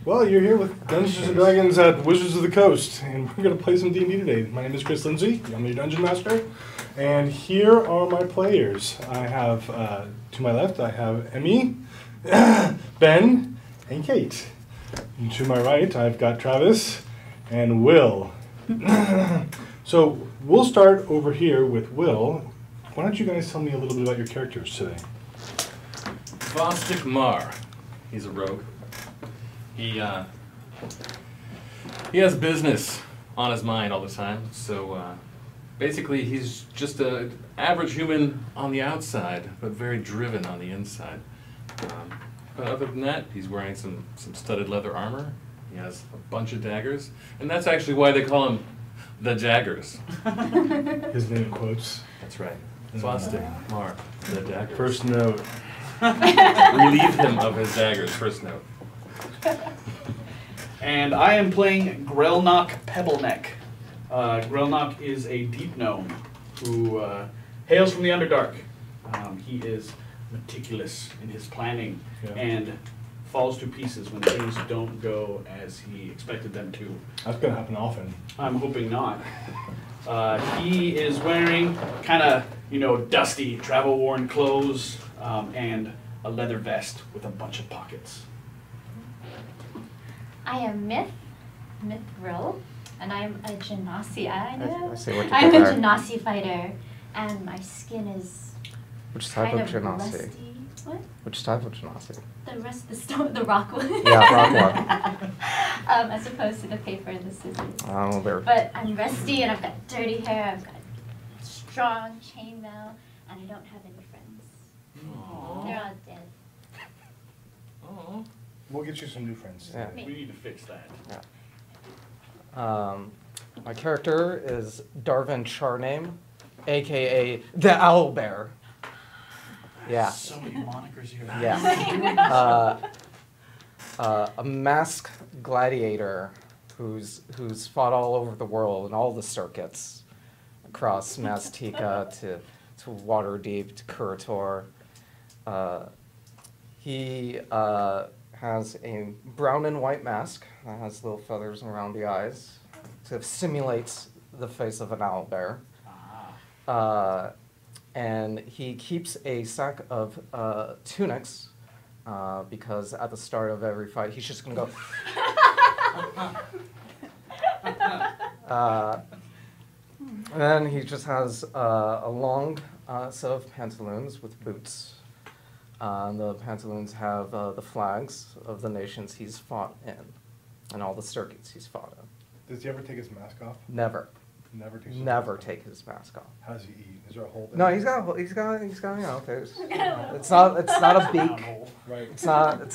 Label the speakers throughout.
Speaker 1: Well, you're here with Dungeons and Dragons at Wizards of the Coast, and we're going to play some D&D today. My name is Chris Lindsay. I'm your Dungeon Master, and here are my players. I have, to my left, I have Emmy, Ben, and Kate. And to my right, I've got Travis and Will. So we'll start over here with Will. Why don't you guys tell me a little bit about your characters today?
Speaker 2: Vostok Mar. He's a rogue. He has business on his mind all the time, so basically he's just an average human on the outside, but very driven on the inside. But other than that, he's wearing some studded leather armor. He has a bunch of daggers, and that's actually why they call him the Daggers.
Speaker 1: His name in quotes.
Speaker 2: That's right. Vostok Mar, the Daggers.
Speaker 1: First note.
Speaker 2: Relieve him of his daggers, first note.
Speaker 3: And I am playing Grelnock Pebbleneck. Grelnock is a deep gnome who hails from the Underdark. He is meticulous in his planning and falls to pieces when things don't go as he expected them to.
Speaker 1: That's going to happen often.
Speaker 3: I'm hoping not. He is wearing kind of, dusty, travel-worn clothes and a leather vest with a bunch of pockets.
Speaker 4: I am Mithril, and I'm a Genasi. I'm a Genasi fighter, and my skin is
Speaker 5: Which type
Speaker 4: kind
Speaker 5: of Genasi?
Speaker 4: rusty. What?
Speaker 5: Which type of Genasi?
Speaker 4: The rock one.
Speaker 5: Yeah, rock one.
Speaker 4: As opposed to the paper and the scissors.
Speaker 5: Oh, there.
Speaker 4: But I'm rusty, and I've got dirty hair. I've got strong chainmail, and I don't have any friends.
Speaker 2: Aww.
Speaker 4: They're all dead.
Speaker 2: Aww.
Speaker 1: We'll get you some new friends.
Speaker 5: Yeah.
Speaker 3: We need to fix that.
Speaker 5: Yeah. My character is Darvin Charname, a.k.a. the Owlbear. Yeah.
Speaker 3: So many monikers here.
Speaker 5: Yeah. A masked gladiator who's fought all over the world in all the circuits, across Maztica to Waterdeep to Kurator. He has a brown and white mask that has little feathers around the eyes to simulate the face of an owlbear. And he keeps a sack of tunics because at the start of every fight, he's just going to go. And then he just has a long set of pantaloons with boots. The pantaloons have the flags of the nations he's fought in and all the circuits he's fought in.
Speaker 1: Does he ever take his mask off?
Speaker 5: Never.
Speaker 1: Never takes
Speaker 5: Take his mask off.
Speaker 1: How does he eat? Is there a hole there?
Speaker 5: No, he's got there's it's not a beak.
Speaker 1: Right.
Speaker 5: It's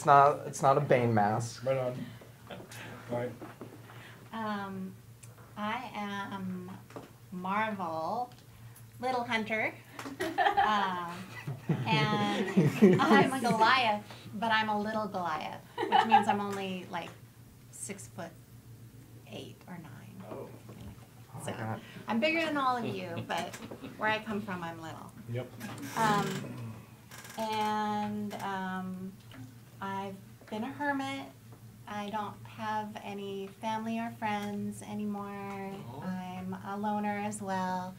Speaker 5: not a Bane mask.
Speaker 1: Right on. Right.
Speaker 6: I am Marvel, Little Hunter, and I'm a Goliath, but I'm a little Goliath, which means I'm only like 6'8" or 9.
Speaker 3: Oh.
Speaker 6: So I'm bigger than all of you, but where I come from, I'm little.
Speaker 1: Yep.
Speaker 6: I've been a hermit. I don't have any family or friends anymore.
Speaker 2: Oh.
Speaker 6: I'm a loner as well,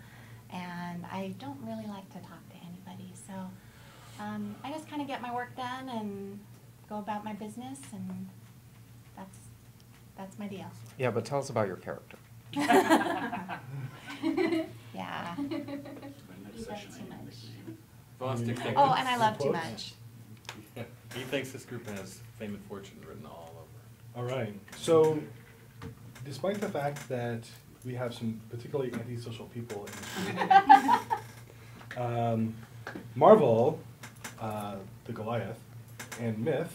Speaker 6: and I don't really like to talk to anybody. So I just kind of get my work done and go about my business, and that's my deal.
Speaker 5: Yeah, but tell us about your character.
Speaker 6: Yeah.
Speaker 4: You love too much.
Speaker 2: Vostok thinks
Speaker 6: Oh, and I love too
Speaker 1: Quotes?
Speaker 6: much.
Speaker 2: he thinks this group has fame and fortune written all over.
Speaker 1: All right. So, despite the fact that we have some particularly antisocial people in this group, Marvel, the Goliath, and Myth,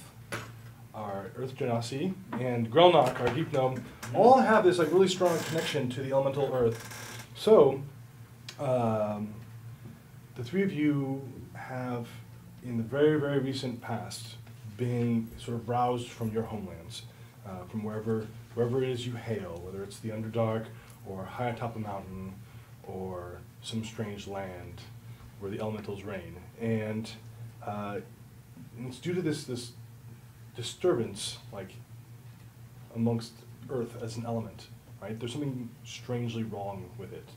Speaker 1: our Earth Genasi, and Grelnock, our Deep Gnome, all have this really strong connection to the elemental Earth. So, the three of you have, in the very, very recent past, been sort of roused from your homelands, from wherever it is you hail, whether it's the Underdark or high atop a mountain or some strange land where the elementals reign. And it's due to this disturbance, like amongst Earth as an element, right? There's something strangely wrong with it.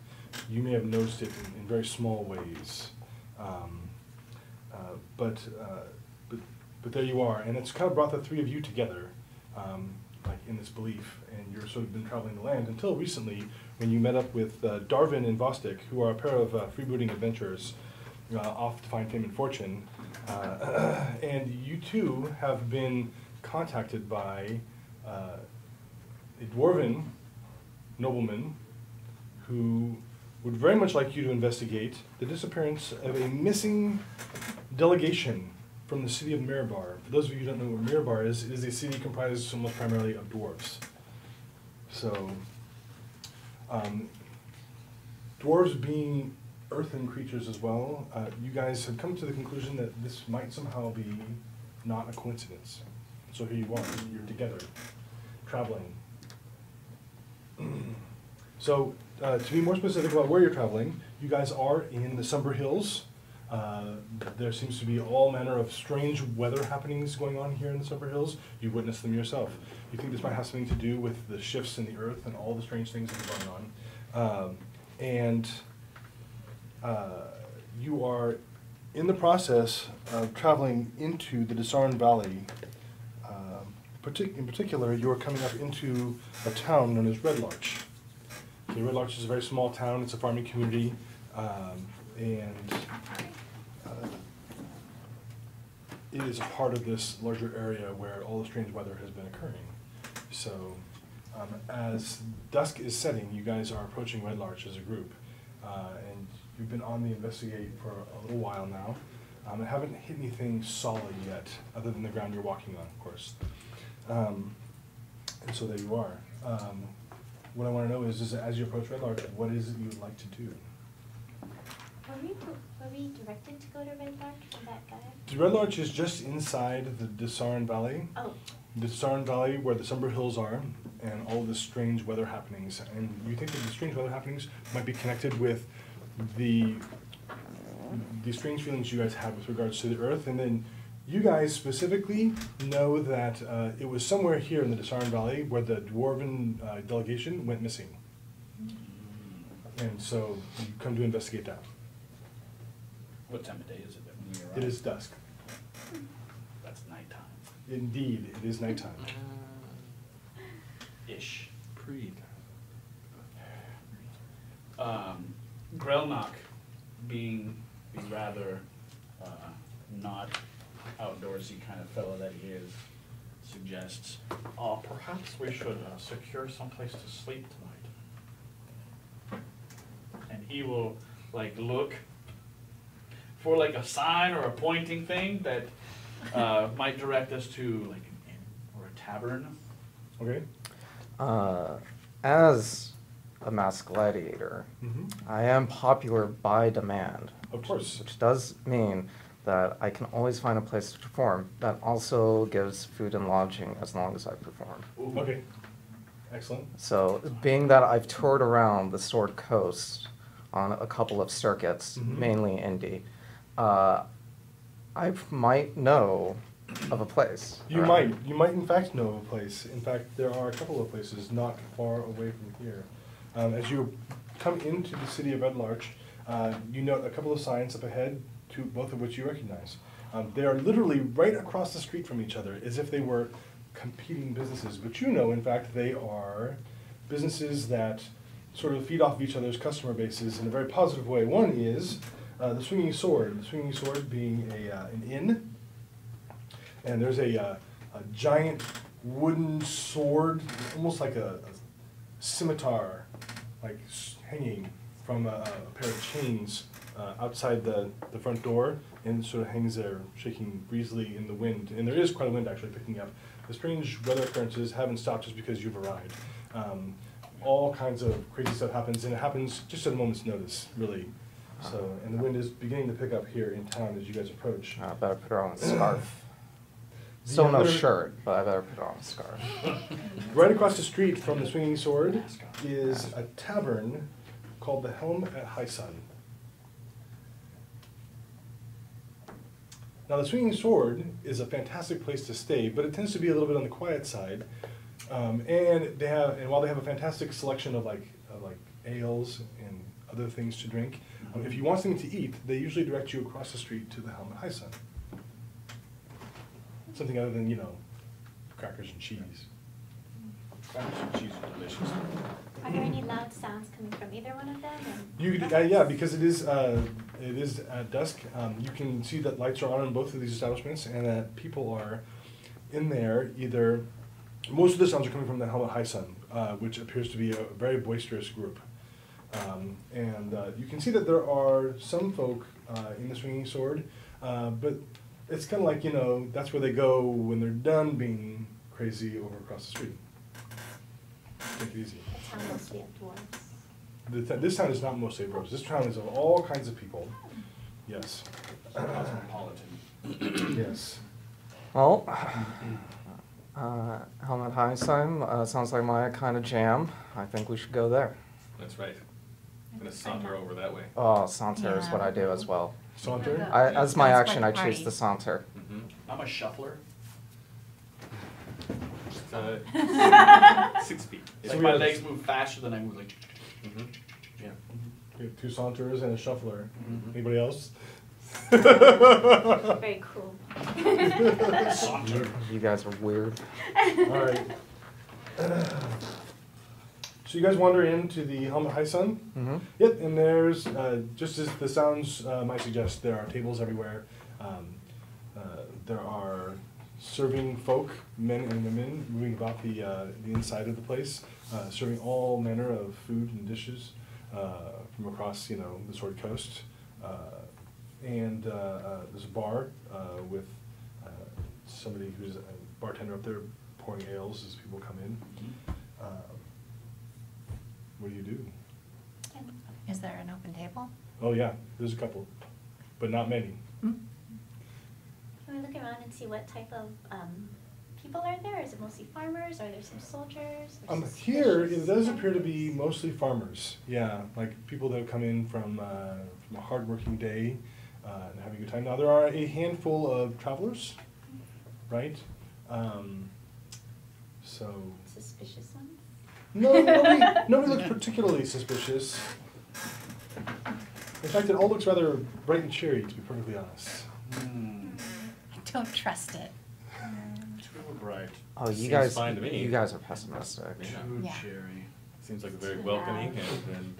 Speaker 1: You may have noticed it in very small ways, but there you are, and it's kind of brought the three of you together, like in this belief, and you're sort of been traveling the land until recently when you met up with Darvin and Vostik, who are a pair of freebooting adventurers off to find fame and fortune, and you two have been contacted by a dwarven nobleman who would very much like you to investigate the disappearance of a missing delegation from the city of Mirabar. For those of you who don't know what Mirabar is, it is a city comprised almost primarily of dwarves. So, dwarves being earthen creatures as well, you guys have come to the conclusion that this might somehow be not a coincidence. So here you are, you're together, traveling. So, to be more specific about where you're traveling, you guys are in the Sumber Hills. There seems to be all manner of strange weather happenings going on here in the Sumber Hills. You witnessed them yourself. You think this might have something to do with the shifts in the earth and all the strange things that are going on. You are in the process of traveling into the Desarin Valley. In particular, you are coming up into a town known as Red Larch. Okay, Red Larch is a very small town. It's a farming community, and it is a part of this larger area where all the strange weather has been occurring. So, as dusk is setting, you guys are approaching Red Larch as a group, and you've been on the investigate for a little while now. I haven't hit anything solid yet, other than the ground you're walking on, of course. And so there you are. What I want to know is as you approach Red Larch, what is it you would like to do?
Speaker 4: Were we directed to go to Red Larch for that guy?
Speaker 1: The Red Larch is just inside the Desarin Valley.
Speaker 4: Oh.
Speaker 1: The Desarin Valley, where the Sumber Hills are, and all the strange weather happenings. And you think that the strange weather happenings might be connected with the strange feelings you guys had with regards to the Earth, and then you guys specifically know that it was somewhere here in the Desarin Valley where the dwarven delegation went missing. And so you come to investigate that.
Speaker 3: What time of day is it when we arrive?
Speaker 1: It is dusk.
Speaker 3: That's nighttime.
Speaker 1: Indeed, it is nighttime.
Speaker 3: Ish.
Speaker 2: Pre.
Speaker 3: Grelnock, being the rather not outdoorsy kind of fellow that he is, suggests, perhaps we should secure someplace to sleep tonight. And he will look for a sign or a pointing thing that might direct us to an inn or a tavern.
Speaker 1: Okay.
Speaker 5: As a masked gladiator,
Speaker 1: Mm-hmm.
Speaker 5: I am popular by demand.
Speaker 1: Of course.
Speaker 5: Which does mean that I can always find a place to perform. That also gives food and lodging as long as I perform.
Speaker 3: Ooh.
Speaker 1: Okay. Excellent.
Speaker 5: So, being that I've toured around the Sword Coast on a couple of circuits,
Speaker 1: Mhm.
Speaker 5: mainly Indy, I might know of a place.
Speaker 1: You
Speaker 5: around.
Speaker 1: might in fact know of a place. In fact, there are a couple of places not far away from here. As you come into the city of Red Larch, you note a couple of signs up ahead, both of which you recognize. They are literally right across the street from each other, as if they were competing businesses. But you know, in fact, they are businesses that sort of feed off of each other's customer bases in a very positive way. One is the Swinging Sword. The Swinging Sword being an inn, and there's a giant wooden sword, almost like a scimitar, hanging from a pair of chains outside the front door, and sort of hangs there, shaking breezily in the wind. And there is quite a wind actually picking up. The strange weather occurrences haven't stopped just because you've arrived. All kinds of crazy stuff happens, and it happens just at a moment's notice, really. So, and the wind is beginning to pick up here in town as you guys approach.
Speaker 5: I better put on a scarf. Still no shirt, but I better put on a scarf.
Speaker 1: Right across the street from the Swinging Sword is a tavern called the Helm at High Sun. Now, the Swinging Sword is a fantastic place to stay, but it tends to be a little bit on the quiet side. And while they have a fantastic selection of like ales and other things to drink, if you want something to eat, they usually direct you across the street to the Helmet High Sun. Something other than, crackers and cheese.
Speaker 3: Crackers and cheese are delicious.
Speaker 4: Are there any loud sounds coming from either one of them?
Speaker 1: Yeah, because it is at dusk. You can see that lights are on in both of these establishments, and that people are in there. Most of the sounds are coming from the Helmet High Sun, which appears to be a very boisterous group. And you can see that there are some folk in the Swinging Sword, but it's kind of like, that's where they go when they're done being crazy over across the street. Take it easy.
Speaker 4: The town mostly of dwarves.
Speaker 1: This town is not mostly of dwarves. This town is of all kinds of people. Yes.
Speaker 3: Cosmopolitan.
Speaker 1: Yes.
Speaker 5: Well, Helmet High Sun sounds like my kind of jam. I think we should go there.
Speaker 2: That's right. I'm gonna saunter over that way.
Speaker 5: Oh, saunter is what I do as well.
Speaker 1: Saunter?
Speaker 5: As my
Speaker 6: Sounds
Speaker 5: action,
Speaker 6: like
Speaker 5: I
Speaker 6: a
Speaker 5: choose
Speaker 6: party.
Speaker 5: the saunter.
Speaker 2: Mm-hmm.
Speaker 3: I'm a shuffler.
Speaker 2: 6 feet.
Speaker 3: Like my legs move faster than I move. Like.
Speaker 2: Mm-hmm. Yeah.
Speaker 1: We have 2 saunterers and a shuffler.
Speaker 2: Mhm.
Speaker 1: Anybody else?
Speaker 4: Very cool.
Speaker 3: Saunter.
Speaker 5: You guys are weird.
Speaker 1: All right. So you guys wander into the Helmet High Sun.
Speaker 5: Mm-hmm.
Speaker 1: Yep, and there's, just as the sounds might suggest, there are tables everywhere. There are serving folk, men and women, moving about the inside of the place, serving all manner of food and dishes from across, the Sword Coast. And there's a bar with somebody who's a bartender up there pouring ales as people come in. What do you do?
Speaker 6: Is there an open table?
Speaker 1: Oh yeah, there's a couple, but not many.
Speaker 4: Can we look around and see what type of people are there? Is it mostly farmers? Are there some soldiers? Or
Speaker 1: Here, it
Speaker 4: suspicious
Speaker 1: does appear to be
Speaker 4: families?
Speaker 1: mostly farmers. Yeah, like people that have come in from a hard-working day and having a good time. Now, there are a handful of travelers, right? So,
Speaker 4: Suspicious ones?
Speaker 1: nobody looks particularly suspicious. In fact, it all looks rather bright and cheery, to be perfectly honest.
Speaker 6: I don't trust it.
Speaker 3: Too bright.
Speaker 5: Oh, you
Speaker 2: Seems
Speaker 5: guys,
Speaker 2: fine to me.
Speaker 5: you guys are pessimistic.
Speaker 2: Yeah.
Speaker 3: Too
Speaker 6: Yeah.
Speaker 3: cherry.
Speaker 2: Seems like very
Speaker 4: Too
Speaker 2: welcoming
Speaker 4: loud.
Speaker 2: and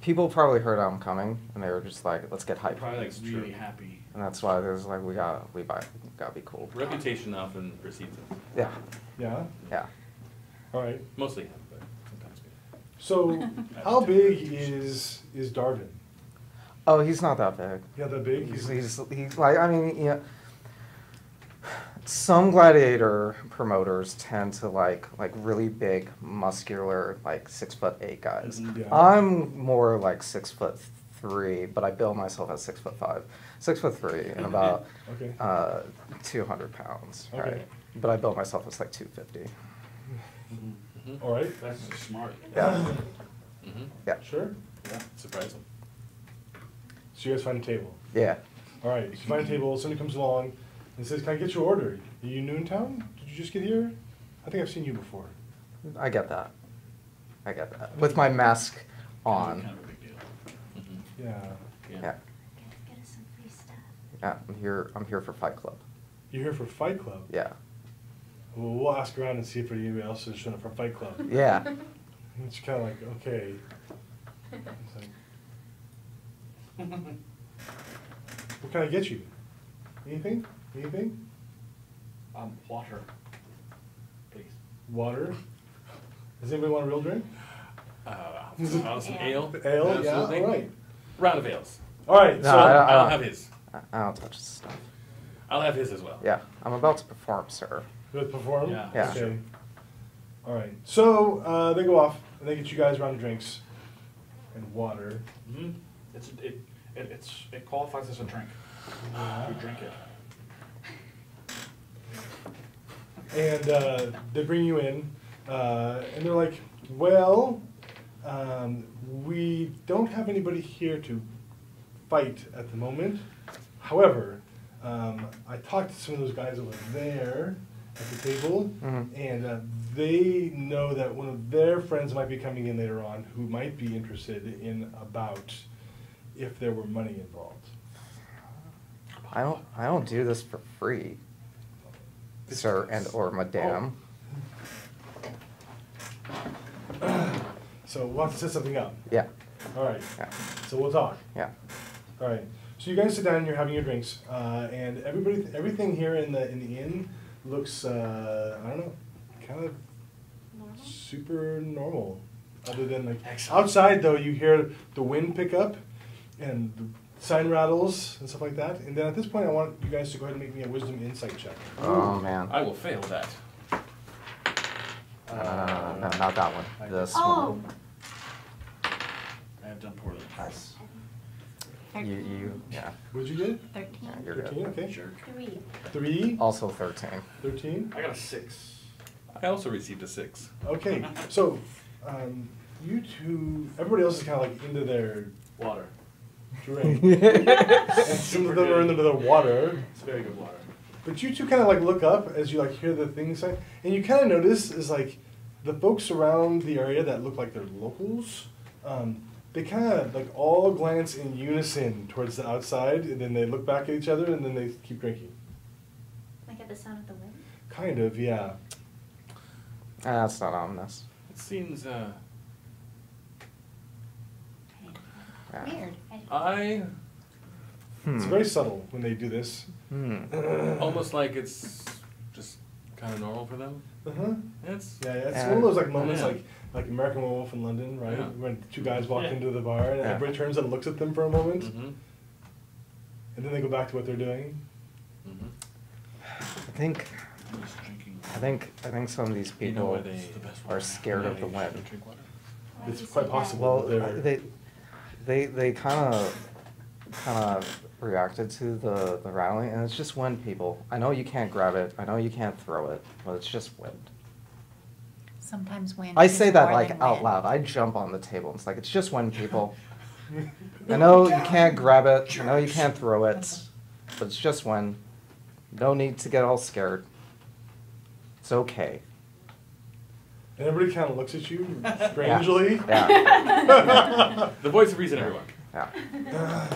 Speaker 5: People probably heard I'm coming, and they were just like, "Let's get hyped."
Speaker 3: Probably like
Speaker 2: That's
Speaker 3: really
Speaker 2: true.
Speaker 3: happy.
Speaker 5: And that's why there's like, we gotta be cool.
Speaker 2: reputation often precedes it.
Speaker 5: Yeah,
Speaker 1: Yeah?
Speaker 5: yeah.
Speaker 1: All right.
Speaker 2: Mostly, but sometimes.
Speaker 1: So, how big is Darvin?
Speaker 5: Oh, he's not that big.
Speaker 1: Yeah, that big?
Speaker 5: He's like, I mean, some gladiator promoters tend to like really big, muscular, like 6'8" guys.
Speaker 3: Mhm.
Speaker 1: Yeah.
Speaker 5: I'm more like 6'3", but I bill myself as 6'5", 6'3", and about
Speaker 1: Okay.
Speaker 5: 200 pounds,
Speaker 1: Okay.
Speaker 5: right? But I bill myself as like 250.
Speaker 2: Mm-hmm.
Speaker 1: All right.
Speaker 3: That's smart.
Speaker 5: Yeah,
Speaker 2: Mm-hmm.
Speaker 5: yeah,
Speaker 1: Sure.
Speaker 2: Yeah, surprising.
Speaker 1: So you guys find a table.
Speaker 5: yeah.
Speaker 1: All right. So you find a table. Somebody comes along and says, "Can I get your order? Are you new in town? Did you just get here? I think I've seen you before."
Speaker 5: I get that. I get that. With my mask on.
Speaker 3: Kind of a big deal.
Speaker 2: Mm-hmm.
Speaker 1: Yeah.
Speaker 5: Yeah,
Speaker 4: Get us some free stuff.
Speaker 5: yeah. I'm here for Fight Club.
Speaker 1: You're here for Fight Club.
Speaker 5: Yeah,
Speaker 1: Well, we'll ask around and see if anybody else is showing up for Fight Club.
Speaker 5: yeah.
Speaker 1: It's kind of like, okay. It's like, what can I get you? Anything? Anything?
Speaker 3: Water. Please.
Speaker 1: Water? Does anybody want a real drink?
Speaker 2: Some ale.
Speaker 1: Ale? Yeah.
Speaker 2: Absolutely.
Speaker 1: All right.
Speaker 2: Round of ales.
Speaker 1: All right.
Speaker 5: No,
Speaker 1: So
Speaker 2: I'll have his.
Speaker 5: I don't touch this stuff.
Speaker 2: I'll have his as well.
Speaker 5: Yeah, I'm about to perform, sir.
Speaker 1: you want to perform?
Speaker 3: Yeah.
Speaker 5: Yeah.
Speaker 1: Okay. All right. So they go off and they get you guys round of drinks and water.
Speaker 3: Mm-hmm. It qualifies as a drink. You drink it.
Speaker 1: And they bring you in, and they're like, "Well, we don't have anybody here to fight at the moment. However, I talked to some of those guys over there, at the table, and they know that one of their friends might be coming in later on who might be interested in about if there were money involved.
Speaker 5: I don't do this for free, sir and or madame.
Speaker 1: So we'll have to set something up.
Speaker 5: Yeah.
Speaker 1: All right.
Speaker 5: Yeah.
Speaker 1: So we'll talk.
Speaker 5: Yeah.
Speaker 1: All right. So you guys sit down. You're having your drinks, and everything here in the inn looks I don't know, kind of
Speaker 6: Normal?
Speaker 1: super normal. Other than like
Speaker 3: Excellent.
Speaker 1: outside though, you hear the wind pick up, and the sign rattles and stuff like that. And then at this point, I want you guys to go ahead and make me a wisdom insight check.
Speaker 5: Oh man.
Speaker 2: I will fail that.
Speaker 5: No, not that one. This
Speaker 6: Oh!
Speaker 5: one.
Speaker 3: I have done poorly.
Speaker 5: Nice.
Speaker 6: 13.
Speaker 5: Yeah.
Speaker 1: What'd you get?
Speaker 6: 13.
Speaker 5: Yeah, you're
Speaker 1: 13.
Speaker 5: good.
Speaker 1: Okay.
Speaker 3: Jerk.
Speaker 6: 3.
Speaker 1: 3.
Speaker 5: Also 13.
Speaker 1: 13.
Speaker 3: I got a 6.
Speaker 2: I also received a 6.
Speaker 1: Okay. So you two, everybody else is kind of like into their
Speaker 3: Water.
Speaker 1: drink, and some of them are into the water.
Speaker 3: It's very good water.
Speaker 1: But you two kind of like look up as you like hear the things say, and you kind of notice is like the folks around the area that look like they're locals. They kind of like all glance in unison towards the outside, and then they look back at each other, and then they keep drinking.
Speaker 4: Like at the sound of the wind.
Speaker 1: Kind of, yeah.
Speaker 5: That's not ominous.
Speaker 2: It seems,
Speaker 5: Yeah.
Speaker 6: Weird.
Speaker 2: I
Speaker 1: It's very subtle when they do this.
Speaker 2: almost like it's just kind of normal for them.
Speaker 1: Uh-huh.
Speaker 2: It's
Speaker 1: Yeah, it's one of those like moments
Speaker 2: Yeah.
Speaker 1: like American Werewolf in London, right?
Speaker 2: Yeah.
Speaker 1: When two guys walk
Speaker 3: Yeah.
Speaker 1: into the bar and
Speaker 5: Yeah.
Speaker 1: everybody turns and looks at them for a moment,
Speaker 2: Mhm.
Speaker 1: and then they go back to what they're doing.
Speaker 2: Mhm.
Speaker 5: I think
Speaker 3: I'm just drinking.
Speaker 5: I think some of these
Speaker 2: You know
Speaker 5: people
Speaker 2: where they
Speaker 5: are scared of the
Speaker 2: they
Speaker 5: wind.
Speaker 2: drink water?
Speaker 4: Why
Speaker 1: It's
Speaker 4: do you
Speaker 1: quite
Speaker 4: say
Speaker 1: possible.
Speaker 5: Well,
Speaker 1: They're-
Speaker 5: they kind of reacted to the rattling, and it's just wind, people. I know you can't grab it. I know you can't throw it, but it's just wind.
Speaker 6: Sometimes wind.
Speaker 5: I
Speaker 6: is
Speaker 5: say that
Speaker 6: more
Speaker 5: like
Speaker 6: than
Speaker 5: out
Speaker 6: wind.
Speaker 5: loud. I jump on the table. It's like it's just wind, people. I know you can't grab it. I know you can't throw it, but it's just wind. No need to get all scared. It's okay.
Speaker 1: And everybody kind of looks at you strangely.
Speaker 5: Yeah.
Speaker 2: The voice of reason, everyone.
Speaker 5: Yeah.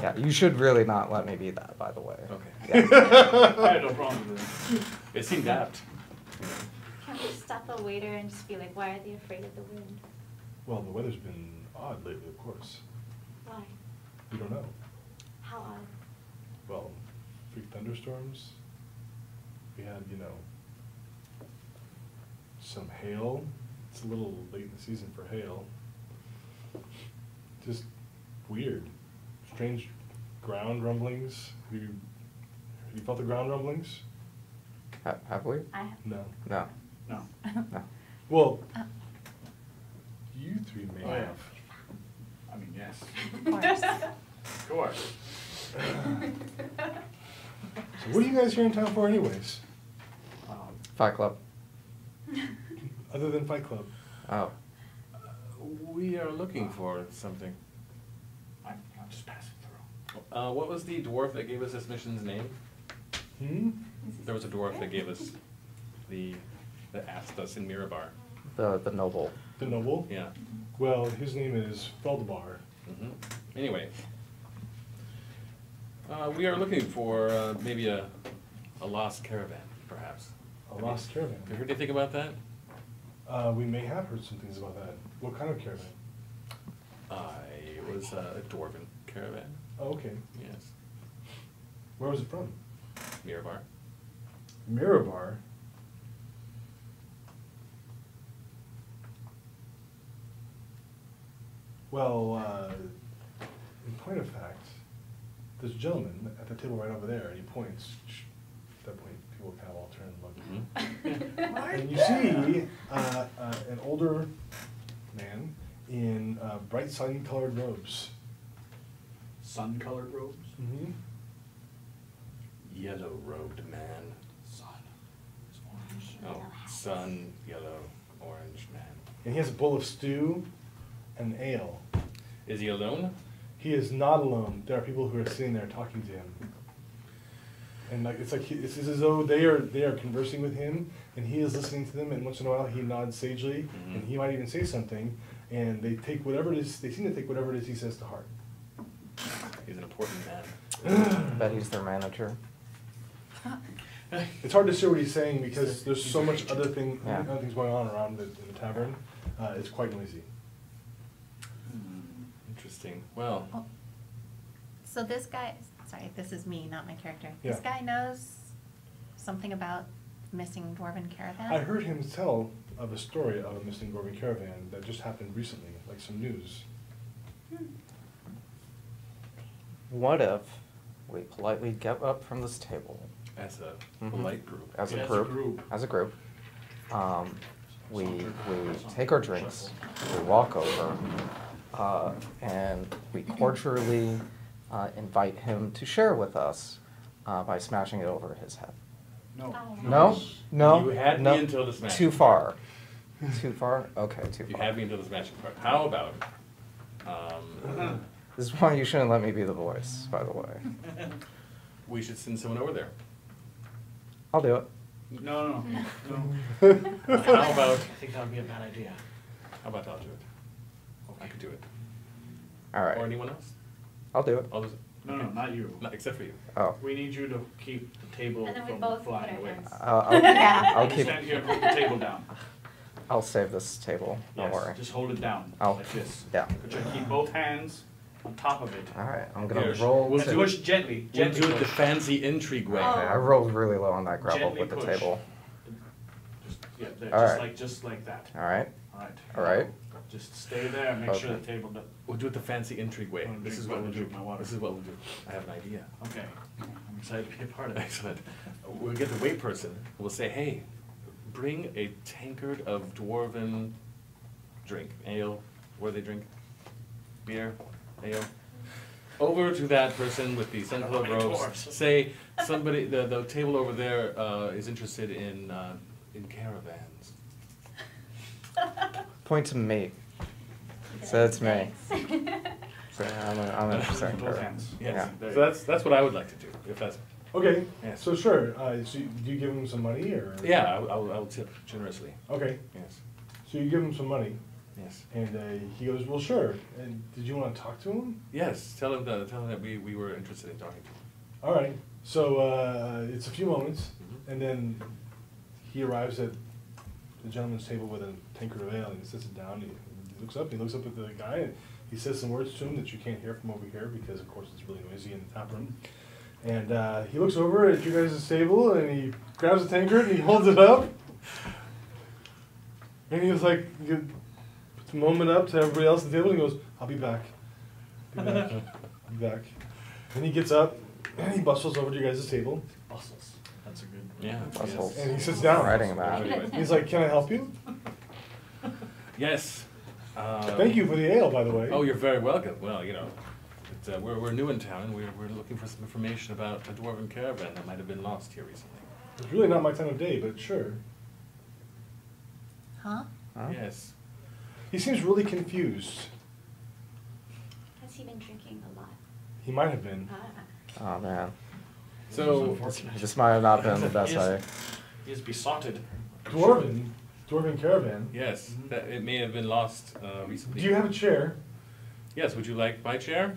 Speaker 5: Yeah. You should really not let me be that, by the way.
Speaker 2: Okay.
Speaker 5: Yeah.
Speaker 3: I had no problem with it.
Speaker 2: It seemed apt.
Speaker 4: Can't we stop a waiter and just be like, why are they afraid of the wind?
Speaker 1: Well, the weather's been odd lately, of course.
Speaker 4: Why?
Speaker 1: We don't know.
Speaker 4: How odd?
Speaker 1: Well, freak thunderstorms. We had, some hail. It's a little late in the season for hail. Just weird. Strange ground rumblings. Have you felt the ground rumblings?
Speaker 5: Have we?
Speaker 4: I have.
Speaker 1: No.
Speaker 5: No.
Speaker 3: No.
Speaker 5: No.
Speaker 1: Well, you three may
Speaker 3: Oh, yeah.
Speaker 1: have.
Speaker 3: I mean, yes.
Speaker 6: Of course.
Speaker 3: Of course.
Speaker 1: So what are you guys here in town for anyways?
Speaker 5: Fight Club.
Speaker 1: Other than Fight Club?
Speaker 5: Oh.
Speaker 2: We are looking for something.
Speaker 3: I'll just pass it through.
Speaker 2: What was the dwarf that gave us this mission's name?
Speaker 1: Hmm?
Speaker 2: There was a dwarf that gave us that asked us in Mirabar.
Speaker 5: The noble.
Speaker 1: The noble?
Speaker 2: Yeah.
Speaker 1: Well, his name is Feldbar.
Speaker 2: Mhm. Anyway, we are looking for maybe a lost caravan, perhaps.
Speaker 1: A lost caravan.
Speaker 2: Have you heard anything about that?
Speaker 1: We may have heard some things about that. What kind of caravan?
Speaker 2: It was a dwarven caravan.
Speaker 1: Oh, okay.
Speaker 2: Yes.
Speaker 1: Where was it from?
Speaker 2: Mirabar.
Speaker 1: Mirabar. Well, in point of fact, there's a gentleman at the table right over there, and he points. At that point, people kind of all turn and look.
Speaker 2: Mhm.
Speaker 1: And you see an older man in bright sun-colored robes.
Speaker 3: Sun-colored robes.
Speaker 1: Mm-hmm.
Speaker 2: Yellow-robed man.
Speaker 3: Sun. It's orange.
Speaker 2: Oh, sun, yellow, orange man.
Speaker 1: And he has a bowl of stew and ale.
Speaker 2: Is he alone?
Speaker 1: He is not alone. There are people who are sitting there talking to him. And like it's like it's as though they are conversing with him, and he is listening to them. And once in a while, he nods sagely, and he might even say something. And they take whatever it is. They seem to take whatever it is he says to heart.
Speaker 2: He's an important man.
Speaker 5: Bet he's their manager.
Speaker 1: It's hard to see what he's saying because there's so much other things going on around in the tavern. It's quite noisy.
Speaker 2: Interesting. Well,
Speaker 6: So this guy, sorry, this is me, not my character.
Speaker 1: Yeah.
Speaker 6: This guy knows something about missing dwarven caravan?
Speaker 1: I heard him tell of a story of a missing Dwarven caravan that just happened recently, like some news.
Speaker 5: What if we politely get up from this table
Speaker 2: as a
Speaker 5: Mhm.
Speaker 2: polite group.
Speaker 5: as a
Speaker 3: Yeah,
Speaker 5: group? As a group. We take our drinks, we walk over, and we cordially invite him to share with us by smashing it over his head.
Speaker 3: No.
Speaker 4: Oh,
Speaker 5: No?
Speaker 4: gosh.
Speaker 5: No?
Speaker 2: You had
Speaker 5: no.
Speaker 2: me until the smash.
Speaker 5: Too far. Too far? Okay, too
Speaker 2: You
Speaker 5: far.
Speaker 2: had me until the smashing part. How about,
Speaker 5: This is why you shouldn't let me be the voice, by the way.
Speaker 2: we should send someone over there.
Speaker 5: I'll do it.
Speaker 3: No.
Speaker 2: How about,
Speaker 3: I think that would be a bad idea.
Speaker 2: how about I'll do it? I could do it.
Speaker 5: All
Speaker 2: Or
Speaker 5: right.
Speaker 2: anyone else?
Speaker 5: I'll do it.
Speaker 2: I'll just,
Speaker 3: No, not you.
Speaker 2: not except for you.
Speaker 5: Oh.
Speaker 3: We need you to keep the table
Speaker 4: And then we
Speaker 3: from
Speaker 4: both put
Speaker 3: flying
Speaker 4: our
Speaker 3: away.
Speaker 4: hands.
Speaker 6: Yeah.
Speaker 5: I'll
Speaker 3: You
Speaker 5: keep.
Speaker 3: stand here and put the table down.
Speaker 5: I'll save this table. Don't
Speaker 3: Yes,
Speaker 5: worry.
Speaker 3: just hold it down,
Speaker 5: I'll-
Speaker 3: like this.
Speaker 5: Yeah.
Speaker 3: But you keep both hands on top of it.
Speaker 5: All right. I'm gonna
Speaker 2: Here,
Speaker 5: roll.
Speaker 2: we'll
Speaker 3: And
Speaker 2: do
Speaker 3: push gently,
Speaker 2: We'll
Speaker 3: gently
Speaker 2: do it the
Speaker 3: push.
Speaker 2: fancy intrigue way.
Speaker 4: Oh.
Speaker 5: Okay, I rolled really low on that grapple
Speaker 3: Gently
Speaker 5: with the
Speaker 3: push.
Speaker 5: table.
Speaker 3: Just, yeah, there,
Speaker 5: All
Speaker 3: just
Speaker 5: right.
Speaker 3: just like that.
Speaker 5: All right.
Speaker 3: All right.
Speaker 5: All right.
Speaker 3: Just stay there and make sure
Speaker 5: Okay.
Speaker 3: the table does.
Speaker 2: We'll do it the fancy intrigue way.
Speaker 3: I'm
Speaker 2: This
Speaker 3: drink-
Speaker 2: is what
Speaker 3: I'm
Speaker 2: we'll do.
Speaker 3: drink my water.
Speaker 2: This is what we'll do. I have an idea.
Speaker 3: Okay. I'm excited to be a part of it.
Speaker 2: Excellent. We'll get the wait person. We'll say, hey, bring a tankard of dwarven drink. Ale. What do they drink? Beer? Ale? Over to that person with the sun-colored
Speaker 3: How many
Speaker 2: robes.
Speaker 3: dwarves?
Speaker 2: Say, somebody, the table over there is interested in caravans.
Speaker 5: Point to me. So it's me.
Speaker 4: Thanks.
Speaker 5: So I'm interested in
Speaker 3: Both
Speaker 5: her.
Speaker 3: hands.
Speaker 2: Yes.
Speaker 5: Yeah.
Speaker 2: So that's what I would like to do, if that's,
Speaker 1: Okay,
Speaker 2: Yes.
Speaker 1: so sure. So do you give him some money or?
Speaker 2: yeah, I'll tip generously.
Speaker 1: Okay,
Speaker 2: Yes.
Speaker 1: so you give him some money,
Speaker 2: Yes.
Speaker 1: and he goes, "Well, sure." And did you want to talk to him?
Speaker 2: Yes, tell him that we were interested in talking to him.
Speaker 1: All right. So it's a few moments,
Speaker 2: Mhm.
Speaker 1: and then he arrives at the gentleman's table with a tankard of ale, and he sits it down. He looks up. He looks up at the guy, and he says some words to him that you can't hear from over here because, of course, it's really noisy in the tap room. And he looks over at you guys' table, and he grabs a tankard and he holds it up. And he was like, he puts a moment up to everybody else at the table, and he goes, "I'll be back. Be back. I'll be back." And he gets up and he bustles over to you guys' table,
Speaker 3: Bustles. That's a good.
Speaker 2: Yeah.
Speaker 5: Bustles.
Speaker 1: and he sits down.
Speaker 5: Writing about it.
Speaker 2: Anyway.
Speaker 1: He's like, "Can I help you?"
Speaker 2: Yes.
Speaker 1: Thank you for the ale, by the way.
Speaker 2: Oh, you're very welcome. Well, you know, we're new in town, and we're looking for some information about a dwarven caravan that might have been lost here recently.
Speaker 1: It's really not my time of day, but sure.
Speaker 6: Huh?
Speaker 5: Huh?
Speaker 2: Yes.
Speaker 1: He seems really confused.
Speaker 4: Has he been drinking a lot?
Speaker 1: He might have been.
Speaker 5: Oh man.
Speaker 2: So,
Speaker 5: This might have not been the best
Speaker 3: Yes.
Speaker 5: idea.
Speaker 3: He is besotted.
Speaker 1: Dwarven caravan.
Speaker 2: yes, that it may have been lost recently.
Speaker 1: Do you have a chair?
Speaker 2: Yes. Would you like my chair?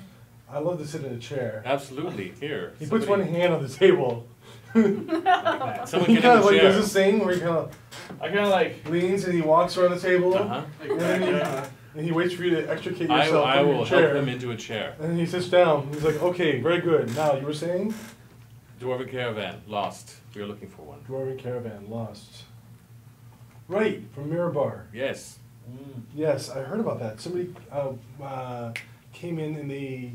Speaker 1: I love to sit in a chair.
Speaker 2: Absolutely. Here.
Speaker 1: He puts one hand on the table.
Speaker 2: Someone
Speaker 1: He
Speaker 2: get
Speaker 1: kind
Speaker 2: him
Speaker 1: of
Speaker 2: a
Speaker 1: like
Speaker 2: chair.
Speaker 1: does this thing where he kind of
Speaker 3: I kind of like.
Speaker 1: leans and he walks around the table,
Speaker 2: Uh-huh.
Speaker 1: and then and he waits for you to extricate
Speaker 2: I
Speaker 1: yourself from
Speaker 2: will
Speaker 1: your
Speaker 2: help
Speaker 1: chair.
Speaker 2: him into a chair.
Speaker 1: And then he sits down. He's like, "Okay, very good. Now you were saying
Speaker 2: Dwarven caravan lost. We are looking for one.
Speaker 1: Dwarven caravan lost." Right, from Mirabar.
Speaker 2: Yes.
Speaker 1: Yes, I heard about that. Somebody came in and they,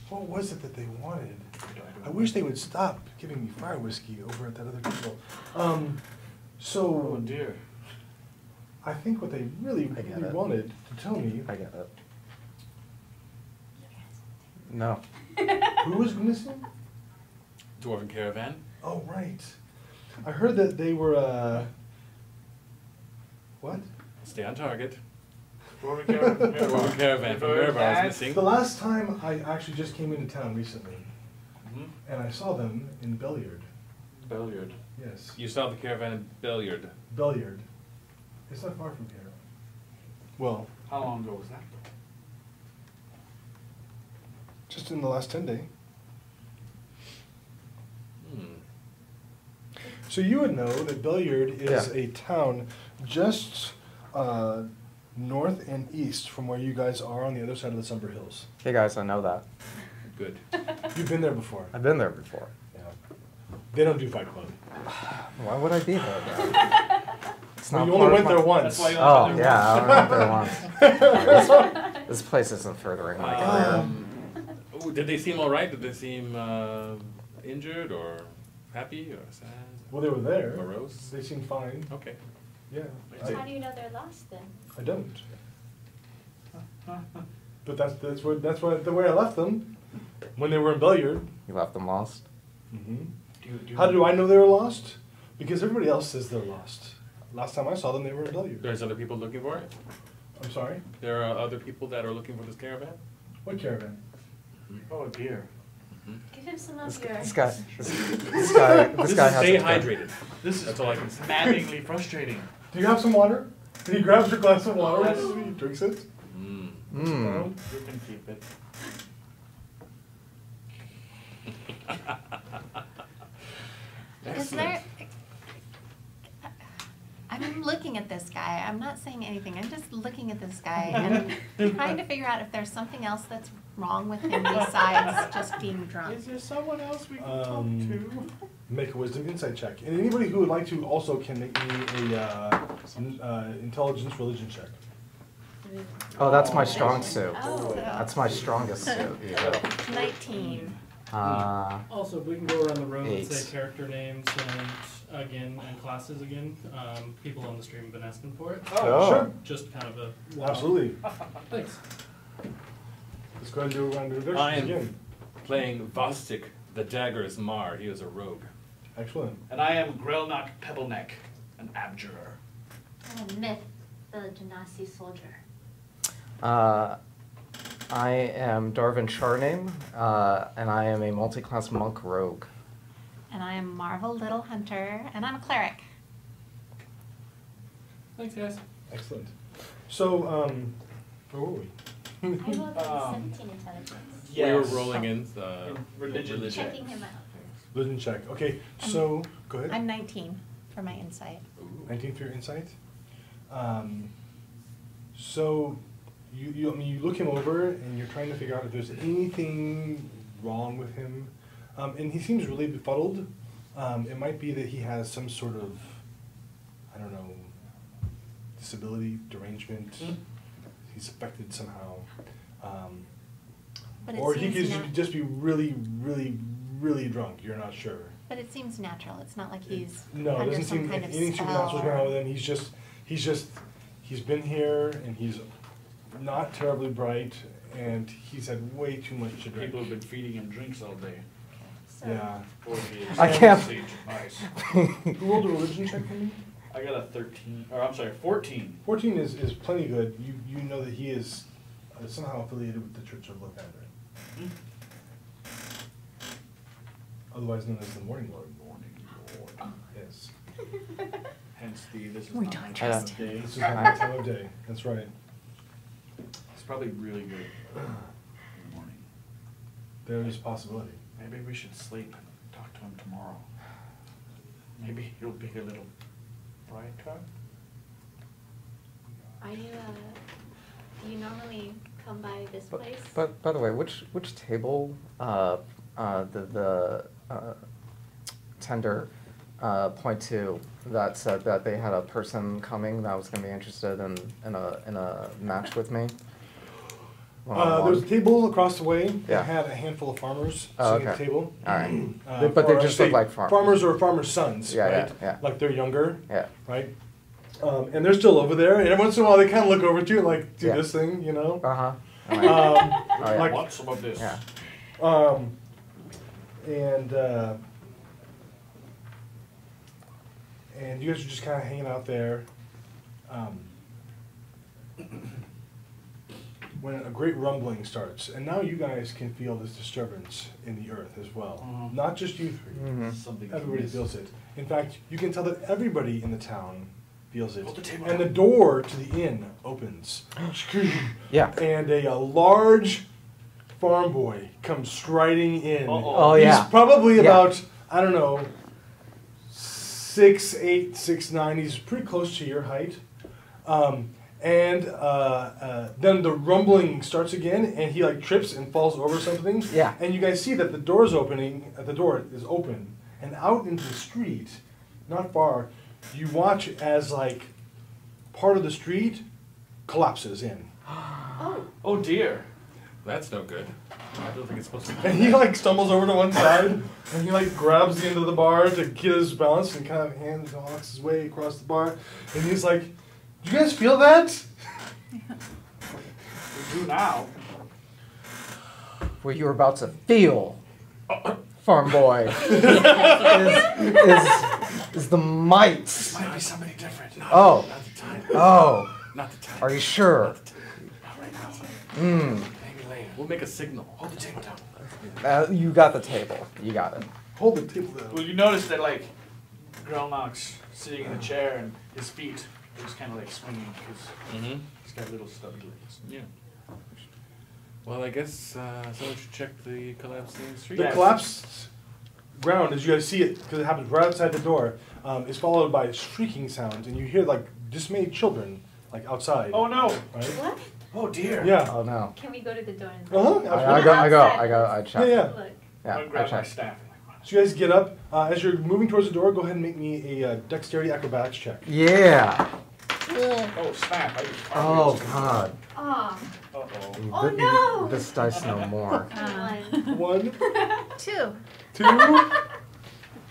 Speaker 1: what was it that they wanted? I wish they would stop giving me fire whiskey over at that other table.
Speaker 3: Oh
Speaker 1: So
Speaker 3: dear.
Speaker 1: I think what they really,
Speaker 5: I get
Speaker 1: really
Speaker 5: it.
Speaker 1: wanted to tell me,
Speaker 5: I get it. No.
Speaker 1: who was missing?
Speaker 2: Dwarven caravan.
Speaker 1: Oh, right. I heard that they were, what?
Speaker 2: Stay on target.
Speaker 3: Dwarven caravan.
Speaker 2: Dwarven caravan from Mirabar is missing.
Speaker 1: The last time I actually just came into town recently,
Speaker 3: Mhm.
Speaker 1: and I saw them in Belliard.
Speaker 3: Belliard.
Speaker 1: Yes.
Speaker 2: You saw the caravan in Belliard.
Speaker 1: Belliard. It's not far from here. Well,
Speaker 3: How long ago was that?
Speaker 1: just in the last 10 days. So you would know that Belliard is
Speaker 5: Yeah.
Speaker 1: a town just north and east from where you guys are on the other side of the Sumber Hills.
Speaker 5: Hey guys, I know that.
Speaker 2: Good.
Speaker 1: You've been there before.
Speaker 5: I've been there before.
Speaker 1: Yeah. They don't do Fight Club.
Speaker 5: Why would I be there then? It's
Speaker 1: Well, you
Speaker 5: part
Speaker 1: only
Speaker 5: of
Speaker 1: went
Speaker 5: my-
Speaker 1: there once.
Speaker 3: That's why you
Speaker 5: Oh,
Speaker 3: only been there
Speaker 5: yeah, I
Speaker 3: once.
Speaker 5: went there once. This place isn't furthering my career.
Speaker 2: Ooh, did they seem all right? Did they seem injured or happy or sad?
Speaker 1: Well, they were there.
Speaker 2: Morose?
Speaker 1: They seemed fine.
Speaker 2: Okay.
Speaker 1: Yeah.
Speaker 4: So how do you know they're lost then?
Speaker 1: I don't. But that's what the way I left them when they were in Belliard.
Speaker 5: You left them lost?
Speaker 1: How do I know they were lost? Because everybody else says they're lost. Last time I saw them, they were in Belliard.
Speaker 2: There's other people looking for it?
Speaker 1: I'm sorry?
Speaker 2: There are other people that are looking for this caravan?
Speaker 1: What caravan?
Speaker 3: Oh dear.
Speaker 4: Give him some of your.
Speaker 5: This guy has
Speaker 2: Stay
Speaker 5: a-
Speaker 2: hydrated.
Speaker 3: This is
Speaker 2: That's all I can say.
Speaker 3: maddeningly frustrating.
Speaker 1: Do you have some water? And he grabs your glass of water and he drinks it.
Speaker 2: Mm.
Speaker 5: Mm.
Speaker 3: You can keep it.
Speaker 6: Is there? I'm looking at this guy. I'm not saying anything. I'm just looking at this guy and trying to figure out if there's something else that's wrong with him besides just being drunk.
Speaker 3: Is there someone else we can
Speaker 1: Um,
Speaker 3: talk to?
Speaker 1: Make a wisdom insight check. And anybody who would like to also can make me a intelligence religion check.
Speaker 5: Oh, that's my strong suit.
Speaker 4: Oh.
Speaker 5: That's my strongest suit. Yeah.
Speaker 6: 19.
Speaker 7: Also, we can go around the room and
Speaker 5: 8.
Speaker 7: say character names and classes again. People on the stream have been asking for it.
Speaker 5: Oh.
Speaker 1: Sure.
Speaker 7: Just kind of a
Speaker 1: Absolutely.
Speaker 7: Thanks.
Speaker 1: Let's go ahead and do a round of
Speaker 2: I
Speaker 1: introductions
Speaker 2: am
Speaker 1: again.
Speaker 2: playing Vostik, the Dagger's Mar. He is a rogue.
Speaker 1: Excellent.
Speaker 3: And I am Grelnock Pebbleneck, an abjurer.
Speaker 4: And Myth, the Genasi soldier.
Speaker 5: I am Darvin Charname, and I am a multi-class monk rogue.
Speaker 6: And I am Marvel Little Hunter, and I'm a cleric.
Speaker 2: Thanks, guys.
Speaker 1: Excellent. So, where were we?
Speaker 4: I rolled a
Speaker 3: Um,
Speaker 4: 17 intelligence.
Speaker 2: We were
Speaker 3: Yes.
Speaker 2: rolling in
Speaker 3: Religion check.
Speaker 4: Checking him out.
Speaker 1: Religion check. Okay, so, go ahead.
Speaker 6: I'm 19 for my insight.
Speaker 2: Ooh.
Speaker 1: 19 for your insight. So, I mean, you look him over and you're trying to figure out if there's anything wrong with him. And he seems really befuddled. It might be that he has some sort of, I don't know, disability, derangement. He's affected somehow.
Speaker 6: But it
Speaker 1: Or he
Speaker 6: seems
Speaker 1: could just be really, really, really drunk. You're not sure.
Speaker 6: But it seems natural. It's not like he's
Speaker 1: No, it
Speaker 6: under
Speaker 1: doesn't
Speaker 6: some
Speaker 1: seem
Speaker 6: kind of
Speaker 1: anything supernatural
Speaker 6: spell.
Speaker 1: going on with him. He's been here and he's not terribly bright and he's had way too much to drink.
Speaker 3: People have been feeding him drinks all day.
Speaker 4: So,
Speaker 1: Yeah.
Speaker 5: I can't-
Speaker 3: Nice.
Speaker 1: Who rolled a religion check for me?
Speaker 3: I got a 13, or I'm sorry, 14.
Speaker 1: 14 is plenty good. You know that he is somehow affiliated with the Church of Lathander. Otherwise known as the Morning Lord. Yes.
Speaker 3: Hence this is
Speaker 6: We
Speaker 3: not
Speaker 6: don't
Speaker 3: my time
Speaker 6: trust
Speaker 3: of day.
Speaker 1: This is not my time of day. That's right.
Speaker 3: It's probably really good in the morning.
Speaker 1: There is a possibility.
Speaker 3: Maybe we should sleep and talk to him tomorrow. Maybe he'll be a little brighter.
Speaker 4: Are you, do you normally come by this place?
Speaker 5: But by the way, which table the tender point to that said that they had a person coming that was going to be interested in a match with me?
Speaker 1: There was a table across the way that
Speaker 5: Yeah.
Speaker 1: had a handful of farmers
Speaker 5: Oh,
Speaker 1: sitting at
Speaker 5: okay.
Speaker 1: the table.
Speaker 5: All right. But they
Speaker 1: or
Speaker 5: just
Speaker 1: I
Speaker 5: look
Speaker 1: say
Speaker 5: like farmers.
Speaker 1: Farmers or farmers' sons,
Speaker 5: Yeah,
Speaker 1: right?
Speaker 5: yeah.
Speaker 1: Like they're younger,
Speaker 5: Yeah.
Speaker 1: right? And they're still over there, and every once in a while they kind of look over at you and like do
Speaker 5: Yeah.
Speaker 1: this thing, you know?
Speaker 5: Uh-huh.
Speaker 1: Yeah.
Speaker 5: yeah.
Speaker 3: Want some of this?
Speaker 5: Yeah.
Speaker 1: And you guys are just kind of hanging out there. when a great rumbling starts, and now you guys can feel this disturbance in the earth as well. Not just you three.
Speaker 3: Something.
Speaker 1: Everybody feels it. In fact, you can tell that everybody in the town feels it.
Speaker 3: Hold the table
Speaker 1: And
Speaker 3: down.
Speaker 1: the door to the inn opens.
Speaker 5: Yeah.
Speaker 1: And a large farm boy comes striding in.
Speaker 5: Oh, yeah.
Speaker 1: He's probably
Speaker 5: Yeah.
Speaker 1: about, I don't know, 6'8", 6'9". He's pretty close to your height. Then the rumbling starts again, and he like trips and falls over something.
Speaker 5: Yeah.
Speaker 1: And you guys see that the door's opening. The door is open, and out into the street, not far, you watch as like part of the street collapses in,
Speaker 3: Oh dear.
Speaker 2: That's no good. I don't think it's supposed to be.
Speaker 1: and he like stumbles over to one side, and he like grabs the end of the bar to get his balance, and kind of hands walks his way across the bar, and he's like, "Do you guys feel that?"
Speaker 3: We do now.
Speaker 5: What you're about to feel, farm boy, is the might.
Speaker 3: Might be somebody different.
Speaker 5: Oh,
Speaker 2: Not the time.
Speaker 5: oh,
Speaker 2: Not the time.
Speaker 5: are you sure?
Speaker 2: Not right now.
Speaker 5: Mm.
Speaker 2: Maybe later. We'll make a signal. Hold the table down.
Speaker 5: You got the table. You got it.
Speaker 1: Hold the table down.
Speaker 3: Well, you notice that like Grelnock's sitting in a chair and his feet are just kind of like swinging because
Speaker 2: Mm-hmm.
Speaker 3: he's got little stubby legs.
Speaker 2: Yeah. Well, I guess someone should check the collapsing street.
Speaker 1: The
Speaker 3: Yes.
Speaker 1: collapsed ground, as you guys see it, because it happens right outside the door, is followed by shrieking sounds, and you hear like dismayed children, like outside.
Speaker 3: Oh no!
Speaker 1: Right?
Speaker 4: What?
Speaker 3: Oh dear!
Speaker 1: Yeah.
Speaker 5: Oh no.
Speaker 4: Can we go to the door and
Speaker 1: Uh-huh.
Speaker 5: I check.
Speaker 1: Yeah, yeah.
Speaker 4: look?
Speaker 3: I'm
Speaker 5: Yeah,
Speaker 3: gonna
Speaker 5: I
Speaker 3: grab my
Speaker 5: check.
Speaker 3: staff and like run.
Speaker 1: So you guys get up. As you're moving towards the door, go ahead and make me a dexterity acrobatics check.
Speaker 5: Yeah.
Speaker 3: Oh snap!
Speaker 5: Oh God.
Speaker 4: Oh,
Speaker 3: Uh-oh.
Speaker 4: Oh, no!
Speaker 5: This dice no more.
Speaker 4: one.
Speaker 1: 1,
Speaker 6: 2.
Speaker 1: 2,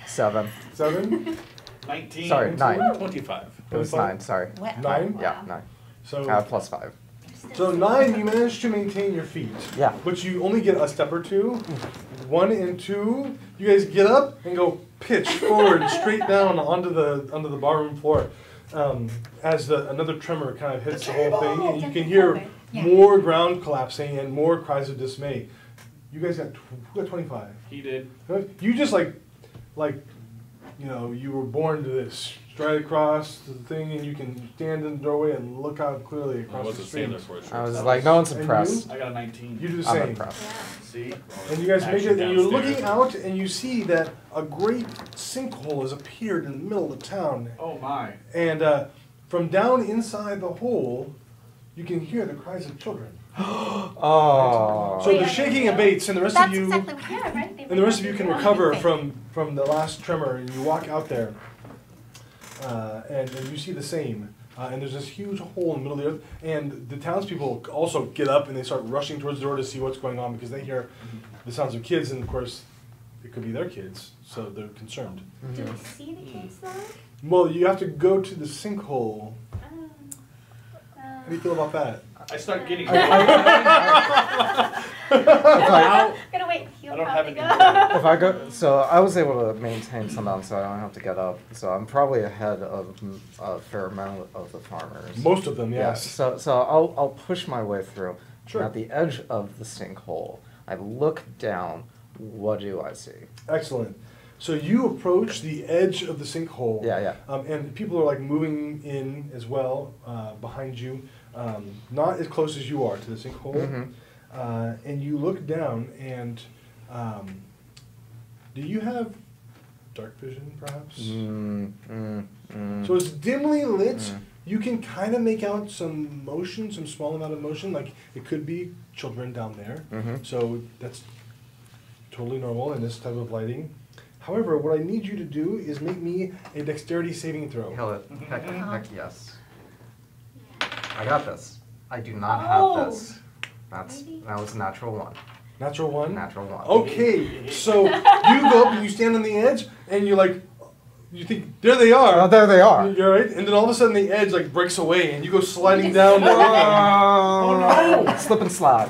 Speaker 5: 7.
Speaker 1: 7,
Speaker 3: 19.
Speaker 5: Sorry, 9.
Speaker 2: 25.
Speaker 5: It was 9. Sorry.
Speaker 1: 9.
Speaker 5: Yeah, 9.
Speaker 1: So
Speaker 5: Plus 5.
Speaker 1: So 9, you manage to maintain your feet.
Speaker 5: Yeah.
Speaker 1: But you only get a step or two. 1 and 2, you guys get up and go pitch forward straight down onto the barroom floor. As another tremor kind of hits the whole thing, and you can hear more ground collapsing and more cries of dismay. You guys got who got 25?
Speaker 3: He did.
Speaker 1: You just like you were born to this. Stride across the thing, and you can stand in the doorway and look out clearly
Speaker 2: I
Speaker 1: across the
Speaker 2: wasn't
Speaker 1: street.
Speaker 2: saying this for sure.
Speaker 5: I was like, no one's
Speaker 1: And
Speaker 5: impressed.
Speaker 3: I got a 19.
Speaker 1: You do the
Speaker 5: I'm
Speaker 1: same.
Speaker 5: impressed.
Speaker 3: See?
Speaker 1: And you guys make
Speaker 2: Action
Speaker 1: it, and you're
Speaker 2: downstairs.
Speaker 1: looking out, and you see that a great sinkhole has appeared in the middle of the town.
Speaker 3: Oh my.
Speaker 1: And from down inside the hole, you can hear the cries of children.
Speaker 5: Oh.
Speaker 1: So the shaking abates, and the rest
Speaker 6: That's
Speaker 1: of you,
Speaker 6: exactly what
Speaker 4: Yeah, right. They
Speaker 1: and the rest of you can recover
Speaker 6: Thank
Speaker 1: from the last tremor, and you walk out there, and you see the same. And there's this huge hole in the middle of the earth, and the townspeople also get up and they start rushing towards the door to see what's going on because they hear the sounds of kids, and of course, it could be their kids, so they're concerned.
Speaker 4: Do we see the kids though?
Speaker 1: Well, you have to go to the sinkhole.
Speaker 4: Um,
Speaker 1: How do you feel about that?
Speaker 3: I start getting.
Speaker 5: If
Speaker 4: Gonna wait. He'll
Speaker 3: I don't
Speaker 4: probably
Speaker 3: have
Speaker 4: go.
Speaker 5: if I go, so I was able to maintain some balance, so I don't have to get up. So I'm probably ahead of a fair amount of the farmers.
Speaker 1: Most of them,
Speaker 5: Yeah.
Speaker 1: yes.
Speaker 5: So I'll push my way through.
Speaker 1: Sure.
Speaker 5: At the edge of the sinkhole, I look down. What do I see?
Speaker 1: Excellent. So you approach the edge of the sinkhole.
Speaker 5: Yeah.
Speaker 1: And people are like moving in as well behind you, not as close as you are to the sinkhole.
Speaker 5: Mhm.
Speaker 1: And you look down, and do you have dark vision, perhaps? So it's dimly lit.
Speaker 5: Mm.
Speaker 1: You can kind of make out some motion, some small amount of motion. Like it could be children down there.
Speaker 5: Mhm.
Speaker 1: So that's totally normal in this type of lighting. However, what I need you to do is make me a dexterity saving throw.
Speaker 5: Heck yes. I got this. I do not
Speaker 4: Oh.
Speaker 5: have this. That was natural 1.
Speaker 1: Natural 1?
Speaker 5: Natural 1.
Speaker 1: Okay, so you go up and you stand on the edge, and you're like, you think, there they are.
Speaker 5: Oh, there they are.
Speaker 1: You're right, and then all of a sudden the edge like breaks away, and you go sliding down the
Speaker 5: Oh no! Slip and slide.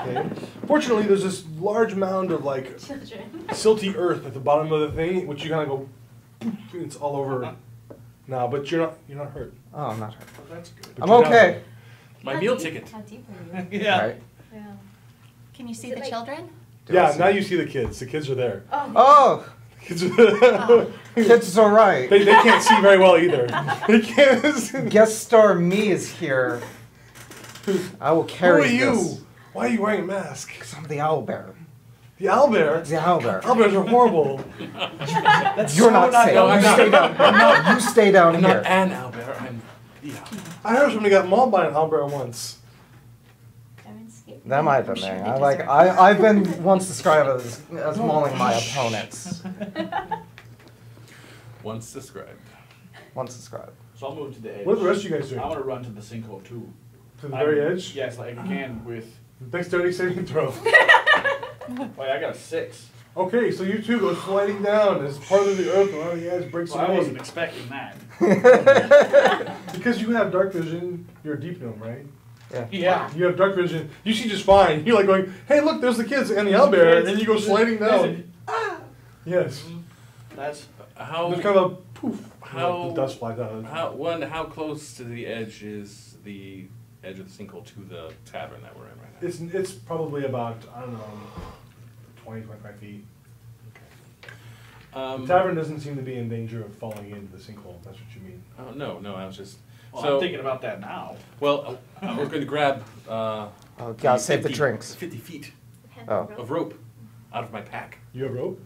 Speaker 1: Okay. Fortunately, there's this large mound of like
Speaker 4: Children.
Speaker 1: silty earth at the bottom of the thing, which you kind of go, poof, it's all over now, but you're not hurt.
Speaker 5: Oh, I'm not hurt.
Speaker 3: Oh, that's good.
Speaker 1: But
Speaker 5: I'm
Speaker 1: you're down
Speaker 5: okay.
Speaker 1: there.
Speaker 2: My
Speaker 4: How
Speaker 2: meal
Speaker 4: deep-
Speaker 2: ticket.
Speaker 4: How deep are you?
Speaker 3: Yeah.
Speaker 5: Right?
Speaker 4: Yeah.
Speaker 6: Can you see
Speaker 4: Is it
Speaker 6: the
Speaker 4: like-
Speaker 6: children?
Speaker 5: Do I
Speaker 1: Yeah,
Speaker 5: see-
Speaker 1: now you see the kids. The kids are there.
Speaker 5: Oh,
Speaker 1: Kids are
Speaker 5: it's all right.
Speaker 1: they can't see very well either. They can't.
Speaker 5: Guest star me is here. I will
Speaker 1: Who
Speaker 5: carry
Speaker 1: are you?
Speaker 5: this.
Speaker 1: Why are you wearing a mask?
Speaker 5: 'Cause I'm the owlbear.
Speaker 1: The owlbear?
Speaker 5: The owlbear.
Speaker 1: Owlbears are horrible.
Speaker 3: That's
Speaker 5: You're
Speaker 3: so
Speaker 5: not safe.
Speaker 2: no, I'm
Speaker 5: You
Speaker 2: not.
Speaker 5: stay down. You stay down
Speaker 2: I'm
Speaker 5: here.
Speaker 2: not an owlbear. I'm yeah.
Speaker 1: I heard somebody got mauled by an owlbear once.
Speaker 5: That might have been
Speaker 6: I'm sure
Speaker 5: me.
Speaker 6: they
Speaker 5: I like.
Speaker 6: deserve
Speaker 5: I've been once described as mauling my opponents.
Speaker 2: Once described.
Speaker 5: Once described.
Speaker 3: So I'll move to the edge.
Speaker 1: What are the rest of you guys doing?
Speaker 3: I want to run to the sinkhole too.
Speaker 1: To the very edge?
Speaker 3: Yes, like I can with.
Speaker 1: Dexterity saving throw.
Speaker 3: Wait, I got a 6.
Speaker 1: Okay, so you two go sliding down as part of the earth around the edge breaks
Speaker 3: Well, I
Speaker 1: away.
Speaker 3: wasn't expecting that.
Speaker 1: Because you have dark vision, you're a deep gnome, right?
Speaker 3: Yeah.
Speaker 1: You have dark vision. You see just fine. You're like going, hey, look, there's the kids and the owlbear, and you go sliding down. Yes.
Speaker 3: That's.
Speaker 2: How
Speaker 1: There's kind of a poof.
Speaker 2: How-
Speaker 1: The dust flies out.
Speaker 2: how close to the edge is the edge of the sinkhole to the tavern that we're in right now?
Speaker 1: It's probably about, I don't know, 20, 25 feet. The tavern doesn't seem to be in danger of falling into the sinkhole. That's what you mean.
Speaker 2: Oh no, I was just.
Speaker 3: Well,
Speaker 2: so
Speaker 3: I'm thinking about that now.
Speaker 2: well, I was going to grab.
Speaker 5: Oh, gotta save the
Speaker 2: 50
Speaker 5: drinks.
Speaker 2: 50 feet
Speaker 5: Oh.
Speaker 2: of rope out of my pack
Speaker 1: You have rope?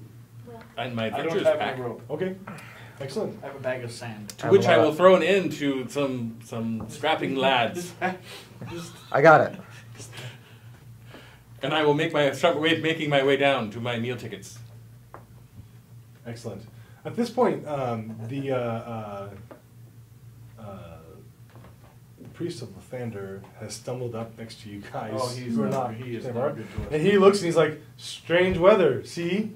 Speaker 2: and my
Speaker 3: I don't
Speaker 2: adventurer's
Speaker 3: have
Speaker 2: pack.
Speaker 3: any rope.
Speaker 1: Okay. Excellent.
Speaker 3: I have a bag of sand.
Speaker 2: To which I will throw an end to some scrapping lads,
Speaker 5: I got it.
Speaker 2: and I will start making my way down to my meal tickets.
Speaker 1: Excellent. At this point, the priest of Lathander has stumbled up next to you guys.
Speaker 3: Oh, he's
Speaker 1: who are
Speaker 3: not-
Speaker 1: not.
Speaker 3: he is
Speaker 1: they
Speaker 3: not
Speaker 1: are.
Speaker 3: good to us.
Speaker 1: And he looks and he's like, "Strange weather. See?"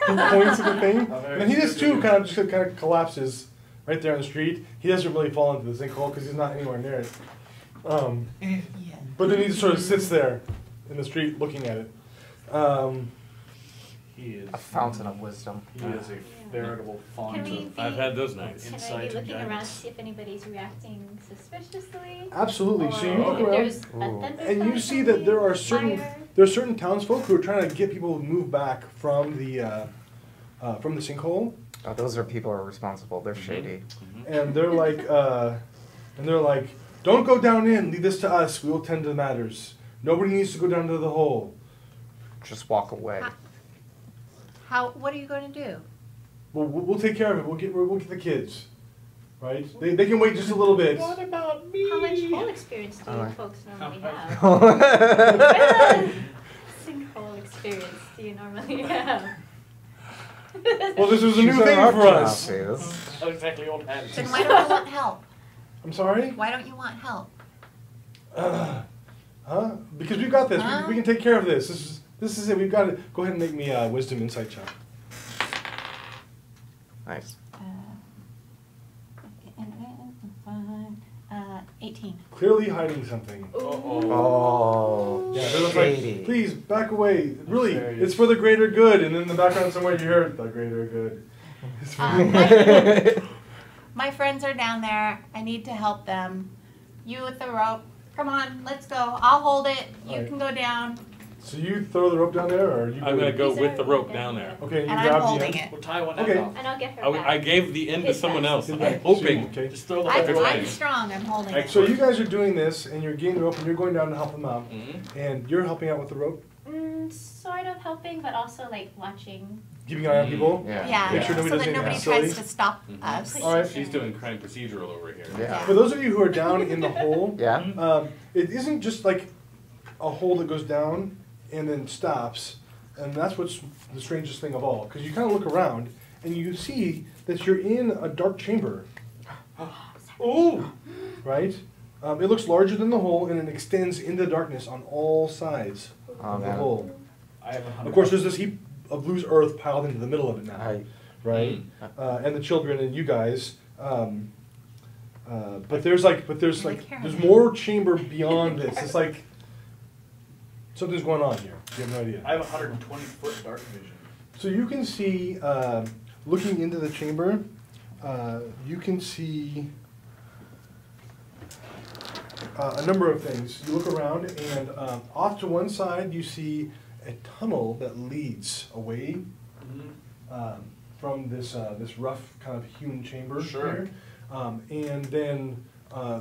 Speaker 1: He points at the thing,
Speaker 3: Oh, very
Speaker 1: and he just
Speaker 3: good.
Speaker 1: too kind of collapses right there on the street. He doesn't really fall into the sinkhole because he's not anywhere near it. But then he just sort of sits there in the street looking at it.
Speaker 3: He is
Speaker 5: A fountain of wisdom.
Speaker 3: He is a veritable font
Speaker 4: Can we
Speaker 3: of.
Speaker 4: be-
Speaker 2: I've had those nights.
Speaker 4: Can I
Speaker 3: Insight
Speaker 4: be
Speaker 3: and
Speaker 4: looking around to
Speaker 3: guidance.
Speaker 4: see if anybody's reacting suspiciously?
Speaker 1: Absolutely. So you
Speaker 4: Or
Speaker 1: look
Speaker 4: if
Speaker 1: around.
Speaker 4: there's a
Speaker 5: Ooh.
Speaker 4: thunderstorm
Speaker 1: And you see that there are
Speaker 4: coming,
Speaker 1: certain
Speaker 4: fire.
Speaker 1: certain townsfolk who are trying to get people to move back from the sinkhole,
Speaker 5: Oh, those are people who are responsible. They're shady.
Speaker 1: and they're like, don't go down in. Leave this to us. We will tend to the matters. Nobody needs to go down to the hole.
Speaker 5: Just walk away.
Speaker 6: What are you going to do?
Speaker 1: We'll take care of it. We'll get the kids, right? They can wait just a little bit.
Speaker 3: What about me?
Speaker 4: How much hole experience do you
Speaker 5: Alright.
Speaker 4: folks normally have?
Speaker 5: Well,
Speaker 4: Sinkhole experience do you normally have?
Speaker 1: Well, this was a new thing for us.
Speaker 3: That's not exactly what
Speaker 6: Then
Speaker 3: happened.
Speaker 6: why don't you want help?
Speaker 1: I'm sorry.
Speaker 6: Why don't you want help?
Speaker 1: Huh? Because we've got this.
Speaker 6: Huh?
Speaker 1: We can take care of this. This is it. We've got it. Go ahead and make me a wisdom insight check.
Speaker 5: nice.
Speaker 6: 18.
Speaker 1: Clearly hiding something.
Speaker 5: Oh,
Speaker 1: Yeah, they're just like,
Speaker 5: shady.
Speaker 1: please back away. Really,
Speaker 3: Nefarious.
Speaker 1: it's for the greater good. And in the background somewhere, you hear the greater good. It's for
Speaker 6: My friends are down there. I need to help them. You with the rope. Come on, let's go. I'll hold it. You
Speaker 1: Alright.
Speaker 6: can go down.
Speaker 1: So you throw the rope down there, or you?
Speaker 2: I'm going to go
Speaker 4: These
Speaker 2: with
Speaker 4: are
Speaker 2: the rope
Speaker 4: down
Speaker 2: down
Speaker 4: there.
Speaker 2: there.
Speaker 1: Okay, you
Speaker 6: And I'm
Speaker 1: grab the
Speaker 6: holding
Speaker 1: end.
Speaker 6: it.
Speaker 3: We'll tie one
Speaker 1: Okay.
Speaker 3: end off.
Speaker 4: And I'll get her back.
Speaker 2: I gave the end to
Speaker 4: His
Speaker 2: someone
Speaker 4: back.
Speaker 2: else.
Speaker 1: His
Speaker 2: I'm
Speaker 1: back.
Speaker 2: hoping.
Speaker 1: Okay.
Speaker 3: Just throw the
Speaker 6: I'm,
Speaker 3: hook
Speaker 2: right.
Speaker 6: I'm strong. I'm holding it.
Speaker 1: So you guys are doing this, and you're getting the rope, and you're going down to help them out,
Speaker 2: Mhm.
Speaker 1: and you're helping out with the rope,
Speaker 4: Sort of helping, but also like watching.
Speaker 1: keeping an eye on people.
Speaker 5: Yeah.
Speaker 6: Yeah,
Speaker 1: Make sure nobody
Speaker 6: so
Speaker 1: does
Speaker 6: that
Speaker 1: anything
Speaker 6: nobody
Speaker 1: silly.
Speaker 6: tries to stop
Speaker 2: Mhm.
Speaker 6: us.
Speaker 1: All right.
Speaker 2: She's doing crime procedural over here.
Speaker 5: Yeah.
Speaker 1: For those of you who are down in the hole,
Speaker 5: Yeah.
Speaker 1: it isn't just like a hole that goes down and then stops, and that's what's the strangest thing of all. Because you kind of look around and you see that you're in a dark chamber,
Speaker 3: Oh!
Speaker 1: right? It looks larger than the hole, and it extends into darkness on all sides
Speaker 5: Oh,
Speaker 1: of the
Speaker 5: man.
Speaker 1: hole.
Speaker 3: I have 100.
Speaker 1: Of course, there's this heap of loose earth piled into the middle of it now,
Speaker 5: I,
Speaker 1: right? And the children and you guys. But there's more chamber beyond this. It's like something's going on here. You have no idea.
Speaker 3: I have 120-foot dark vision.
Speaker 1: So you can see, looking into the chamber, you can see a number of things. You look around, and off to one side, you see a tunnel that leads away from this rough kind of hewn chamber
Speaker 3: Sure.
Speaker 1: here. And then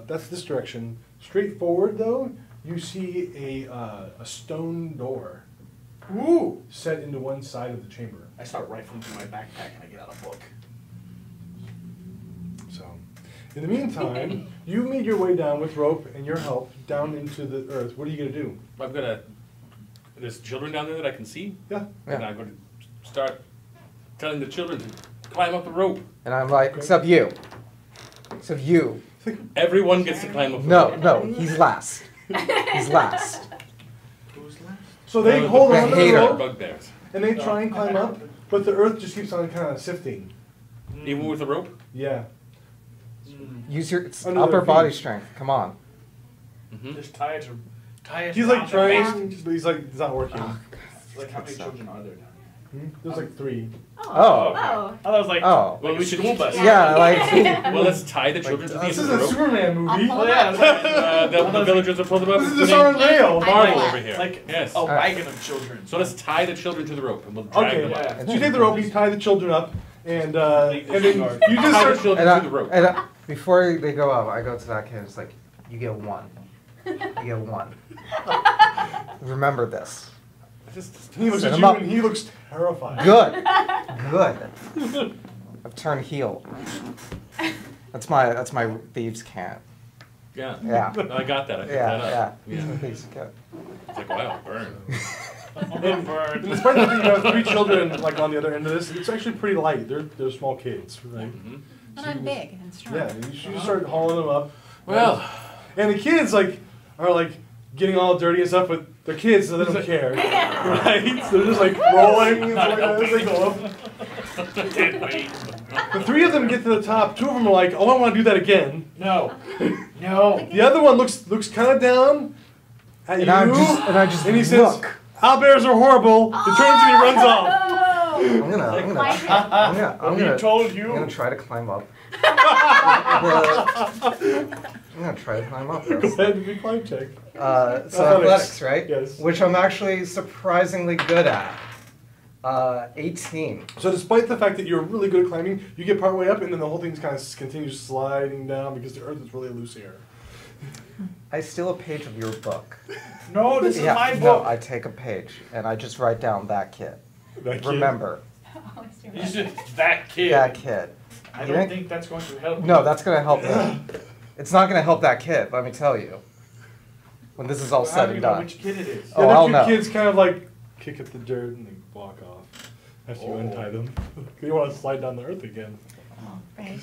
Speaker 1: that's this direction. Straight forward, though, you see a stone door
Speaker 3: Ooh!
Speaker 1: set into one side of the chamber.
Speaker 3: I start rifling through my backpack and I get out a book.
Speaker 1: So, in the meantime, you made your way down with rope and your help down into the earth. What are you going to do?
Speaker 2: I've got there's children down there that I can see,
Speaker 1: Yeah.
Speaker 2: and I'm going to start telling the children to climb up the rope.
Speaker 5: And I'm like, except you. Except you.
Speaker 2: Everyone gets to climb up the
Speaker 5: No,
Speaker 2: rope.
Speaker 5: no, he's last. He's last.
Speaker 3: Who's last?
Speaker 1: So they
Speaker 2: No,
Speaker 1: hold
Speaker 5: the
Speaker 1: on to the
Speaker 5: hater.
Speaker 1: rope
Speaker 2: Bugbears.
Speaker 1: and they try and climb up, but the earth just keeps on kind of sifting.
Speaker 2: Even with the rope?
Speaker 1: Yeah.
Speaker 5: Use your
Speaker 1: Under
Speaker 5: upper
Speaker 1: their feet.
Speaker 5: body strength. Come on.
Speaker 2: Mm-hmm.
Speaker 3: Just tie it
Speaker 1: He's like
Speaker 3: around their waist.
Speaker 1: trying, but he's like, it's not working.
Speaker 3: Like, how many children are there down
Speaker 1: Hmm? There's like 3.
Speaker 5: Oh.
Speaker 6: Oh.
Speaker 3: I was like,
Speaker 5: Oh.
Speaker 2: Well, we should
Speaker 3: school bus.
Speaker 5: Yeah, like.
Speaker 2: Well, let's tie the children to the
Speaker 1: This
Speaker 2: end
Speaker 1: is
Speaker 2: of
Speaker 1: a
Speaker 2: the rope.
Speaker 1: Superman movie.
Speaker 3: Oh yeah, it's like,
Speaker 2: The villagers will pull them up.
Speaker 1: This is
Speaker 2: and
Speaker 1: just on a
Speaker 2: put
Speaker 1: rail.
Speaker 2: Marvel
Speaker 6: I-
Speaker 2: over here.
Speaker 3: like
Speaker 2: Yes.
Speaker 3: a wagon of children.
Speaker 2: So let's tie the children to the rope and we'll drag
Speaker 1: Okay,
Speaker 2: them up.
Speaker 3: Yeah.
Speaker 1: so you take the rope, you tie the children up, and then you just
Speaker 2: Tie the
Speaker 1: start.
Speaker 2: children
Speaker 5: And,
Speaker 2: to the rope.
Speaker 5: before they go up, I go to that kid and it's like, you get 1. You get 1. Remember this.
Speaker 1: He looks
Speaker 5: Set
Speaker 1: at
Speaker 5: him
Speaker 1: you
Speaker 5: up.
Speaker 1: and he looks terrified.
Speaker 5: Good. Good. I've turned heel. That's my thieves' cat.
Speaker 2: Yeah.
Speaker 5: Yeah.
Speaker 2: No, I got that. I picked
Speaker 5: Yeah,
Speaker 2: that
Speaker 5: yeah.
Speaker 2: up. Yeah.
Speaker 5: Thieves' cat.
Speaker 2: It's like, wow, burn.
Speaker 1: And despite the fact that you have 3 children like on the other end of this, it's actually pretty light. They're small kids, right?
Speaker 2: Mhm.
Speaker 6: But I'm big and strong.
Speaker 1: Yeah, you should just start hauling them up.
Speaker 2: Well,
Speaker 1: And the kids are getting all dirty and stuff, but they're kids, so they don't care, right? So they're just like rolling and stuff like that as they go up. The 3 of them get to the top. 2 of them are like, "Oh, I want to do that again."
Speaker 3: No. No.
Speaker 1: The other one looks kind of down at you,
Speaker 5: And I just
Speaker 1: and he says,
Speaker 5: look.
Speaker 1: "Owlbears are horrible." He turns and he runs off.
Speaker 5: I'm gonna
Speaker 3: told
Speaker 5: I'm
Speaker 3: you.
Speaker 5: gonna try to climb up. I'm gonna try to climb up
Speaker 1: Go
Speaker 5: this.
Speaker 1: ahead and do a climb check.
Speaker 5: So athletics, right?
Speaker 1: Yes.
Speaker 5: Which I'm actually surprisingly good at. 18.
Speaker 1: So despite the fact that you're really good at climbing, you get part way up, and then the whole thing kind of continues sliding down because the earth is really loose here.
Speaker 5: I steal a page of your book.
Speaker 3: No, this is my
Speaker 5: No,
Speaker 3: book.
Speaker 5: I take a page and I just write down that kid.
Speaker 1: That kid.
Speaker 5: Remember,
Speaker 4: Oh, it's your
Speaker 3: You just that kid.
Speaker 5: that kid.
Speaker 3: I
Speaker 5: You
Speaker 3: don't
Speaker 5: think-
Speaker 3: think that's going to help.
Speaker 5: No, that's gonna help him. It's not gonna help that kid, let me tell you. When this is all
Speaker 3: How
Speaker 5: said
Speaker 3: do you
Speaker 5: and
Speaker 3: know
Speaker 5: done.
Speaker 3: which kid it is?
Speaker 5: Oh,
Speaker 1: The
Speaker 5: I'll
Speaker 1: other
Speaker 5: know.
Speaker 1: 2 kids kind of like kick at the dirt and they walk off after you
Speaker 3: Oh.
Speaker 1: untie them. You want to slide down the earth again.
Speaker 6: Oh, right.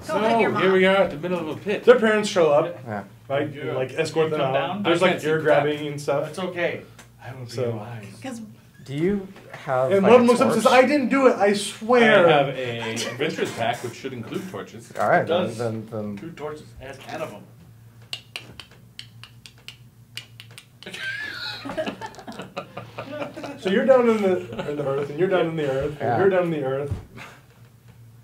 Speaker 2: so
Speaker 6: Go hug your
Speaker 2: here
Speaker 6: mom.
Speaker 2: we are at the middle of a pit.
Speaker 1: Their parents show up,
Speaker 5: Yeah.
Speaker 1: right?
Speaker 3: Yeah.
Speaker 1: And, like escort them
Speaker 3: Come
Speaker 1: out.
Speaker 3: down?
Speaker 1: There's
Speaker 2: I
Speaker 1: like
Speaker 2: can't see
Speaker 1: ear
Speaker 2: the
Speaker 1: grabbing and stuff.
Speaker 3: That's okay. I will be
Speaker 1: So-
Speaker 3: your eyes.
Speaker 6: Because
Speaker 5: Do you have
Speaker 1: And
Speaker 5: like,
Speaker 1: one of them
Speaker 5: a
Speaker 1: looks up and says,
Speaker 5: torch?
Speaker 1: "I didn't do it. I
Speaker 2: I
Speaker 1: swear."
Speaker 2: have a adventurous pack which should include torches.
Speaker 5: All right,
Speaker 3: It does.
Speaker 5: then
Speaker 3: 2 torches. It has 10 of them.
Speaker 1: So you're down in the earth, and you're down in the earth, and
Speaker 5: Yeah.
Speaker 1: you're down in the earth.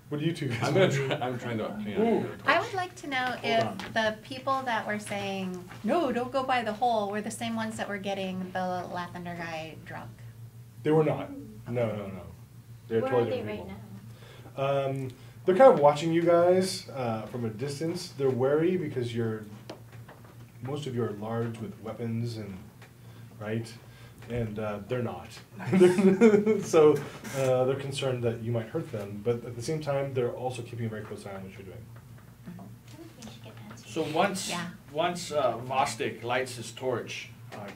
Speaker 1: What do you 2 guys
Speaker 2: I'm
Speaker 1: want
Speaker 2: gonna
Speaker 1: to
Speaker 2: try.
Speaker 1: do?
Speaker 2: I'm trying to.
Speaker 3: Ooh.
Speaker 6: I would like to know if
Speaker 3: on.
Speaker 6: the people that were saying, no, don't go by the hole, were the same ones that were getting the Lathander guy drunk.
Speaker 1: They were not. No. They're
Speaker 4: Where are
Speaker 1: totally
Speaker 4: they
Speaker 1: different
Speaker 4: right
Speaker 1: people.
Speaker 4: now?
Speaker 1: They're kind of watching you guys from a distance. They're wary because most of you are large with weapons and right, and they're not. So they're concerned that you might hurt them, but at the same time, they're also keeping a very close eye on what you're doing.
Speaker 4: I think we should get Nancy.
Speaker 3: So once
Speaker 6: Yeah.
Speaker 3: Vostok lights his torch,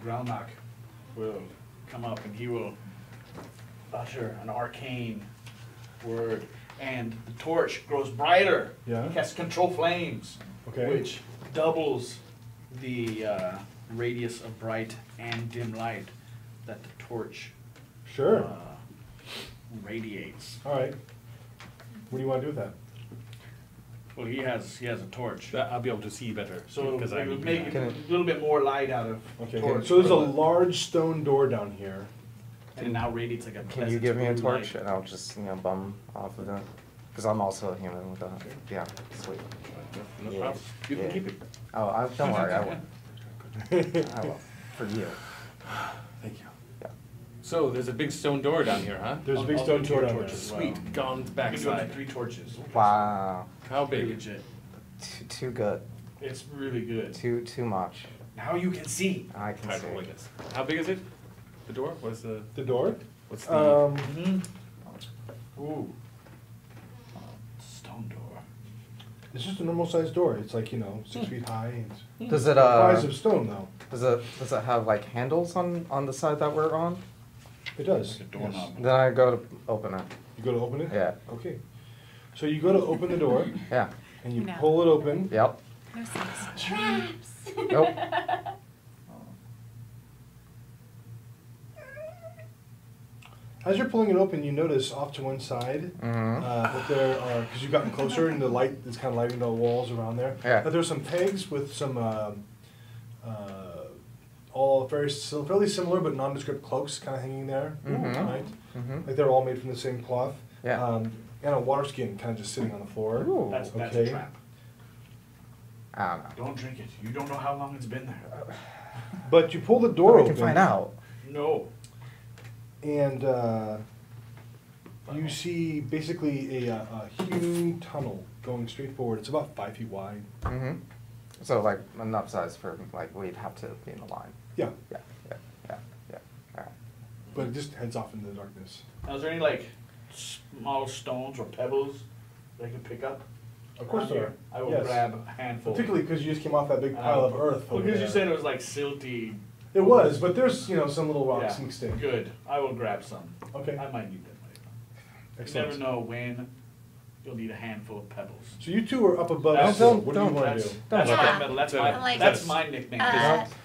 Speaker 3: Grelnok will come up and he will utter an arcane word, and the torch grows brighter.
Speaker 1: Yeah.
Speaker 3: He casts control flames,
Speaker 1: Okay.
Speaker 3: which doubles the radius of bright and dim light that the torch
Speaker 1: Sure.
Speaker 3: radiates.
Speaker 1: All right. What do you want to do with that?
Speaker 3: Well, he has a torch,
Speaker 2: That I'll be able to see better.
Speaker 3: so
Speaker 2: because
Speaker 3: it
Speaker 2: I'm
Speaker 3: would make
Speaker 5: Can
Speaker 3: a
Speaker 5: it-
Speaker 3: little bit more light out of
Speaker 1: Okay.
Speaker 3: torch.
Speaker 1: So there's a large stone door down here.
Speaker 3: and it now radiates like a
Speaker 5: Can you
Speaker 3: pleasant
Speaker 5: give me a
Speaker 3: blue
Speaker 5: torch
Speaker 3: light.
Speaker 5: and I'll just bum off of it? Because I'm also a human with a, yeah, sweet.
Speaker 2: No
Speaker 5: Yeah.
Speaker 2: problem. You can
Speaker 5: Yeah.
Speaker 2: keep it.
Speaker 5: Oh, don't worry, I will. I will, for you.
Speaker 2: Thank you.
Speaker 5: Yeah.
Speaker 2: So there's a big stone door down here, huh?
Speaker 1: There's a big
Speaker 3: I'll
Speaker 1: stone
Speaker 3: do
Speaker 1: door
Speaker 3: two
Speaker 1: down there.
Speaker 3: torches.
Speaker 2: Sweet. Gone
Speaker 3: You can do up to
Speaker 2: backside.
Speaker 3: 3 torches.
Speaker 5: Wow,
Speaker 2: How
Speaker 3: Pretty
Speaker 2: big?
Speaker 3: legit.
Speaker 5: too good,
Speaker 3: It's really good.
Speaker 5: too much.
Speaker 3: Now you can see.
Speaker 5: I can
Speaker 2: My
Speaker 5: see.
Speaker 2: goodness. How big is it? The door? What's the?
Speaker 1: The door?
Speaker 2: What's the?
Speaker 3: Mm-hmm. Ooh. Stone door.
Speaker 1: It's just a normal sized door. It's like, 6 feet high. It's
Speaker 5: Does it
Speaker 1: the size of stone, though.
Speaker 5: does it have like handles on the side that we're on?
Speaker 1: It does.
Speaker 3: Like a doorknob.
Speaker 5: Then I go to open it.
Speaker 1: You go to open it?
Speaker 5: Yeah.
Speaker 1: Okay. So you go to open the door,
Speaker 5: Yeah.
Speaker 1: and you
Speaker 6: No.
Speaker 1: pull it open.
Speaker 5: Yep.
Speaker 6: No sense.
Speaker 4: Traps.
Speaker 5: Nope.
Speaker 1: As you're pulling it open, you notice off to one side
Speaker 5: Mm-hmm.
Speaker 1: that there are, because you've gotten closer and the light is kind of lighting the walls around there,
Speaker 5: Yeah.
Speaker 1: that there's some pegs with some all fairly similar but nondescript cloaks kind of hanging there,
Speaker 5: Mhm.
Speaker 1: right?
Speaker 5: Mm-hmm.
Speaker 1: Like they're all made from the same cloth.
Speaker 5: Yeah.
Speaker 1: And a water skin kind of just sitting on the floor.
Speaker 5: Ooh.
Speaker 3: That's a
Speaker 1: Okay.
Speaker 3: trap.
Speaker 5: I don't know.
Speaker 3: Don't drink it. You don't know how long it's been there.
Speaker 1: But you pull the door
Speaker 5: we
Speaker 1: open.
Speaker 5: can find out.
Speaker 3: No.
Speaker 1: And you see basically a hewn tunnel going straight forward. It's about 5 feet wide.
Speaker 5: Mm-hmm. So like enough size for like we'd have to be in the line.
Speaker 1: Yeah,
Speaker 5: Yeah. All right.
Speaker 1: but it just heads off into the darkness.
Speaker 3: Now, is there any like small stones or pebbles that I can pick up?
Speaker 1: Of course
Speaker 3: around
Speaker 1: there
Speaker 3: here?
Speaker 1: are.
Speaker 3: I will
Speaker 1: Yes.
Speaker 3: grab a handful.
Speaker 1: Particularly because you just came off that big pile of earth.
Speaker 3: Well,
Speaker 1: over
Speaker 3: because you
Speaker 1: there.
Speaker 3: said it was like silty.
Speaker 1: It was, but there's some little rocks
Speaker 3: Yeah.
Speaker 1: mixed in.
Speaker 3: Good. I will grab some.
Speaker 1: Okay,
Speaker 3: I might need them later. You
Speaker 1: excellent.
Speaker 3: never know when you'll need a handful of pebbles.
Speaker 1: So you two are up above.
Speaker 3: That's-
Speaker 1: still.
Speaker 5: don't-
Speaker 1: What do you
Speaker 5: don't-
Speaker 1: want to
Speaker 3: That's,
Speaker 1: do?
Speaker 3: that's
Speaker 6: Yeah.
Speaker 3: that metal. That's my,
Speaker 6: Like-
Speaker 3: that's my nickname.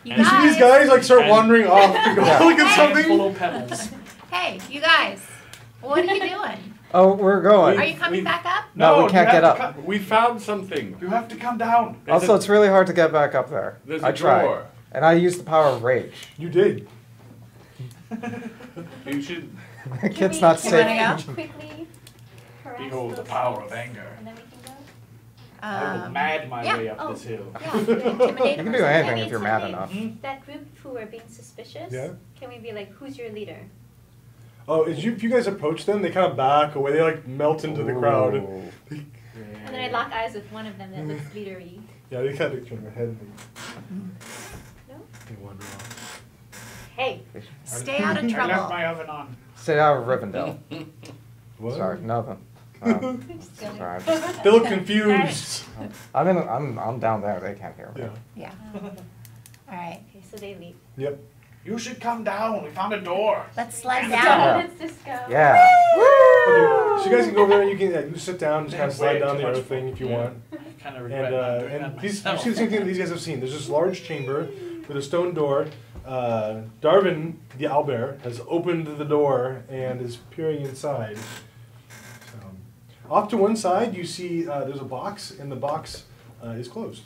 Speaker 6: You
Speaker 1: You see
Speaker 6: guys.
Speaker 1: these guys like start
Speaker 3: And-
Speaker 1: wandering off to go
Speaker 5: Yeah.
Speaker 1: look at
Speaker 3: Handful
Speaker 1: something.
Speaker 3: of pebbles.
Speaker 6: Hey, you guys. What are you doing?
Speaker 5: Oh, we're going.
Speaker 6: Are you coming back up?
Speaker 5: No, we
Speaker 3: you
Speaker 5: can't
Speaker 3: have
Speaker 5: get
Speaker 3: to
Speaker 5: up.
Speaker 3: come-
Speaker 2: We found something.
Speaker 3: You have to come down.
Speaker 2: There's
Speaker 5: Also,
Speaker 2: a-
Speaker 5: it's really hard to get back up there.
Speaker 2: There's
Speaker 5: I
Speaker 2: a
Speaker 5: tried,
Speaker 2: door.
Speaker 5: and I used the power of rage.
Speaker 1: You did.
Speaker 2: You should.
Speaker 5: The kid's not
Speaker 6: you wanna
Speaker 5: safe.
Speaker 6: go?
Speaker 4: Quickly harass
Speaker 3: Behold the
Speaker 4: those
Speaker 3: power
Speaker 4: guys,
Speaker 3: of anger.
Speaker 4: And then we can go.
Speaker 3: I will mad my
Speaker 6: yeah.
Speaker 3: way up
Speaker 4: Oh.
Speaker 3: this hill.
Speaker 4: Yeah, intimidate
Speaker 5: You can
Speaker 4: them
Speaker 5: do
Speaker 4: or
Speaker 5: anything
Speaker 4: something.
Speaker 5: if you're mad
Speaker 4: Intimidate
Speaker 5: enough.
Speaker 4: That group who are being suspicious.
Speaker 1: Yeah.
Speaker 4: Can we be like, who's your leader?
Speaker 1: Oh, if you guys approach them, they kind of back away. They like melt into the crowd.
Speaker 5: Ooh.
Speaker 4: And then I lock eyes with one of them that looks leadery.
Speaker 1: Yeah, they kind of turn their head and
Speaker 4: No?
Speaker 1: they wander off.
Speaker 4: Hey.
Speaker 6: Stay out of
Speaker 3: I left
Speaker 6: trouble.
Speaker 3: my oven on.
Speaker 5: Stay out of Rivendell.
Speaker 1: What?
Speaker 5: Sorry, nothing. Oh,
Speaker 4: Just kidding.
Speaker 5: sorry.
Speaker 1: They look confused.
Speaker 5: I'm down there. They can't hear me.
Speaker 1: Yeah.
Speaker 6: Yeah. All right.
Speaker 4: Okay, so they leave.
Speaker 1: Yep.
Speaker 3: You should come down. We found a door.
Speaker 6: Let's slide
Speaker 4: Let's
Speaker 6: down.
Speaker 4: go. Let's just go.
Speaker 5: Yeah.
Speaker 1: Okay, so you guys can go over there and you can sit down, just kind of slide
Speaker 3: Way
Speaker 1: down
Speaker 3: too
Speaker 1: the
Speaker 3: much
Speaker 1: other thing if you
Speaker 3: fun.
Speaker 1: want.
Speaker 3: Kind of
Speaker 1: And,
Speaker 3: regret not doing
Speaker 1: and
Speaker 3: that
Speaker 1: these, you
Speaker 3: myself.
Speaker 1: see the same thing that these guys have seen. There's this large chamber with a stone door. Darwin, the owlbear, has opened the door and is peering inside. So, off to one side, you see there's a box, and the box is closed.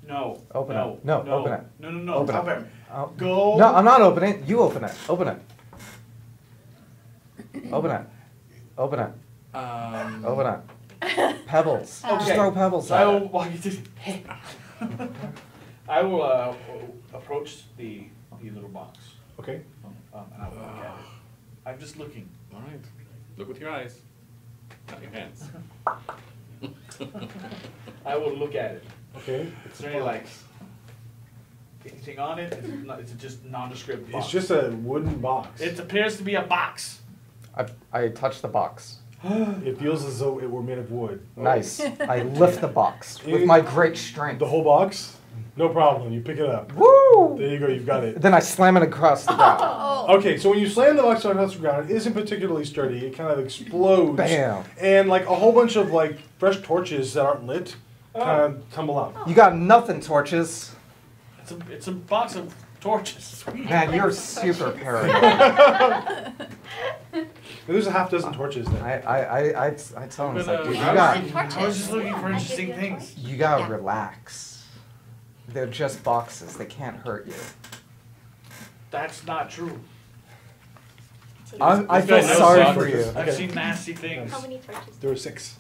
Speaker 3: No.
Speaker 5: Open
Speaker 3: no,
Speaker 5: it. No, open it.
Speaker 3: No.
Speaker 5: Open it.
Speaker 3: Albert,
Speaker 5: Oh.
Speaker 3: Go.
Speaker 5: No, I'm not opening it. You open it. Open it. Open it. Open it. Open it. Pebbles. Just
Speaker 3: Okay.
Speaker 5: throw pebbles
Speaker 3: I
Speaker 5: at
Speaker 3: will
Speaker 5: it.
Speaker 3: walk you to. I will approach the little box.
Speaker 1: Okay.
Speaker 3: And I will look at it. I'm just looking.
Speaker 2: All right. Look with your eyes, not your hands.
Speaker 3: I will look at it.
Speaker 1: Okay.
Speaker 3: Is there any like anything on it? It's just nondescript box.
Speaker 1: It's just a wooden box.
Speaker 3: It appears to be a box.
Speaker 5: I touch the box.
Speaker 1: It feels as though it were made of wood.
Speaker 5: Nice. I lift the box with my great strength.
Speaker 1: The whole box? No problem. You pick it up.
Speaker 5: Woo!
Speaker 1: There you go. You've got it.
Speaker 5: Then I slam it across the ground.
Speaker 6: Oh.
Speaker 1: Okay, so when you slam the box across the ground, it isn't particularly sturdy. It kind of explodes.
Speaker 5: Bam.
Speaker 1: And like a whole bunch of like fresh torches that aren't lit kind of tumble out.
Speaker 5: You got nothing, torches.
Speaker 3: It's a box of torches. Sweet.
Speaker 5: Man, you're super paranoid.
Speaker 1: There's a half dozen torches there.
Speaker 5: I tell him, it's like, dude,
Speaker 3: I was just looking for
Speaker 4: I
Speaker 3: interesting
Speaker 4: give you
Speaker 3: things.
Speaker 5: you gotta
Speaker 6: Yeah.
Speaker 5: relax. They're just boxes. They can't hurt you.
Speaker 3: That's not true.
Speaker 5: I
Speaker 2: This
Speaker 5: feel
Speaker 2: guy knows
Speaker 5: sorry
Speaker 2: boxes.
Speaker 5: for you.
Speaker 3: I've seen nasty things
Speaker 4: How many torches?
Speaker 1: There were 6.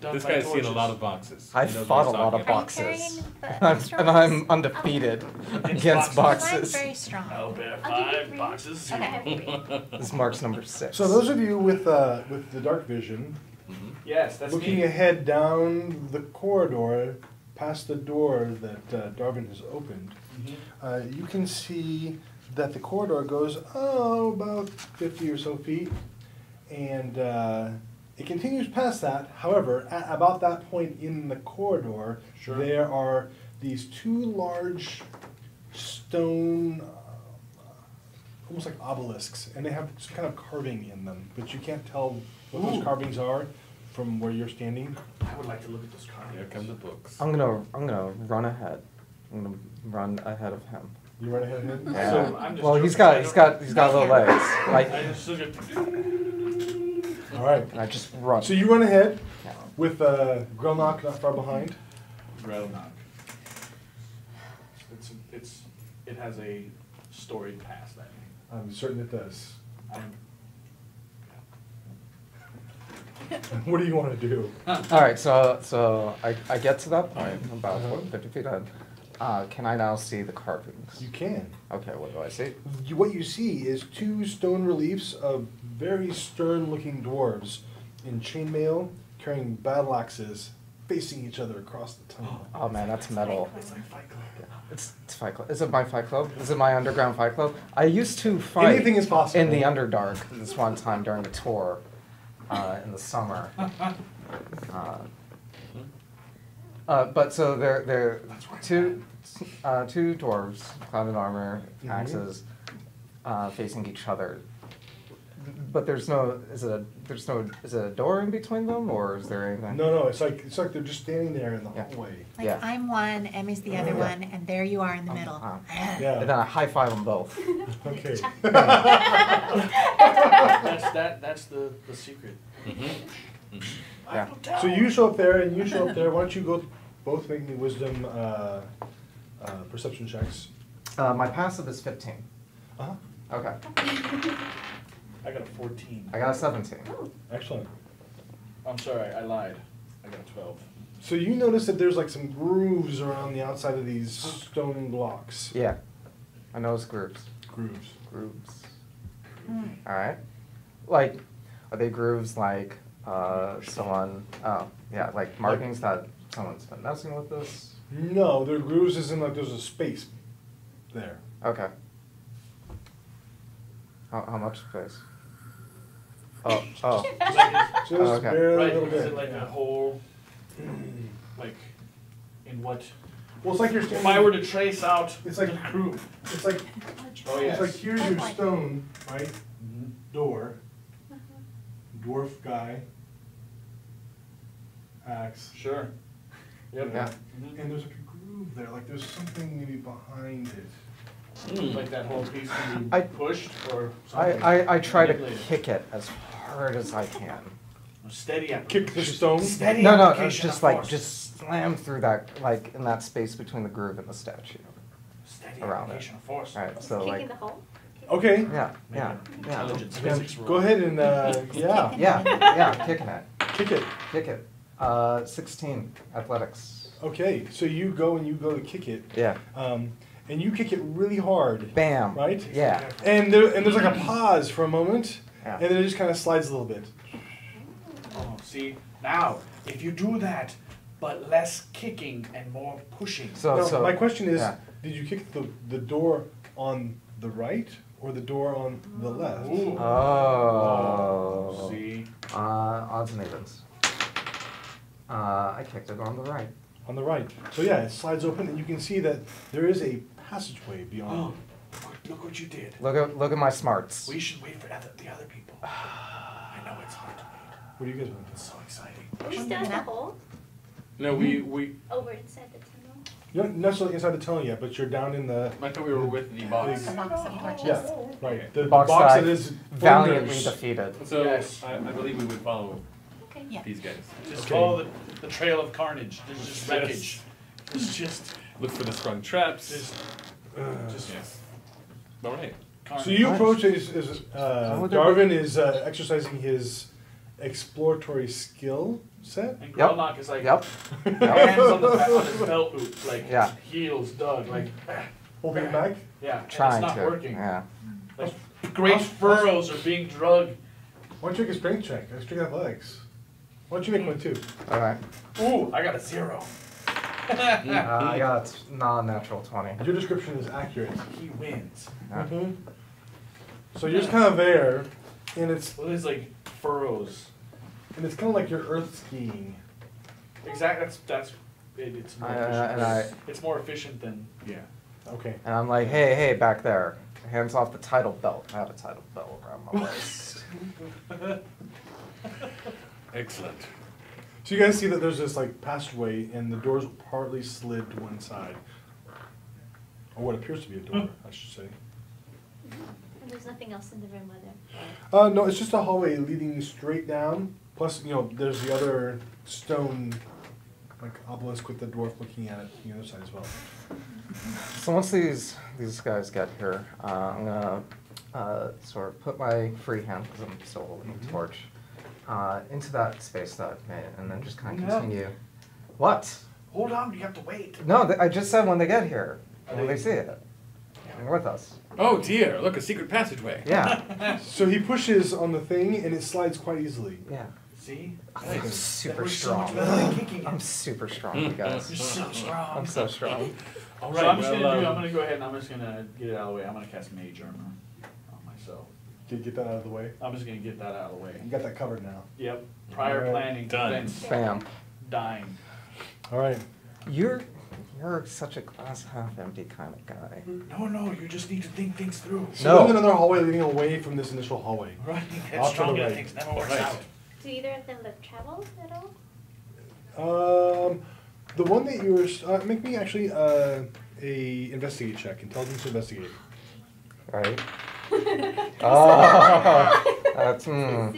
Speaker 3: done
Speaker 2: This
Speaker 3: by
Speaker 2: guy's seen a
Speaker 3: torches.
Speaker 2: lot of boxes.
Speaker 5: I
Speaker 2: He knows
Speaker 5: fought a
Speaker 2: what he's
Speaker 5: lot of
Speaker 2: talking about.
Speaker 6: Are you
Speaker 5: boxes.
Speaker 6: carrying the extra
Speaker 5: And I'm
Speaker 6: ones?
Speaker 5: undefeated against
Speaker 3: boxes.
Speaker 6: Mine's
Speaker 5: boxes.
Speaker 6: very strong.
Speaker 3: I'll bear
Speaker 4: I'll give you
Speaker 3: 5
Speaker 4: 3.
Speaker 3: boxes.
Speaker 4: Okay, I have 3.
Speaker 5: This marks number 6.
Speaker 1: So those of you with the dark vision,
Speaker 3: Yes, that's
Speaker 1: looking
Speaker 3: me.
Speaker 1: ahead down the corridor, past the door that Darvin has opened,
Speaker 3: Mhm.
Speaker 1: you can see that the corridor goes, about 50 or so feet, and it continues past that. However, at about that point in the corridor,
Speaker 3: Sure.
Speaker 1: there are these 2 large stone, almost like obelisks, and they have some kind of carving in them, but you can't tell what those
Speaker 3: Ooh.
Speaker 1: carvings are from where you're standing.
Speaker 3: I would like to look at those cards.
Speaker 2: Here come the books.
Speaker 5: I'm gonna run ahead. I'm gonna run ahead of him.
Speaker 1: You run ahead of him?
Speaker 5: Yeah.
Speaker 3: So, I'm just
Speaker 5: Well,
Speaker 3: joking.
Speaker 5: he's got little legs. Like,
Speaker 3: I just look at.
Speaker 1: All right.
Speaker 5: and I just run.
Speaker 1: So you run ahead
Speaker 5: Yeah.
Speaker 1: with Grelnock not far behind.
Speaker 3: Grelnock. It has a storied past.
Speaker 1: I'm certain it does.
Speaker 3: I'm
Speaker 1: What do you want to do?
Speaker 5: All right, so I get to that point, about 50 feet ahead. Can I now see the carvings?
Speaker 1: You can.
Speaker 5: Okay, what do I see?
Speaker 1: What you see is 2 stone reliefs of very stern-looking dwarves in chainmail, carrying battle axes, facing each other across the tunnel.
Speaker 5: Oh man, that's metal.
Speaker 3: It's like Fight Club.
Speaker 5: It's Fight Club. Is it my Fight Club? Is it my underground Fight Club? I used to fight
Speaker 1: Anything is possible.
Speaker 5: in the Underdark this one time during the tour in the summer. But so they're two dwarves, clad in armor,
Speaker 1: Mhm.
Speaker 5: axes, facing each other. But there's no. Is it a door in between them, or is there anything?
Speaker 1: No, it's like they're just standing there in the
Speaker 5: Yeah.
Speaker 1: hallway.
Speaker 6: Like
Speaker 5: Yeah.
Speaker 6: I'm one, Emmy's the other
Speaker 5: Yeah.
Speaker 6: one, and there you are in the middle.
Speaker 5: And
Speaker 1: Yeah.
Speaker 5: then I high five them both.
Speaker 1: Okay.
Speaker 3: That's the secret.
Speaker 5: Yeah.
Speaker 1: So you show up there, and you show up there. Why don't you go both make me wisdom perception checks?
Speaker 5: My passive is 15.
Speaker 1: Uh-huh.
Speaker 5: Okay.
Speaker 3: I got a 14.
Speaker 5: I got a 17.
Speaker 1: Excellent.
Speaker 3: I'm sorry, I lied. I got a 12.
Speaker 1: So you notice that there's like some grooves around the outside of these stone blocks.
Speaker 5: Yeah. I notice grooves.
Speaker 1: Grooves.
Speaker 5: Grooves. All right. Like, are they grooves like someone? Oh, yeah, like markings that someone's been messing with this.
Speaker 1: No, they're grooves as in like there's a space there.
Speaker 5: Okay. How much space? Oh.
Speaker 1: So it's
Speaker 5: Okay.
Speaker 1: barely
Speaker 3: Right,
Speaker 1: a little
Speaker 3: is
Speaker 1: bit.
Speaker 3: it like a whole, like, in what?
Speaker 1: Well, it's like you're
Speaker 3: If
Speaker 1: standing.
Speaker 3: I were to trace out
Speaker 1: It's like-
Speaker 3: the groove.
Speaker 1: It's like
Speaker 3: Oh, yes.
Speaker 1: it's like here's your stone, right?
Speaker 3: Mhm.
Speaker 1: Door. Dwarf guy. Axe.
Speaker 3: Sure. Yep.
Speaker 5: Yeah.
Speaker 3: Mhm.
Speaker 1: And there's like a groove there. Like there's something maybe behind it.
Speaker 3: Like that whole piece can be
Speaker 5: I-
Speaker 3: pushed or something.
Speaker 5: I try to
Speaker 3: manipulated.
Speaker 5: kick it as hard as I can.
Speaker 3: Steady
Speaker 1: Kick
Speaker 3: application.
Speaker 1: the stone.
Speaker 3: Steady
Speaker 5: No,
Speaker 3: application
Speaker 5: just
Speaker 3: of
Speaker 5: like
Speaker 3: force.
Speaker 5: just slam through that, like in that space between the groove and the statue.
Speaker 3: Steady
Speaker 5: around it.
Speaker 3: application of force.
Speaker 5: All right, so
Speaker 4: Kicking
Speaker 5: like
Speaker 4: the hole?
Speaker 1: Okay.
Speaker 5: yeah.
Speaker 3: Intelligence,
Speaker 5: Yeah.
Speaker 3: physics rule.
Speaker 1: Go ahead and yeah,
Speaker 5: Yeah, kicking it.
Speaker 1: kick it.
Speaker 5: Kick it. 16 athletics.
Speaker 1: Okay, so you go to kick it,
Speaker 5: Yeah.
Speaker 1: and you kick it really hard,
Speaker 5: Bam.
Speaker 1: right?
Speaker 5: Yeah.
Speaker 1: And there's like a pause for a moment,
Speaker 5: Yeah.
Speaker 1: and then it just kind of slides a little bit.
Speaker 3: Oh, see, now, if you do that, but less kicking and more pushing.
Speaker 5: So
Speaker 1: My question is,
Speaker 5: yeah.
Speaker 1: did you kick the door on the right or the door on the left?
Speaker 3: Ooh.
Speaker 5: Oh.
Speaker 3: See?
Speaker 5: Odds and evens. I kicked it on the right.
Speaker 1: On the right. So yeah, it slides open, and you can see that there is a passageway beyond.
Speaker 3: Look what you did.
Speaker 5: Look at my smarts.
Speaker 3: We should wait for the other people. I know it's hard to wait.
Speaker 1: What do you guys want?
Speaker 3: It's so exciting.
Speaker 4: Are we still at the hole?
Speaker 2: No, we.
Speaker 4: Oh, we're inside the tunnel?
Speaker 1: You're not necessarily inside the tunnel yet, but you're down in the.
Speaker 2: I thought we were with the box.
Speaker 6: The box of torches.
Speaker 1: Yeah, right. The
Speaker 5: Box
Speaker 1: box
Speaker 5: that
Speaker 1: that is
Speaker 5: Valiantly
Speaker 1: Thunder's.
Speaker 5: defeated.
Speaker 2: So
Speaker 3: Yes.
Speaker 2: I believe we would follow
Speaker 4: Okay.
Speaker 6: Yeah.
Speaker 2: these guys.
Speaker 3: Just
Speaker 1: Okay.
Speaker 3: follow the trail of carnage. There's just
Speaker 2: Yes.
Speaker 3: wreckage. It's just,
Speaker 2: Look for the sprung traps.
Speaker 3: just
Speaker 1: Uh,
Speaker 3: Just
Speaker 2: Yes. All right.
Speaker 1: So you
Speaker 5: What?
Speaker 1: approach
Speaker 5: would there
Speaker 1: Darvin is exercising his exploratory skill set.
Speaker 3: And
Speaker 5: Yep.
Speaker 3: Grelnock is like
Speaker 5: Yep.
Speaker 3: hands on, on his belt loop, like
Speaker 5: Yeah.
Speaker 3: heels dug, like
Speaker 1: Holding back.
Speaker 3: yeah, and
Speaker 5: Trying
Speaker 3: it's not
Speaker 5: to.
Speaker 3: working.
Speaker 5: Yeah.
Speaker 3: Like great furrows are being drugged.
Speaker 1: Why don't you make a strength check? Strength athletics. Why don't you make one too?
Speaker 5: All right.
Speaker 3: Ooh, I got a 0.
Speaker 5: I got non-natural 20.
Speaker 1: Your description is accurate.
Speaker 3: He wins.
Speaker 5: Yeah.
Speaker 1: So you're just kind of there, and it's
Speaker 3: Well, there's like furrows.
Speaker 1: kind of like you're earth skiing.
Speaker 3: Exactly. That's it. It's more
Speaker 5: And
Speaker 3: efficient. It's more efficient than yeah.
Speaker 1: Okay.
Speaker 5: And I'm like, hey, back there. Hands off the title belt. I have a title belt around my waist.
Speaker 2: Excellent.
Speaker 1: So you guys see that there's this like passageway, and the door's partly slid to one side, or what appears to be a door, I should say.
Speaker 4: And there's nothing else in the room, are there?
Speaker 1: No, it's just a hallway leading straight down. Plus, there's the other stone, like obelisk with the dwarf looking at it from the other side as well.
Speaker 5: So once these guys get here, I'm gonna sort of put my free hand, because I'm still holding the torch, into that space that I've made, and then just kind of
Speaker 3: No.
Speaker 5: continue. What?
Speaker 3: Hold on, you have to wait.
Speaker 5: No, I just said when they get here,
Speaker 3: Are
Speaker 5: when
Speaker 3: they-
Speaker 5: they see it. They're with us.
Speaker 2: Oh dear, look, a secret passageway.
Speaker 5: Yeah,
Speaker 1: So he pushes on the thing, and it slides quite easily.
Speaker 5: yeah.
Speaker 3: See?
Speaker 5: I'm super
Speaker 3: We're so much
Speaker 5: strong.
Speaker 3: better than kicking it.
Speaker 5: I'm super strong, you guys.
Speaker 3: You're so strong.
Speaker 5: I'm so strong.
Speaker 2: All
Speaker 3: So
Speaker 2: right,
Speaker 3: I'm just
Speaker 2: well,
Speaker 3: gonna I'm gonna go ahead and I'm just gonna get it out of the way. I'm gonna cast Mage Armor on myself.
Speaker 1: Can you get that out of the way?
Speaker 3: I'm just gonna get that out of the way.
Speaker 1: You got that covered now.
Speaker 3: Yep. Prior
Speaker 1: Alright.
Speaker 3: planning
Speaker 2: Done.
Speaker 3: prevents
Speaker 5: Bam.
Speaker 3: dying.
Speaker 1: All right.
Speaker 5: You're such a glass half empty kind of guy.
Speaker 3: No, you just need to think things through.
Speaker 1: So
Speaker 5: No.
Speaker 1: there's another hallway leading away from this initial hallway.
Speaker 3: Running
Speaker 1: Off to
Speaker 3: headstrong
Speaker 1: the
Speaker 3: into
Speaker 1: right.
Speaker 3: things never works
Speaker 2: Right.
Speaker 3: out.
Speaker 4: Do either of them look traveled at all?
Speaker 1: The one that you were make me actually a investigate check, intelligence investigate.
Speaker 5: Right? Oh, that's,
Speaker 4: 0?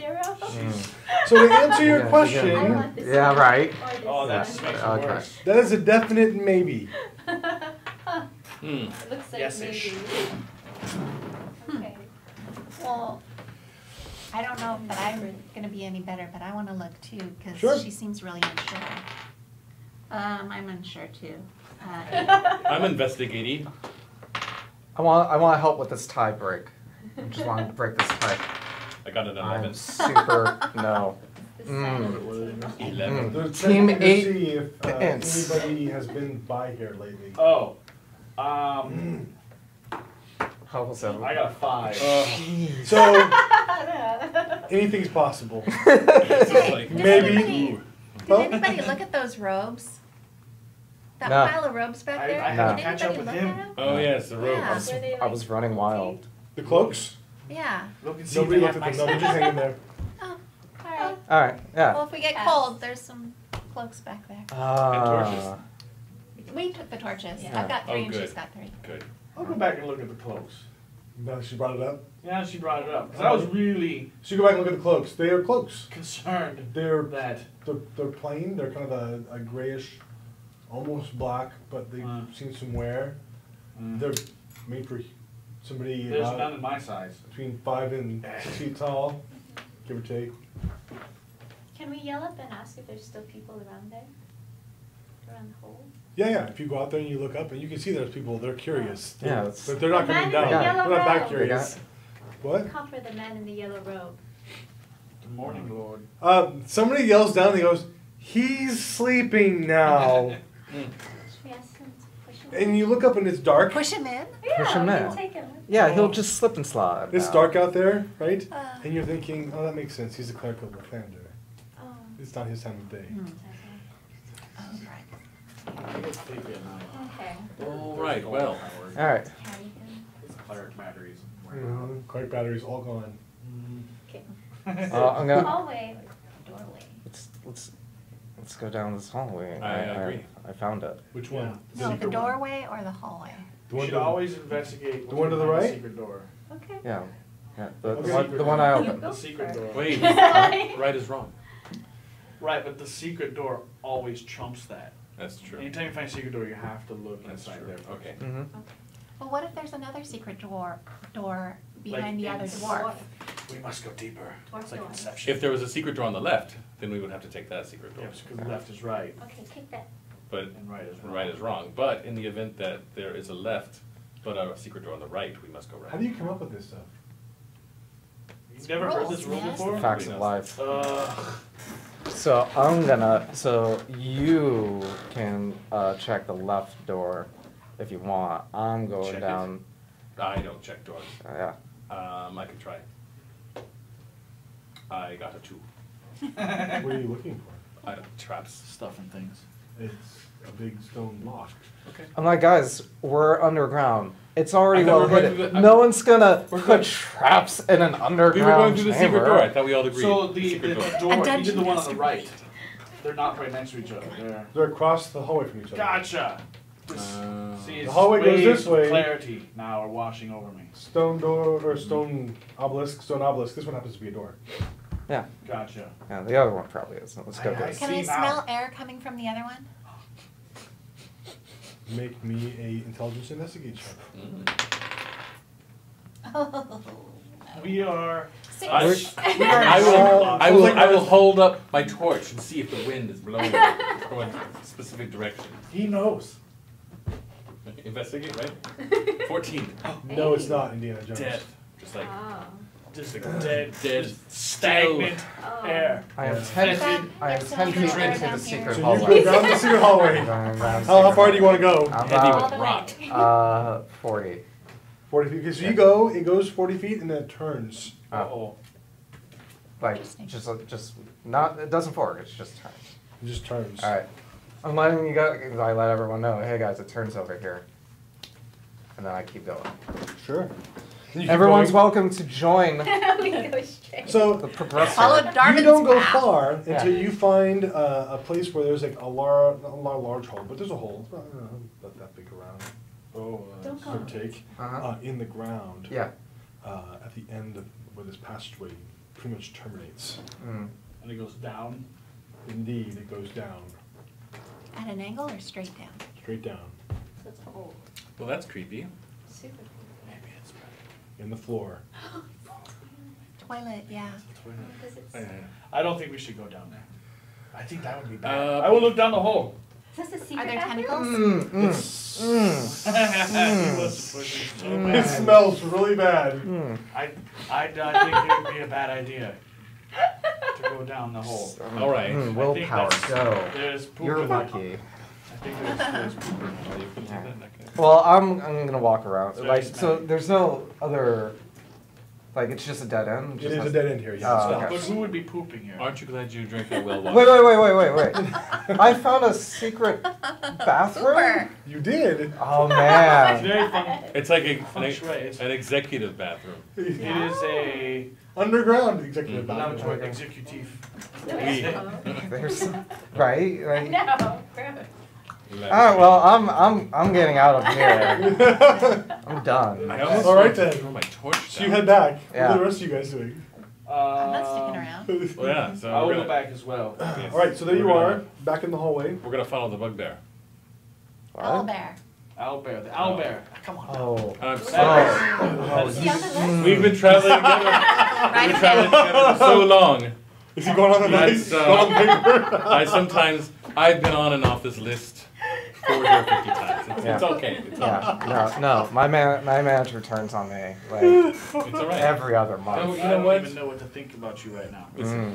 Speaker 1: So to answer your
Speaker 5: Yeah,
Speaker 4: I
Speaker 1: question,
Speaker 4: want this
Speaker 5: Yeah,
Speaker 4: one.
Speaker 5: right.
Speaker 4: Or this
Speaker 3: Oh, that
Speaker 4: one.
Speaker 3: makes it
Speaker 5: Okay.
Speaker 3: worse.
Speaker 1: that is a definite maybe.
Speaker 2: Hmm.
Speaker 4: It looks like
Speaker 3: Yes-ish.
Speaker 4: maybe. Okay.
Speaker 6: Well, I don't know if I'm gonna be any better, but I wanna look too, because
Speaker 1: Sure.
Speaker 6: she seems really unsure. I'm unsure too.
Speaker 2: I'm investigating.
Speaker 5: I want to help with this tie break. I just want to break this tie.
Speaker 2: I got an
Speaker 5: I'm
Speaker 2: 11.
Speaker 5: super no.
Speaker 4: The
Speaker 5: Mm.
Speaker 4: silent
Speaker 2: 11.
Speaker 1: They're
Speaker 5: Team
Speaker 1: checking to
Speaker 5: 8
Speaker 1: see if
Speaker 5: ants.
Speaker 1: anybody has been by here lately.
Speaker 3: Oh.
Speaker 5: How was that?
Speaker 3: I got a 5.
Speaker 1: So anything's possible.
Speaker 2: It's just like,
Speaker 1: Maybe.
Speaker 6: Did anybody look at those robes? That
Speaker 5: No.
Speaker 6: pile of robes back
Speaker 3: I
Speaker 6: there?
Speaker 3: had
Speaker 5: No.
Speaker 3: to catch up
Speaker 6: Did
Speaker 3: with
Speaker 6: anybody
Speaker 3: him.
Speaker 6: look at 'em?
Speaker 2: oh yes, the rope.
Speaker 6: Yeah.
Speaker 4: Were they,
Speaker 5: I
Speaker 4: like,
Speaker 5: was running wild.
Speaker 1: The cloaks?
Speaker 6: Yeah.
Speaker 3: Look and see
Speaker 1: Nobody
Speaker 3: if
Speaker 1: looked
Speaker 3: they
Speaker 1: at
Speaker 3: have
Speaker 1: them. No,
Speaker 3: my
Speaker 1: they're just hanging there.
Speaker 6: Oh, alright.
Speaker 5: All right. Yeah.
Speaker 6: Well, if we get
Speaker 4: Yes.
Speaker 6: cold, there's some cloaks back there.
Speaker 5: Ah.
Speaker 6: We took the torches.
Speaker 4: Yeah.
Speaker 6: I've got 3
Speaker 2: Oh,
Speaker 6: and
Speaker 2: good.
Speaker 6: she's got 3.
Speaker 2: Good.
Speaker 3: I'll go back and look at the cloaks.
Speaker 1: No, she brought it up.
Speaker 3: Yeah, she brought it up. Because I was really
Speaker 1: So you go back and look at the cloaks. They are cloaks.
Speaker 3: concerned
Speaker 1: They're
Speaker 3: that
Speaker 1: they're plain. They're kind of a grayish, almost black, but they've seen some wear. They're made for somebody
Speaker 3: there's
Speaker 1: about
Speaker 3: none in my size.
Speaker 1: between 5 and 6 feet tall, give or take.
Speaker 4: Can we yell up and ask if there's still people around there? Around the hole?
Speaker 1: Yeah. If you go out there and you look up, and you can see there's people. They're curious.
Speaker 5: Yeah, it's-
Speaker 1: But they're not
Speaker 4: The
Speaker 1: coming
Speaker 4: man
Speaker 1: down.
Speaker 4: in the
Speaker 1: They're
Speaker 4: yellow
Speaker 1: not that
Speaker 4: robe.
Speaker 1: curious. What?
Speaker 4: Call for the man in the yellow robe.
Speaker 3: Good morning, Lord.
Speaker 1: Somebody yells down and he goes, "He's sleeping now."
Speaker 4: Should we ask him to push him?
Speaker 1: And you look up and it's dark.
Speaker 6: Push him in.
Speaker 4: Yeah,
Speaker 5: Push him
Speaker 4: we
Speaker 5: in.
Speaker 4: can take him.
Speaker 5: Yeah, he'll just slip and slide.
Speaker 1: It's
Speaker 5: now.
Speaker 1: dark out there, right?
Speaker 6: Uh,
Speaker 1: And you're thinking, oh, that makes sense. He's a cleric of Lathander.
Speaker 4: Oh.
Speaker 1: It's not his time of day.
Speaker 3: I get sleepy at night.
Speaker 4: Okay.
Speaker 2: All right, well.
Speaker 5: All right.
Speaker 4: Carry him.
Speaker 3: It's cleric batteries.
Speaker 1: Cleric battery's all gone.
Speaker 4: Okay.
Speaker 5: I'm gonna
Speaker 4: Hallway or doorway?
Speaker 5: let's go down this hallway.
Speaker 2: I agree.
Speaker 5: I found it.
Speaker 1: Which one?
Speaker 6: No, the doorway or the hallway?
Speaker 1: The
Speaker 3: You
Speaker 1: one
Speaker 3: should
Speaker 1: to-
Speaker 3: always investigate
Speaker 1: The one to the
Speaker 3: behind
Speaker 1: right?
Speaker 3: secret door.
Speaker 4: Okay.
Speaker 5: Yeah. Yeah. The
Speaker 1: Okay.
Speaker 5: one I
Speaker 4: You
Speaker 5: opened.
Speaker 4: go
Speaker 3: The secret
Speaker 4: first.
Speaker 3: door.
Speaker 2: Wait, right is wrong.
Speaker 3: Right, but the secret door always trumps that.
Speaker 2: That's true.
Speaker 3: Anytime you find a secret door, you have to look
Speaker 2: That's
Speaker 3: inside
Speaker 2: true.
Speaker 3: there.
Speaker 2: Okay.
Speaker 5: Mm-hmm.
Speaker 6: Well, what if there's another secret door behind the other
Speaker 3: it's-
Speaker 6: dwarf?
Speaker 3: We must go deeper.
Speaker 4: Dwarf
Speaker 3: It's like
Speaker 4: doors.
Speaker 3: Inception.
Speaker 2: If there was a secret door on the left, then we would have to take that secret door.
Speaker 3: Yes, because left is right
Speaker 4: Okay, take that.
Speaker 2: But
Speaker 3: and right is wrong.
Speaker 2: right is wrong. But in the event that there is a left, but a secret door on the right, we must go right.
Speaker 1: How do you come up with this stuff?
Speaker 3: You've never heard this rule
Speaker 6: Rules, yes.
Speaker 3: before?
Speaker 5: Facts of life.
Speaker 3: Uh,
Speaker 5: So you can check the left door if you want. I'm going
Speaker 2: Check it?
Speaker 5: down.
Speaker 2: I don't check doors.
Speaker 5: Yeah.
Speaker 2: I can try. I got a 2.
Speaker 1: What are you looking for?
Speaker 2: I don't traps.
Speaker 3: stuff and things.
Speaker 1: It's a big stone block.
Speaker 2: Okay.
Speaker 5: I'm like, guys, we're underground. It's already
Speaker 2: I thought
Speaker 5: well
Speaker 2: we were going
Speaker 5: hidden.
Speaker 2: to the-
Speaker 5: No one's gonna
Speaker 2: We're
Speaker 5: put
Speaker 2: going-
Speaker 5: traps in an underground
Speaker 2: We were going through the secret
Speaker 5: chamber.
Speaker 2: door. I thought we all agreed.
Speaker 3: So the
Speaker 2: secret door.
Speaker 3: door,
Speaker 6: A
Speaker 3: he did
Speaker 6: dungeon
Speaker 3: the one on the
Speaker 6: master.
Speaker 3: right. They're not right next to each other.
Speaker 1: They're across the hallway from each other.
Speaker 3: Gotcha. This, see,
Speaker 1: The hallway goes
Speaker 3: waves
Speaker 1: this way.
Speaker 3: of clarity now are washing over me.
Speaker 1: Stone door or stone obelisk. Stone obelisk. This one happens to be a door.
Speaker 5: Yeah.
Speaker 3: Gotcha.
Speaker 5: Yeah, the other one probably is. Let's go
Speaker 3: I-
Speaker 5: do
Speaker 3: I-
Speaker 5: it.
Speaker 6: Can I
Speaker 3: See now.
Speaker 6: smell air coming from the other one?
Speaker 1: Make me a intelligence investigate check.
Speaker 6: Oh.
Speaker 3: We are.
Speaker 6: Six.
Speaker 2: I,
Speaker 3: We are.
Speaker 2: I will hold up my torch and see if the wind is blowing going a specific direction.
Speaker 3: He knows.
Speaker 2: Investigate, right? 14.
Speaker 1: No, it's not Indiana Jones.
Speaker 3: Dead.
Speaker 2: Just like
Speaker 4: Oh.
Speaker 3: Just dead.
Speaker 2: dead,
Speaker 3: Just stagnant
Speaker 4: Oh.
Speaker 3: air.
Speaker 5: I am
Speaker 1: Yeah.
Speaker 5: 10
Speaker 6: Is that-
Speaker 5: feet. I am
Speaker 6: there's
Speaker 5: 10
Speaker 6: someone
Speaker 5: feet
Speaker 6: down
Speaker 5: into the
Speaker 6: here?
Speaker 5: secret
Speaker 1: So you
Speaker 5: hallway.
Speaker 1: go down the secret hallway.
Speaker 5: Going down the
Speaker 1: How
Speaker 5: secret
Speaker 1: far do you want to go?
Speaker 5: I'm
Speaker 2: heavy
Speaker 5: about
Speaker 2: with
Speaker 4: the
Speaker 2: rock.
Speaker 4: way.
Speaker 5: 40.
Speaker 1: 40 feet. Okay, so you go. It goes 40 feet and then it turns.
Speaker 3: Oh.
Speaker 5: Like just not. It doesn't fork. It's just turns.
Speaker 1: It just turns.
Speaker 5: All right. I'm letting you go. I let everyone know. Hey guys, it turns over here. And then I keep going.
Speaker 1: Sure. And you keep
Speaker 5: Everyone's
Speaker 1: going.
Speaker 5: welcome to join
Speaker 4: We go straight.
Speaker 1: So
Speaker 5: the progressor.
Speaker 6: Follow
Speaker 1: you
Speaker 6: Darvin's
Speaker 1: don't go
Speaker 6: map.
Speaker 1: far until
Speaker 5: Yeah.
Speaker 1: you find a place where there's like a large hole, but there's a hole. It's not that big around.
Speaker 3: Oh.
Speaker 4: Don't go.
Speaker 1: Give or take.
Speaker 5: Uh-huh.
Speaker 1: In the ground.
Speaker 5: Yeah.
Speaker 1: At the end of where this passageway pretty much terminates.
Speaker 5: Mm.
Speaker 3: And it goes down.
Speaker 1: Indeed, it goes down,
Speaker 6: At an angle or straight down?
Speaker 1: straight down,
Speaker 4: So it's old.
Speaker 2: well, that's creepy.
Speaker 4: Super.
Speaker 3: Maybe it's
Speaker 1: in the floor.
Speaker 6: Toilet, yeah.
Speaker 4: Because it's.
Speaker 3: I don't think we should go down there. I think that would be bad.
Speaker 2: Uh,
Speaker 3: I will look down the hole.
Speaker 4: Is this a secret
Speaker 6: Are there
Speaker 4: bathroom?
Speaker 6: tentacles?
Speaker 3: He wants to push it so
Speaker 1: It
Speaker 3: bad.
Speaker 1: smells really bad.
Speaker 3: I think it would be a bad idea to go down the hole.
Speaker 2: All right.
Speaker 3: I think
Speaker 5: Willpower,
Speaker 3: that's-
Speaker 5: go.
Speaker 3: There's poop
Speaker 5: You're
Speaker 3: in
Speaker 5: lucky.
Speaker 3: it. I think there's poop in it.
Speaker 2: Well, you can do that in that case.
Speaker 5: Well, I'm gonna walk around.
Speaker 3: So
Speaker 5: Like,
Speaker 3: it's
Speaker 5: so
Speaker 3: bad.
Speaker 5: there's no other. Like, it's just a dead end.
Speaker 1: It
Speaker 5: Just
Speaker 1: is a
Speaker 5: has-
Speaker 1: dead end here,
Speaker 5: Oh,
Speaker 1: yes.
Speaker 5: okay.
Speaker 3: But who would be pooping here?
Speaker 2: Aren't you glad you drank that well water?
Speaker 5: Wait. I found a secret bathroom.
Speaker 6: Super.
Speaker 1: You did.
Speaker 5: Oh
Speaker 3: It's
Speaker 5: man.
Speaker 3: very fun.
Speaker 2: It's like
Speaker 3: Feng shui. It's-
Speaker 2: an executive bathroom.
Speaker 3: It is a
Speaker 1: Underground executive
Speaker 2: Mhm.
Speaker 1: bathroom.
Speaker 3: executive.
Speaker 5: There's right.
Speaker 4: I
Speaker 5: Like,
Speaker 4: know. Gross.
Speaker 5: all right. Well, I'm getting out of here. I'm done.
Speaker 2: I almost
Speaker 1: All right,
Speaker 2: threw
Speaker 1: then.
Speaker 2: my torch
Speaker 1: So you
Speaker 2: down.
Speaker 1: head back.
Speaker 5: Yeah.
Speaker 1: What are the rest of you guys doing?
Speaker 6: I'm not sticking around.
Speaker 2: Well, yeah, so
Speaker 3: I will
Speaker 2: we're
Speaker 3: go
Speaker 2: gonna,
Speaker 3: back as well.
Speaker 1: All right, so there you are, back in the hallway.
Speaker 2: We're gonna follow the bugbear.
Speaker 6: Owl
Speaker 5: What?
Speaker 6: bear.
Speaker 3: Owlbear, the owlbear. Come on.
Speaker 5: Oh.
Speaker 2: I'm
Speaker 3: That
Speaker 2: sorry.
Speaker 3: is-
Speaker 4: Is he on the list?
Speaker 2: We've been traveling together.
Speaker 6: Right
Speaker 2: We've been traveling together for so long.
Speaker 1: Is he going on the
Speaker 2: That's,
Speaker 1: night? Going on the paper?
Speaker 2: I've been on and off this list 40 or 50 times. It's
Speaker 5: Yeah.
Speaker 2: okay. It's all right.
Speaker 5: Yeah. No. My manager turns on me like
Speaker 2: It's all right.
Speaker 5: every other
Speaker 2: No,
Speaker 5: month.
Speaker 2: you
Speaker 3: I
Speaker 2: know
Speaker 3: don't
Speaker 2: what?
Speaker 3: even know what to think about you right now.
Speaker 2: Listen,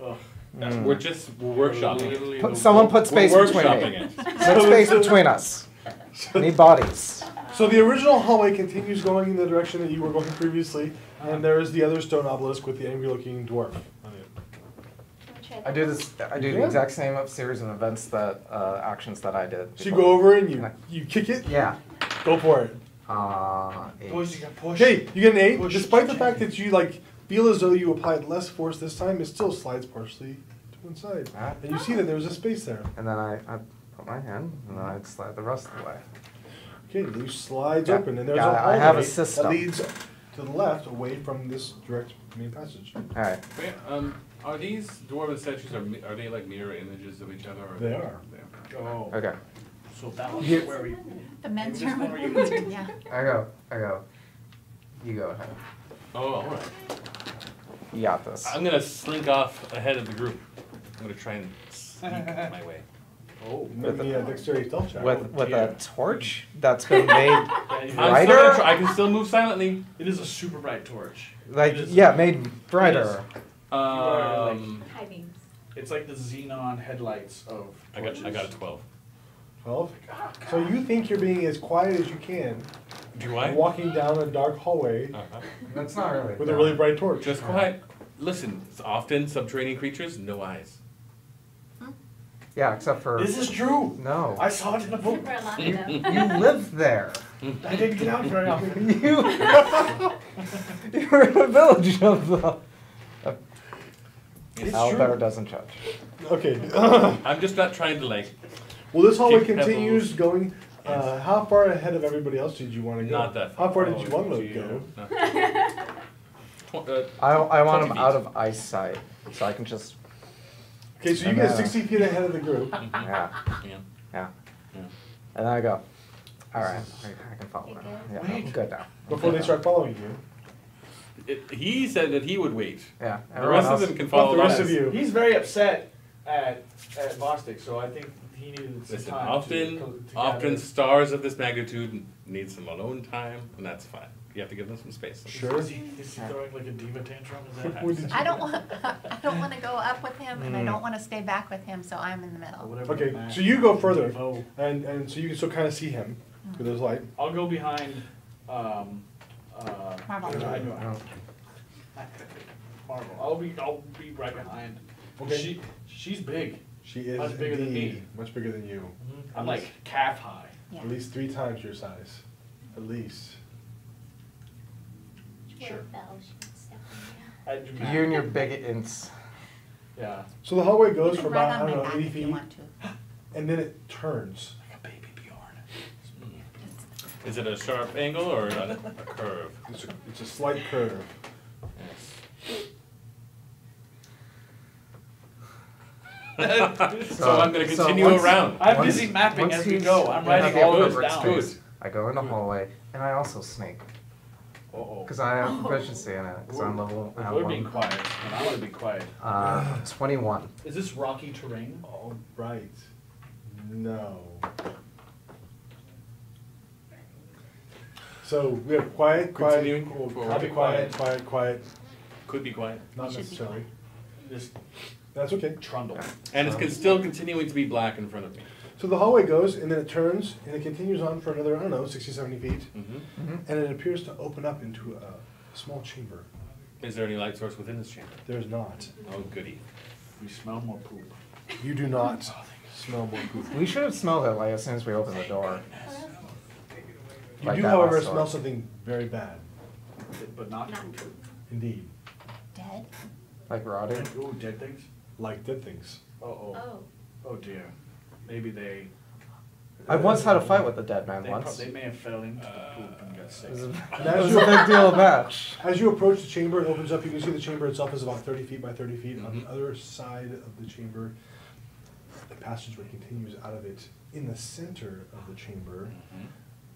Speaker 3: Ugh.
Speaker 2: we're workshopping it.
Speaker 3: Literally
Speaker 5: Someone put
Speaker 2: We're
Speaker 5: space between
Speaker 2: workshopping
Speaker 5: me.
Speaker 2: it.
Speaker 5: Put space between us. Need bodies.
Speaker 1: So the original hallway continues going in the direction that you were going previously, and there is the other stone obelisk with the angry-looking dwarf on it.
Speaker 5: I do the
Speaker 1: Yeah.
Speaker 5: exact same series of events that actions that I did.
Speaker 1: So you
Speaker 5: before.
Speaker 1: go over and you kick it.
Speaker 5: Yeah.
Speaker 1: Go for it.
Speaker 5: 8.
Speaker 3: Boys, you got push.
Speaker 1: Okay, you get an 8.
Speaker 3: Push,
Speaker 1: Despite the
Speaker 3: check.
Speaker 1: fact that you feel as though you applied less force this time, it still slides partially to one side,
Speaker 5: Ah.
Speaker 1: and you see that there was a space there.
Speaker 5: And then I put my hand, and then I'd slide the rest of the way.
Speaker 1: Okay, you slides
Speaker 5: Yeah.
Speaker 1: open, and there's
Speaker 5: Yeah,
Speaker 1: a hallway
Speaker 5: I have a system.
Speaker 1: that leads to the left, away from this direct main passage.
Speaker 5: All right.
Speaker 2: Wait, are these dwarven statues, are they like mirror images of each other? Or
Speaker 1: They are.
Speaker 2: They are.
Speaker 3: Oh.
Speaker 5: Okay.
Speaker 3: So that was
Speaker 5: You-
Speaker 3: where we.
Speaker 6: The men's
Speaker 3: Maybe this
Speaker 6: room.
Speaker 3: one where you-
Speaker 6: Yeah.
Speaker 5: I go. You go ahead.
Speaker 2: Oh, all right.
Speaker 5: You got this.
Speaker 2: I'm gonna slink off ahead of the group. I'm gonna try and sneak my way.
Speaker 3: Oh.
Speaker 1: Make me a dexterity stealth check.
Speaker 5: With
Speaker 3: dear.
Speaker 5: a torch that's been made,
Speaker 3: Yeah,
Speaker 2: I'm
Speaker 5: Brighter?
Speaker 2: still gonna try. I can still move silently.
Speaker 3: it is a super bright torch.
Speaker 5: like
Speaker 3: It is-
Speaker 5: yeah, made brighter.
Speaker 4: High beams.
Speaker 3: It's like the xenon headlights of
Speaker 2: I
Speaker 3: torches.
Speaker 2: got a 12.
Speaker 1: 12. So you think you're being as quiet as you can,
Speaker 2: Do I?
Speaker 1: walking down a dark hallway
Speaker 2: Uh-huh.
Speaker 5: That's not really.
Speaker 1: with a really bright torch.
Speaker 2: Just quiet. Listen, it's often subterranean creatures, no eyes.
Speaker 5: Yeah, except for
Speaker 3: This is true.
Speaker 5: no.
Speaker 3: I saw it in a book.
Speaker 4: For a lot of them.
Speaker 5: You lived there.
Speaker 3: I didn't get out very often.
Speaker 5: You were in a village of the.
Speaker 3: It's
Speaker 5: Albert
Speaker 3: true.
Speaker 5: doesn't judge.
Speaker 1: Okay.
Speaker 2: I'm just not trying to like,
Speaker 1: Well, this hallway
Speaker 2: Kick
Speaker 1: continues going. How far ahead of everybody else did you want to go?
Speaker 2: Not that far.
Speaker 1: How far did
Speaker 3: Oh,
Speaker 1: you want to
Speaker 3: dear.
Speaker 1: go?
Speaker 5: I want
Speaker 2: 20
Speaker 5: him
Speaker 2: feet.
Speaker 5: out of eyesight, so I can just.
Speaker 1: Okay, so you
Speaker 5: And
Speaker 1: get
Speaker 5: then-
Speaker 1: 60 feet ahead of the group.
Speaker 5: Yeah,
Speaker 2: Yeah.
Speaker 5: yeah.
Speaker 2: Yeah.
Speaker 5: And then I go. All right, I can follow
Speaker 4: You
Speaker 5: now.
Speaker 4: good?
Speaker 5: Yeah, I'm good now.
Speaker 1: Before they start following you.
Speaker 2: He said that he would wait.
Speaker 5: Yeah.
Speaker 2: The
Speaker 5: everyone
Speaker 2: rest of
Speaker 5: else-
Speaker 2: them can
Speaker 1: But
Speaker 2: follow
Speaker 1: the rest
Speaker 2: us.
Speaker 1: of you.
Speaker 3: He's very upset at Bostic, so I think he needed some
Speaker 2: Listen,
Speaker 3: time
Speaker 2: often
Speaker 3: gather.
Speaker 2: stars of this magnitude need some alone time, and that's fine. You have to give them some space.
Speaker 1: Sure.
Speaker 3: Is he throwing like a diva tantrum? Is that
Speaker 1: What did you-
Speaker 6: I don't want to go up with him, and I don't want to stay back with him, so I'm in the
Speaker 3: Or
Speaker 6: middle.
Speaker 3: whatever
Speaker 1: Okay,
Speaker 3: Mac-
Speaker 1: so you go further,
Speaker 3: Oh,
Speaker 1: and so you can still kind of see him with his light.
Speaker 3: I'll go behind.
Speaker 6: Marvel.
Speaker 3: I know.
Speaker 5: Oh.
Speaker 3: Marvel. I'll be right behind.
Speaker 1: Okay.
Speaker 3: She's big.
Speaker 1: She is
Speaker 3: Much bigger than
Speaker 1: indeed
Speaker 3: me.
Speaker 1: much bigger than you.
Speaker 3: I'm like calf high.
Speaker 6: Yeah.
Speaker 1: At least 3 times your size. At least.
Speaker 3: Sure.
Speaker 4: Bell should step in.
Speaker 3: I do not.
Speaker 5: You and your big ints.
Speaker 3: Yeah.
Speaker 1: So the hallway
Speaker 6: You
Speaker 1: goes
Speaker 6: can
Speaker 1: for
Speaker 6: ride
Speaker 1: about, I
Speaker 6: on
Speaker 1: don't
Speaker 6: my
Speaker 1: know,
Speaker 6: back
Speaker 1: 80
Speaker 6: if you
Speaker 1: feet,
Speaker 6: want to.
Speaker 1: and then it turns.
Speaker 3: Like a baby Bjorn.
Speaker 2: Is it a sharp angle or a curve?
Speaker 1: It's a slight curve.
Speaker 2: Yes. So I'm gonna continue
Speaker 5: once-
Speaker 2: around.
Speaker 3: I'm
Speaker 5: once-
Speaker 3: busy mapping
Speaker 5: once
Speaker 3: as we
Speaker 5: he's-
Speaker 3: go. I'm
Speaker 5: you
Speaker 3: writing
Speaker 5: have the
Speaker 3: all this
Speaker 5: appropriate
Speaker 3: down.
Speaker 5: space, I go in the hallway, and I also sneak.
Speaker 3: Uh-oh.
Speaker 5: Because I have proficiency in it. Because I'm level. I have
Speaker 3: We're being
Speaker 5: one.
Speaker 3: quiet, and I want to be quiet.
Speaker 5: 21.
Speaker 3: Is this rocky terrain?
Speaker 1: All right. No. So we have quiet, quiet,
Speaker 2: Continuing
Speaker 1: cool,
Speaker 2: forward.
Speaker 1: I'll be quiet, quiet, quiet.
Speaker 2: Could be quiet.
Speaker 1: Not
Speaker 6: should be
Speaker 1: necessarily.
Speaker 3: This
Speaker 1: That's okay.
Speaker 3: trundle.
Speaker 2: And it's still continuing to be black in front of me.
Speaker 1: So the hallway goes, and then it turns, and it continues on for another, I don't know, 60, 70 feet.
Speaker 2: Mm-hmm.
Speaker 1: And it appears to open up into a small chamber.
Speaker 2: Is there any light source within this chamber?
Speaker 1: There's not.
Speaker 2: Oh, goody.
Speaker 3: We smell more poop.
Speaker 1: You do not smell more poop.
Speaker 5: We should have smelled it like as soon as we opened the door.
Speaker 1: You
Speaker 5: Like
Speaker 1: do,
Speaker 5: that
Speaker 1: however,
Speaker 5: last
Speaker 1: smell
Speaker 5: door.
Speaker 1: something very bad.
Speaker 3: But not
Speaker 4: Not
Speaker 3: poop.
Speaker 1: Indeed.
Speaker 6: Dead?
Speaker 5: Like rotting.
Speaker 3: Ooh, dead things?
Speaker 1: Like dead things.
Speaker 3: Uh-oh.
Speaker 4: Oh.
Speaker 3: Oh dear. Maybe they
Speaker 5: I once had a fight with a dead man
Speaker 3: they,
Speaker 5: once.
Speaker 3: they may have fell into the poop and got sick.
Speaker 5: It was a,
Speaker 1: And
Speaker 5: it
Speaker 1: as
Speaker 5: was
Speaker 1: you,
Speaker 5: a big deal match.
Speaker 1: as you approach the chamber, it opens up. You can see the chamber itself is about 30 feet by 30 feet. On the other side of the chamber, the passageway continues out of it. In the center of the chamber,
Speaker 2: Mm-hmm.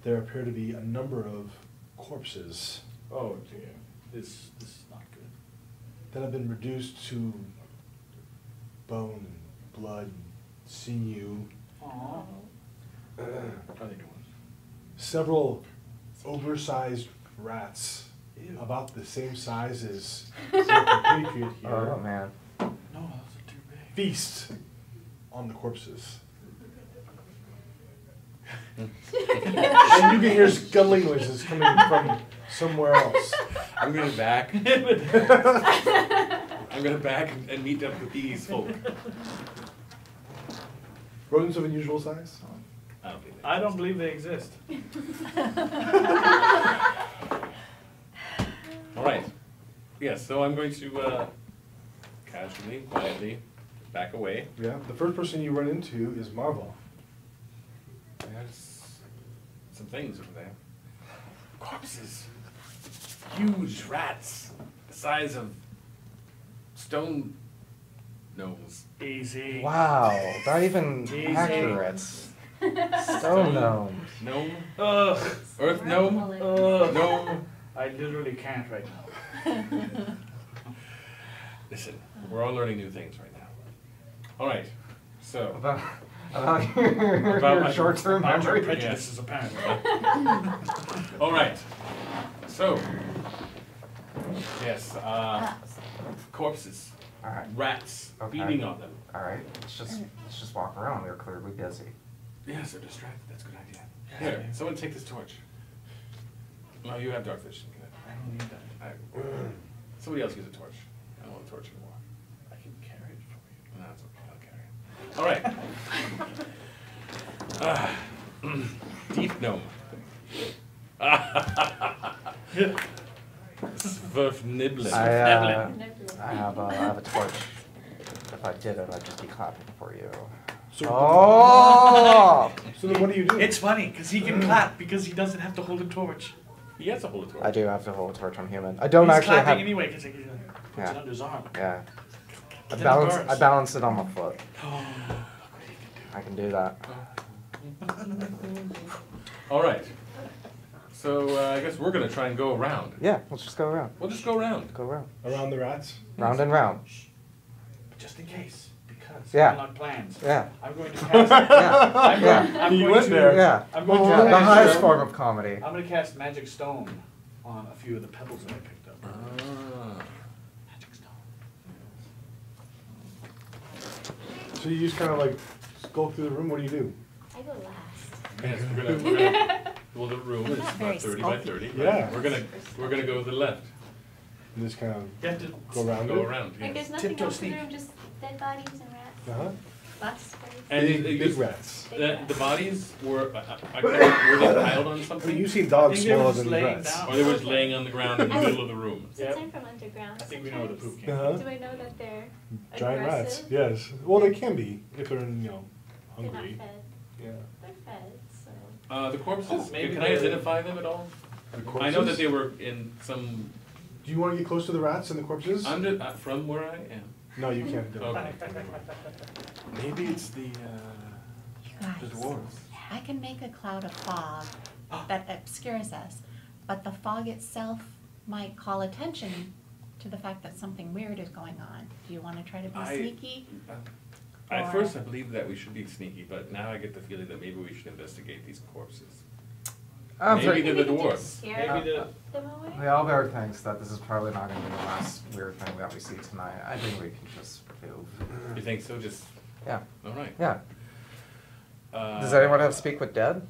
Speaker 1: there appear to be a number of corpses
Speaker 3: Oh dear. This is not good.
Speaker 1: that have been reduced to bone, and blood, and sinew.
Speaker 3: Aww. How are they doing?
Speaker 1: Several oversized rats,
Speaker 3: Ew.
Speaker 1: about the same size as the compatriot here,
Speaker 5: Oh man.
Speaker 3: No, those are too big.
Speaker 1: feast on the corpses. And you can hear scuttling noises coming from somewhere else.
Speaker 2: I'm gonna back. I'm gonna back and meet up with these folk.
Speaker 1: Rodents of unusual size?
Speaker 2: I don't believe
Speaker 3: I don't believe they exist.
Speaker 2: All right. Yes, so I'm going to casually, quietly back away.
Speaker 1: Yeah. The first person you run into is Marvel.
Speaker 2: There's some things over there. Corpses. Huge rats. The size of stone gnomes.
Speaker 3: Easy.
Speaker 5: Wow. Not even
Speaker 3: Easy.
Speaker 5: accurate. Stone gnomes.
Speaker 2: Gnome?
Speaker 3: Ugh.
Speaker 2: Earth gnome?
Speaker 3: Ugh.
Speaker 2: Gnome?
Speaker 3: I literally can't right now.
Speaker 2: Listen, we're all learning new things right now. All right, so.
Speaker 5: About your,
Speaker 2: About
Speaker 5: your
Speaker 2: my-
Speaker 5: short-term
Speaker 3: About your
Speaker 5: memory.
Speaker 3: prejudices, apparently.
Speaker 2: All right, so. Yes, corpses,
Speaker 5: All right.
Speaker 2: rats,
Speaker 5: Okay.
Speaker 2: feeding on them.
Speaker 5: All right. Let's just walk around. We're clearly busy.
Speaker 2: Yes, they're distracted, that's a good idea. Here, someone take this torch. No, you have dark vision.
Speaker 3: I don't need that.
Speaker 2: Somebody else use a torch. I don't want a torch anymore.
Speaker 3: I can carry it for you.
Speaker 2: No, it's okay, I'll carry it. All right. Deep gnome. Sverfniblin.
Speaker 5: I have a torch. If I did it, I'd just be clapping for you.
Speaker 1: So,
Speaker 5: Oh!
Speaker 1: so then what do you do?
Speaker 3: It's funny, because he can clap because he doesn't have to hold a torch.
Speaker 2: He has a hold a torch.
Speaker 5: I do have to hold a torch. I'm human. I don't
Speaker 3: He's
Speaker 5: actually
Speaker 3: clapping
Speaker 5: have.
Speaker 3: anyway because he puts
Speaker 5: Yeah.
Speaker 3: it under his arm.
Speaker 5: Yeah.
Speaker 3: Then it burns.
Speaker 5: I balance it on my foot.
Speaker 3: Oh, look what he can do.
Speaker 5: I can do that.
Speaker 2: All right. So I guess we're gonna try and go around.
Speaker 5: Yeah, let's just go around.
Speaker 2: We'll just go around.
Speaker 5: Go around.
Speaker 1: Around the rats?
Speaker 5: Round and round.
Speaker 3: But just in case, because
Speaker 5: Yeah.
Speaker 3: I'm not plans.
Speaker 5: Yeah.
Speaker 3: I'm going to cast.
Speaker 5: Yeah.
Speaker 3: I'm going,
Speaker 5: Yeah.
Speaker 3: I'm
Speaker 1: You
Speaker 3: going
Speaker 1: went
Speaker 3: to,
Speaker 1: there.
Speaker 5: Yeah.
Speaker 3: I'm going to
Speaker 5: The
Speaker 3: cast,
Speaker 5: highest form of comedy.
Speaker 3: I'm going to cast Magic Stone on a few of the pebbles that I picked up.
Speaker 2: Ah.
Speaker 3: Magic Stone.
Speaker 1: So you just kind of like go through the room. What do you do?
Speaker 4: I go last.
Speaker 2: Yes, we're gonna well, the room is
Speaker 6: Not very
Speaker 2: about 30 by
Speaker 6: skulky.
Speaker 2: 30.
Speaker 1: Yeah.
Speaker 2: We're gonna go to the left.
Speaker 1: And just kind of
Speaker 3: You have to.
Speaker 1: go around
Speaker 2: Go
Speaker 1: it?
Speaker 2: around.
Speaker 4: Like,
Speaker 2: Yes.
Speaker 4: there's nothing
Speaker 3: Tiptoe
Speaker 4: else in the
Speaker 3: sneak.
Speaker 4: room, just dead bodies and rats.
Speaker 1: Uh-huh.
Speaker 4: Lots of space.
Speaker 2: And
Speaker 1: Big,
Speaker 2: they
Speaker 1: big
Speaker 2: just-
Speaker 1: rats.
Speaker 2: The bodies were were they piled on
Speaker 1: I mean,
Speaker 2: something,
Speaker 1: you've seen
Speaker 3: I
Speaker 1: dogs
Speaker 3: think they were
Speaker 1: smaller
Speaker 3: just
Speaker 1: than
Speaker 3: laying
Speaker 1: rats.
Speaker 3: down.
Speaker 2: or they were just laying on the ground in the middle of the room?
Speaker 4: Since
Speaker 3: Yep.
Speaker 4: I'm from underground,
Speaker 3: I think we know where the poop
Speaker 4: sometimes-
Speaker 3: came from.
Speaker 1: Uh-huh.
Speaker 4: Do I know that they're
Speaker 1: Giant rats,
Speaker 4: aggressive?
Speaker 1: yes. Well, they can be if they're,
Speaker 4: They're not
Speaker 1: hungry.
Speaker 4: fed.
Speaker 1: Yeah.
Speaker 4: They're fed, so.
Speaker 2: The corpses.
Speaker 3: Maybe
Speaker 2: can I
Speaker 3: they're-
Speaker 2: identify them at all?
Speaker 1: The
Speaker 2: I know
Speaker 1: corpses?
Speaker 2: that they were in some
Speaker 1: Do you want to get close to the rats and the corpses?
Speaker 2: under from where I am.
Speaker 1: No, you can't do it.
Speaker 2: Okay. Maybe it's the
Speaker 6: You guys,
Speaker 2: dwarves.
Speaker 6: I can make a cloud of fog that obscures us, but the fog itself might call attention to the fact that something weird is going on. Do you want to try to be sneaky?
Speaker 2: At first, I believed that we should be sneaky, but now I get the feeling that maybe we should investigate these corpses.
Speaker 5: I'm
Speaker 2: Maybe
Speaker 5: sorry.
Speaker 2: they're the
Speaker 4: We can
Speaker 2: dwarves.
Speaker 4: just scare
Speaker 3: Maybe the.
Speaker 4: them away.
Speaker 5: The owlbear thinks that this is probably not going to be the last weird thing that we see tonight. I think we can just move.
Speaker 2: You think so? Just
Speaker 5: Yeah.
Speaker 2: all right.
Speaker 5: Yeah. Does anyone have speak with dead?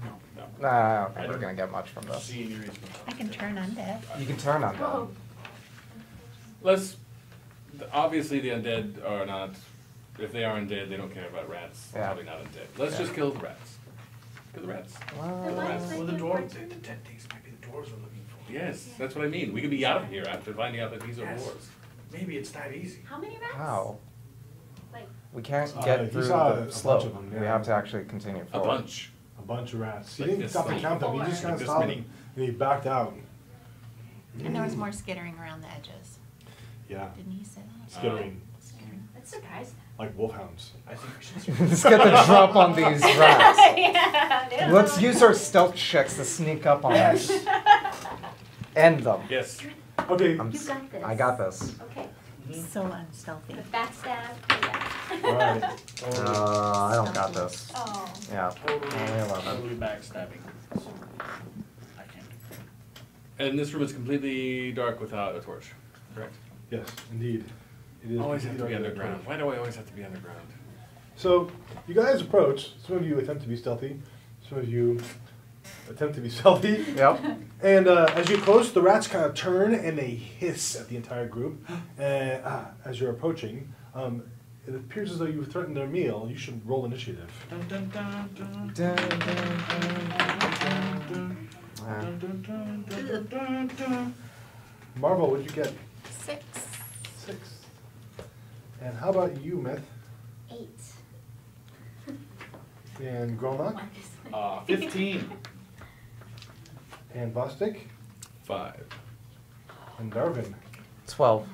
Speaker 3: No, no.
Speaker 5: Nah, I don't think we're going to get much from this.
Speaker 3: See any reason.
Speaker 6: I can turn undead.
Speaker 5: You can turn on
Speaker 4: Whoa.
Speaker 5: them.
Speaker 2: Let's. Obviously, the undead are not. If they are undead, they don't care about rats.
Speaker 5: Yeah.
Speaker 2: Probably not undead. Let's
Speaker 5: Yeah.
Speaker 2: just kill the rats. Kill the rats.
Speaker 4: Then why is
Speaker 3: Well, the
Speaker 4: it
Speaker 3: dwarves,
Speaker 4: important?
Speaker 3: the things might be the dwarves we're looking for.
Speaker 2: Yes, that's what I mean. We could be out of here after finding out that these are
Speaker 3: Yes.
Speaker 2: dwarves.
Speaker 3: Maybe it's that easy.
Speaker 4: How many rats?
Speaker 5: How?
Speaker 4: Like,
Speaker 5: We can't
Speaker 1: he
Speaker 5: get through
Speaker 1: saw a
Speaker 5: the
Speaker 1: bunch
Speaker 5: slope.
Speaker 1: of them,
Speaker 5: We
Speaker 1: yeah.
Speaker 5: have to actually continue
Speaker 2: A
Speaker 5: forward.
Speaker 2: bunch.
Speaker 1: A bunch of rats. He
Speaker 2: Like
Speaker 1: didn't
Speaker 2: this
Speaker 1: stop to
Speaker 2: many.
Speaker 1: count them. He just
Speaker 4: Like
Speaker 1: kind of
Speaker 2: this
Speaker 1: saw
Speaker 2: many.
Speaker 1: them and he backed out.
Speaker 6: And there was more skittering around the edges.
Speaker 1: Yeah,
Speaker 6: Didn't he say that?
Speaker 1: skittering
Speaker 4: that's surprising.
Speaker 1: like wolfhounds.
Speaker 3: I think we should.
Speaker 5: Let's get the drop on these rats.
Speaker 4: Yeah.
Speaker 5: Let's use our stealth checks to sneak up on us. End them.
Speaker 2: Yes.
Speaker 1: Okay,
Speaker 5: I'm
Speaker 4: You
Speaker 5: s-
Speaker 4: got this.
Speaker 5: I got this.
Speaker 4: Okay.
Speaker 6: So unstealthy.
Speaker 4: The backstab. Yeah.
Speaker 1: all right.
Speaker 5: I don't got this.
Speaker 4: Oh.
Speaker 5: Yeah.
Speaker 3: Totally,
Speaker 5: Only 11.
Speaker 3: totally backstabbing. So, I can't do
Speaker 2: And this room is completely dark without a torch. Correct.
Speaker 1: Yes, indeed. It is.
Speaker 2: Always have to be
Speaker 1: completely
Speaker 2: underground.
Speaker 1: dark.
Speaker 2: Why do I always have to be underground?
Speaker 1: So you guys approach. Some of you attempt to be stealthy. Some of you attempt to be stealthy.
Speaker 5: Yep.
Speaker 1: And as you approach, the rats kind of turn and they hiss at the entire group. As you're approaching, it appears as though you've threatened their meal. You should roll initiative.
Speaker 3: Dun, dun, dun, dun,
Speaker 5: Dun, dun,
Speaker 3: dun,
Speaker 5: Uh,
Speaker 3: dun, dun, dun, dun, dun, dun.
Speaker 1: Marvel, what'd you get?
Speaker 6: 6.
Speaker 1: 6. And how about you, Myth?
Speaker 4: 8.
Speaker 1: And Gromnak?
Speaker 3: 15.
Speaker 1: And Bostic?
Speaker 2: 5.
Speaker 1: And Darvin?
Speaker 5: 12.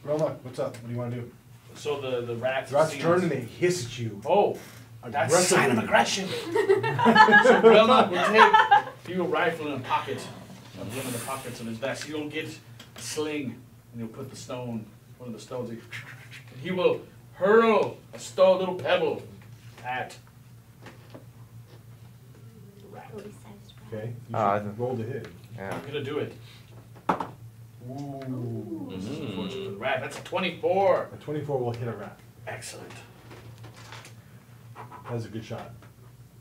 Speaker 1: Grelnock, what's up? What do you want to do?
Speaker 3: So the rats.
Speaker 1: The rats
Speaker 3: see
Speaker 1: turn
Speaker 3: us.
Speaker 1: and they hiss at you.
Speaker 3: Oh, that's a sign of
Speaker 1: Aggressively.
Speaker 3: aggression. So Grelnock will take your rifle in a pocket, one of the pockets of his vest. He'll get a sling and he'll put the stone, one of the stones. And he will hurl a little pebble at the rat.
Speaker 1: Okay, you
Speaker 5: Uh,
Speaker 1: should roll to hit.
Speaker 5: Yeah.
Speaker 3: I'm gonna do it. Ooh, this is unfortunate for the rat. That's a 24.
Speaker 1: A 24 will hit a rat.
Speaker 3: Excellent.
Speaker 1: That's a good shot.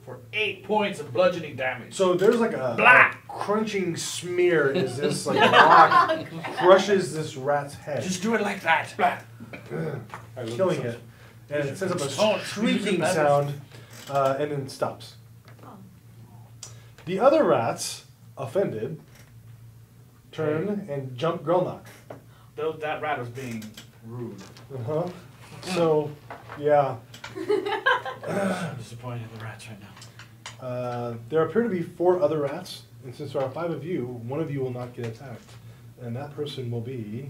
Speaker 3: For 8 points of bludgeoning damage.
Speaker 1: So there's like a
Speaker 3: Blah!
Speaker 1: crunching smear as this like rock crushes this rat's head,
Speaker 3: Just do it like that. Blah.
Speaker 1: killing it, and it sends up
Speaker 3: Oh,
Speaker 1: a shrieking
Speaker 3: music
Speaker 1: sound, and then stops. The other rats, offended, turn and jump Grelnock.
Speaker 3: That rat was being rude.
Speaker 1: Uh-huh. So, yeah.
Speaker 3: I'm disappointed in the rats right now.
Speaker 1: There appear to be 4 other rats, and since there are 5 of you, one of you will not get attacked. And that person will be...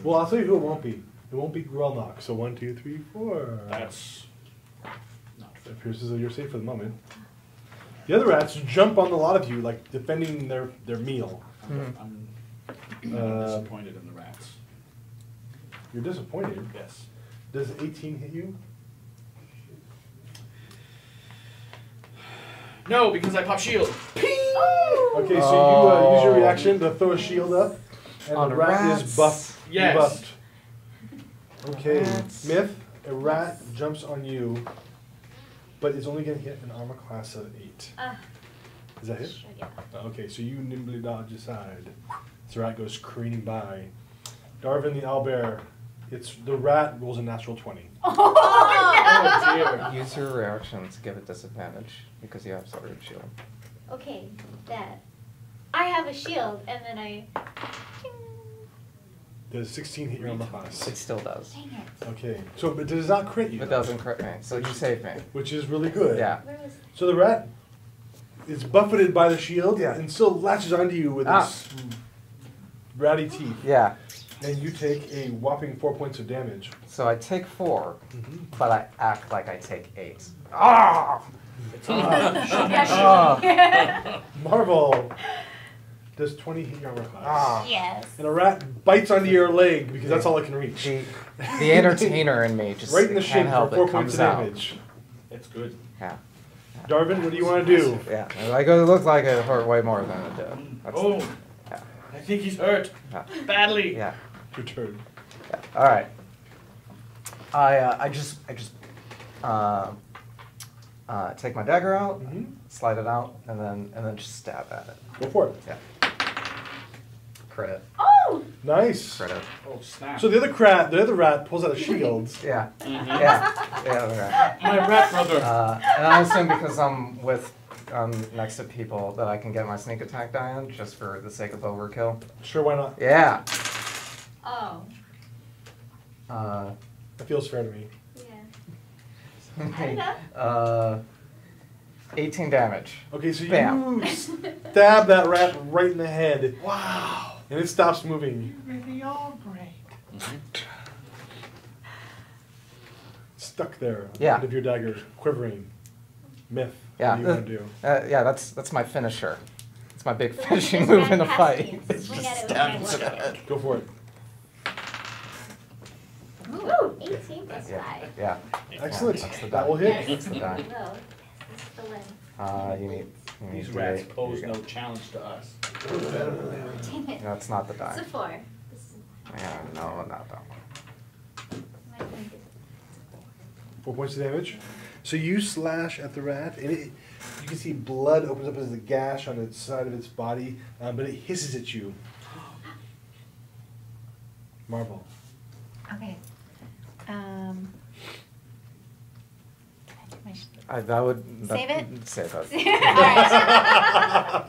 Speaker 1: well, I'll tell you who it won't be. It won't be Grelnock. So 1, 2, 3, 4.
Speaker 3: That's not
Speaker 1: It
Speaker 3: fair.
Speaker 1: appears as though you're safe for the moment. The other rats jump on a lot of you, like defending their meal.
Speaker 3: I'm disappointed in the rats.
Speaker 1: You're disappointed.
Speaker 3: Yes.
Speaker 1: Does 18 hit you?
Speaker 3: No, because I pop shield.
Speaker 1: Okay, so you use your reaction to throw a shield up, and
Speaker 5: On
Speaker 1: the rat
Speaker 5: rats.
Speaker 1: is buffed.
Speaker 3: Yes.
Speaker 1: Buffed. Okay,
Speaker 5: Rats.
Speaker 1: Myth, a rat jumps on you, but it's only going to hit an armor class of 8. Is that hit?
Speaker 4: Sure, yeah.
Speaker 1: Okay, so you nimbly dodge aside. The rat goes careening by. Darvin the owlbear, the rat rolls a natural 20.
Speaker 3: Oh dear.
Speaker 5: Use your reaction to give it disadvantage because you have Sword Shield.
Speaker 4: Okay, that. I have a shield, and then I.
Speaker 1: Does 16 hit your armor class?
Speaker 5: It still does.
Speaker 4: Dang it.
Speaker 1: Okay, so it does not crit you.
Speaker 5: It doesn't crit me, so you save me.
Speaker 1: Which is really good.
Speaker 5: Yeah.
Speaker 4: Where was.
Speaker 1: So the rat is buffeted by the shield
Speaker 5: Yeah.
Speaker 1: and still latches onto you with its ratty teeth.
Speaker 5: Yeah.
Speaker 1: And you take a whopping 4 points of damage.
Speaker 5: So I take 4,
Speaker 1: Mm-hmm.
Speaker 5: but I act like I take 8. Ah!
Speaker 1: Marvel! Does 20 hit your armor class?
Speaker 5: Ah.
Speaker 6: Yes.
Speaker 1: And a rat bites onto your leg because that's all it can reach.
Speaker 5: The entertainer in me just
Speaker 1: Right in the
Speaker 5: can't
Speaker 1: shin for
Speaker 5: help
Speaker 1: 4
Speaker 5: it,
Speaker 1: points
Speaker 5: comes
Speaker 1: of
Speaker 5: out.
Speaker 1: damage.
Speaker 3: It's good.
Speaker 5: Yeah.
Speaker 1: Darvin, what do you want to do?
Speaker 5: Yeah. Like, it looked like it hurt way more than it did. That's,
Speaker 3: Oh,
Speaker 5: yeah.
Speaker 3: I think he's hurt.
Speaker 5: Yeah.
Speaker 3: Badly.
Speaker 5: Yeah.
Speaker 1: Your turn.
Speaker 5: Yeah. All right. I just take my dagger out,
Speaker 1: Mhm.
Speaker 5: slide it out, and then just stab at it.
Speaker 1: Go for it.
Speaker 5: Yeah. Crit it.
Speaker 4: Oh!
Speaker 1: Nice.
Speaker 5: Crit it.
Speaker 3: Oh, snap.
Speaker 1: So the other rat pulls out a shield.
Speaker 5: Yeah.
Speaker 3: Mhm.
Speaker 5: Yeah.
Speaker 3: My rat brother.
Speaker 5: And I assume because I'm next to people that I can get my sneak attack die in just for the sake of overkill.
Speaker 1: Sure, why not?
Speaker 5: Yeah.
Speaker 4: Oh.
Speaker 1: That feels fair to me.
Speaker 4: Yeah.
Speaker 5: 18 damage.
Speaker 1: Okay, so
Speaker 5: Bam.
Speaker 1: you stab that rat right in the head,
Speaker 3: Wow.
Speaker 1: and it stops moving.
Speaker 3: Really all great.
Speaker 1: Stuck there. On
Speaker 5: Yeah.
Speaker 1: the end of your dagger, quivering. Myth.
Speaker 5: Yeah.
Speaker 1: What do you want to do?
Speaker 5: Yeah, that's my finisher. It's my big
Speaker 4: This
Speaker 5: finishing
Speaker 4: is
Speaker 5: move in a
Speaker 4: fantastic.
Speaker 5: fight. It's
Speaker 4: Swing
Speaker 5: just
Speaker 4: at it with
Speaker 5: stab
Speaker 4: my
Speaker 5: into the
Speaker 4: sword.
Speaker 5: head.
Speaker 1: Go for it.
Speaker 4: Ooh, 18 plus
Speaker 5: Yeah.
Speaker 4: 5.
Speaker 5: Yeah.
Speaker 1: Excellent.
Speaker 5: That's the
Speaker 1: That
Speaker 5: die.
Speaker 1: will hit.
Speaker 5: That's the die.
Speaker 4: Will. This is the win.
Speaker 5: You need
Speaker 3: These
Speaker 5: to
Speaker 3: rats
Speaker 5: wait.
Speaker 3: pose
Speaker 5: Here you
Speaker 3: no
Speaker 5: go.
Speaker 3: challenge to us.
Speaker 4: Damn it.
Speaker 5: That's not the
Speaker 4: It's
Speaker 5: die.
Speaker 4: a 4. This is
Speaker 5: Yeah, no, not that one.
Speaker 4: my thing.
Speaker 1: 4 points of damage. So you slash at the rat, and you can see blood opens up as a gash on its side of its body, but it hisses at you. Marvel.
Speaker 6: Okay. Can I take my
Speaker 5: That would
Speaker 6: Save it?
Speaker 5: Save it.
Speaker 6: Alright.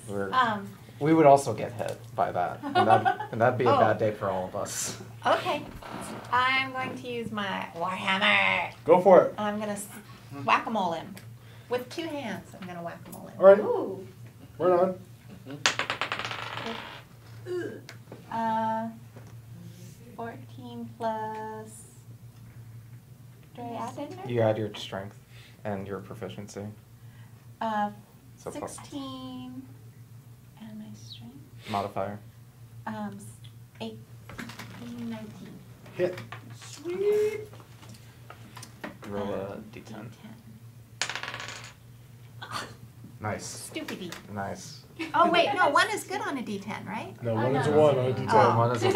Speaker 5: We're-
Speaker 6: Um,
Speaker 5: We would also get hit by that, and that'd be a bad day for all of us.
Speaker 6: okay. I'm going to use my Warhammer.
Speaker 1: Go for it.
Speaker 6: I'm going to whack-a-mole him. With 2 hands, I'm going to whack-a-mole him.
Speaker 1: All right,
Speaker 4: Ooh.
Speaker 1: right on.
Speaker 6: 14 plus. Do I add in there?
Speaker 5: You add your strength and your proficiency. So plus
Speaker 6: 16 and my strength.
Speaker 5: modifier.
Speaker 6: 18, 19.
Speaker 1: Hit.
Speaker 3: Sweet.
Speaker 5: Roll a d10. Nice.
Speaker 6: Stupidity.
Speaker 5: Nice.
Speaker 6: Oh wait, no, 1 is good on a D10, right?
Speaker 1: No,
Speaker 4: Oh,
Speaker 1: one is a
Speaker 4: no.
Speaker 1: 1 on a D10.
Speaker 6: Oh.
Speaker 5: One is a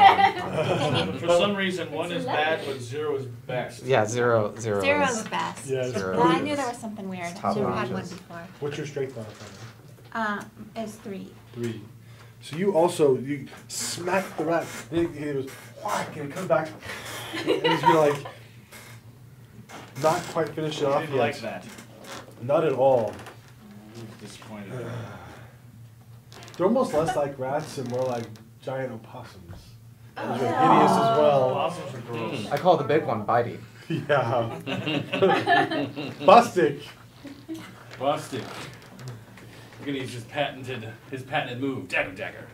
Speaker 5: 1.
Speaker 3: For some reason, 1
Speaker 4: It's
Speaker 3: is
Speaker 4: 11.
Speaker 3: bad, but 0 is best.
Speaker 5: Yeah, zero
Speaker 6: Zero's
Speaker 5: is
Speaker 6: best.
Speaker 1: Yeah, it's
Speaker 5: Zero.
Speaker 6: Well, I
Speaker 1: pretty-
Speaker 6: knew there was something weird.
Speaker 5: It's
Speaker 6: I've
Speaker 5: top
Speaker 6: never had one
Speaker 5: notches.
Speaker 6: before.
Speaker 1: What's your strength modifier?
Speaker 6: Is 3.
Speaker 1: 3. So you smack the rat. It was whack, and it comes back. And you're like, not quite finished it
Speaker 3: I
Speaker 1: off
Speaker 3: didn't
Speaker 1: yet.
Speaker 3: like that.
Speaker 1: Not at all.
Speaker 3: I was disappointed.
Speaker 1: They're almost less like rats and more like giant opossums.
Speaker 6: Oh,
Speaker 1: Those are hideous as well.
Speaker 3: Possums are gross.
Speaker 5: I call the big one Bitey.
Speaker 1: Yeah. Bustic.
Speaker 2: Busted. We're gonna use his patented move, Dagger Dagger.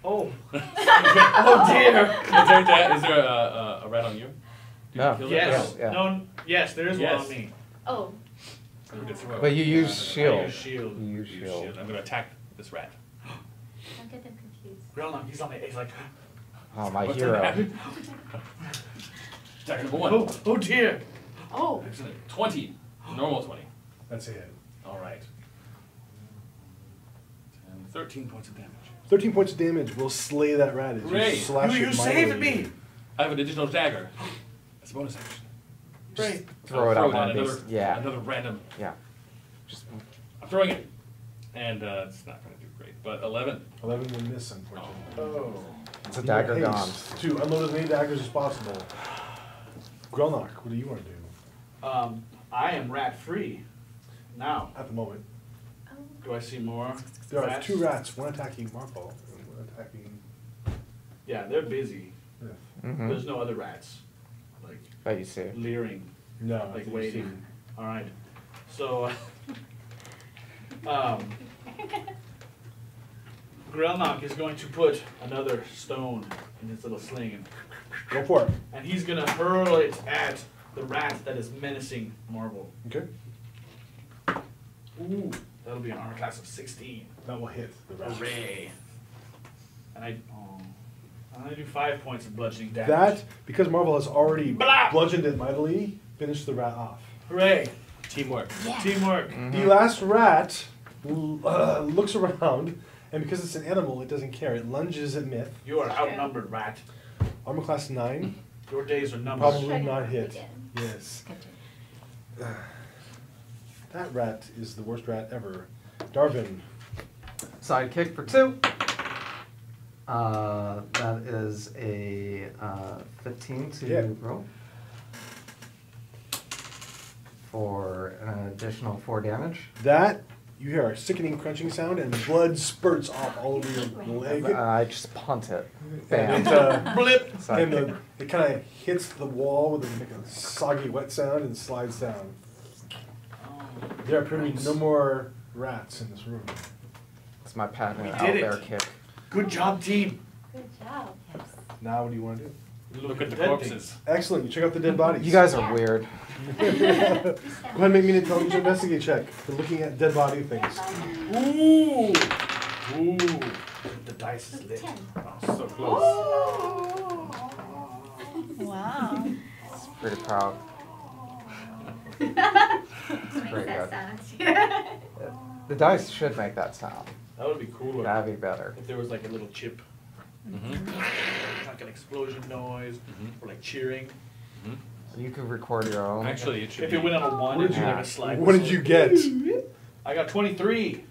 Speaker 3: Oh. Oh dear.
Speaker 2: Is there a rat on you? Did
Speaker 5: No.
Speaker 2: you kill that
Speaker 3: Yes.
Speaker 5: Yeah.
Speaker 3: No. Yes, there is
Speaker 2: Yes.
Speaker 3: one on me.
Speaker 4: Oh,
Speaker 2: rat? We're gonna throw it.
Speaker 5: But you use
Speaker 3: I
Speaker 5: shield.
Speaker 3: use shield.
Speaker 5: You use
Speaker 2: Use
Speaker 5: shield.
Speaker 2: I'm gonna attack this rat.
Speaker 4: don't get them confused.
Speaker 3: Grelnok, he's on me. He's like,
Speaker 5: Oh, my
Speaker 2: What's
Speaker 5: hero.
Speaker 2: gonna happen? Attack number 1.
Speaker 3: oh dear.
Speaker 6: Oh.
Speaker 2: Excellent. 20. Normal 20.
Speaker 1: That's a hit.
Speaker 2: All right. And 13 points of damage.
Speaker 1: 13 points of damage will slay that rat as
Speaker 2: Hooray.
Speaker 1: you slash
Speaker 3: You
Speaker 1: it
Speaker 3: saved
Speaker 1: mightily.
Speaker 3: me.
Speaker 2: I have an additional dagger. That's a bonus action.
Speaker 3: Great.
Speaker 5: Throw it at
Speaker 2: at
Speaker 5: one of
Speaker 2: another,
Speaker 5: these. Yeah.
Speaker 2: another random.
Speaker 5: Yeah. Just
Speaker 2: I'm throwing it. And it's not going to do great. But 11.
Speaker 1: 11 will miss, unfortunately.
Speaker 3: Oh.
Speaker 5: it's a
Speaker 1: You have
Speaker 5: dagger gone.
Speaker 1: haste to unload as many daggers as possible. Grelnok, what do you want to do
Speaker 3: I am rat free. Now,
Speaker 1: at the moment?
Speaker 3: do I see more?
Speaker 1: There are
Speaker 3: rats?
Speaker 1: 2 rats, one attacking Marple and one attacking
Speaker 3: Yeah, they're busy.
Speaker 1: Myth.
Speaker 5: Mm-hmm.
Speaker 3: There's no other rats, like
Speaker 5: But you see.
Speaker 3: leering,
Speaker 1: No, I
Speaker 3: like
Speaker 1: think you've
Speaker 3: waiting.
Speaker 1: seen-
Speaker 3: All right. So, Grelnok is going to put another stone in his little sling,
Speaker 1: Go for it.
Speaker 3: and he's gonna hurl it at the rat that is menacing Marvel.
Speaker 1: Okay.
Speaker 3: Ooh, that'll be an armor class of 16.
Speaker 1: That will hit the rat.
Speaker 3: Hooray! And I do 5 points of bludgeoning damage.
Speaker 1: That, because Marvel has already
Speaker 3: Blah!
Speaker 1: bludgeoned it mightily, finished the rat off.
Speaker 3: Hooray!
Speaker 2: Teamwork.
Speaker 3: Teamwork.
Speaker 1: The last rat looks around, and because it's an animal, it doesn't care. It lunges at Myth.
Speaker 3: You are outnumbered, rat.
Speaker 1: Armor class 9.
Speaker 3: Your days are numbered.
Speaker 1: Probably
Speaker 4: Try to
Speaker 1: not
Speaker 4: work
Speaker 1: hit.
Speaker 4: again.
Speaker 1: Yes.
Speaker 4: Good.
Speaker 1: That rat is the worst rat ever. Darvin.
Speaker 5: Sidekick for 2. That is a 15 to
Speaker 1: Yeah.
Speaker 5: roll. For an additional 4 damage.
Speaker 1: That, you hear a sickening crunching sound, and blood spurts off all over your leg.
Speaker 5: I just punt it.
Speaker 1: And
Speaker 5: Bam.
Speaker 3: Blip!
Speaker 1: and
Speaker 5: Sidekick.
Speaker 1: it kind of hits the wall with a soggy wet sound and slides down. There appear to be no more rats in this room.
Speaker 5: It's my patent
Speaker 3: We
Speaker 5: out
Speaker 3: did it.
Speaker 5: there kick.
Speaker 3: Good job, team.
Speaker 4: Good job. Yes.
Speaker 1: Now what do you want to do?
Speaker 2: Look at the
Speaker 3: dead
Speaker 2: corpses.
Speaker 1: Excellent, you check out the dead bodies.
Speaker 5: You guys are weird.
Speaker 1: Go ahead and make me an intelligence investigate check for looking at dead body things.
Speaker 3: Ooh! Ooh! The dice is lit.
Speaker 4: 10.
Speaker 2: Oh, so close.
Speaker 6: Wow.
Speaker 5: It's pretty proud.
Speaker 4: Makes
Speaker 5: Very
Speaker 4: that
Speaker 5: good.
Speaker 4: sound.
Speaker 5: The dice should make that sound.
Speaker 3: That would be cooler
Speaker 5: That'd be better.
Speaker 3: if there was like a little chip,
Speaker 2: Mm-hmm.
Speaker 3: like an explosion noise,
Speaker 2: Mhm.
Speaker 3: or like cheering.
Speaker 5: You could record your own.
Speaker 2: Actually, it should
Speaker 3: If
Speaker 2: be.
Speaker 3: it went on a 1,
Speaker 1: What
Speaker 3: it'd
Speaker 1: did
Speaker 3: be
Speaker 5: you-
Speaker 3: like a slide.
Speaker 1: What did
Speaker 3: whistle.
Speaker 1: you get?
Speaker 3: I got 23.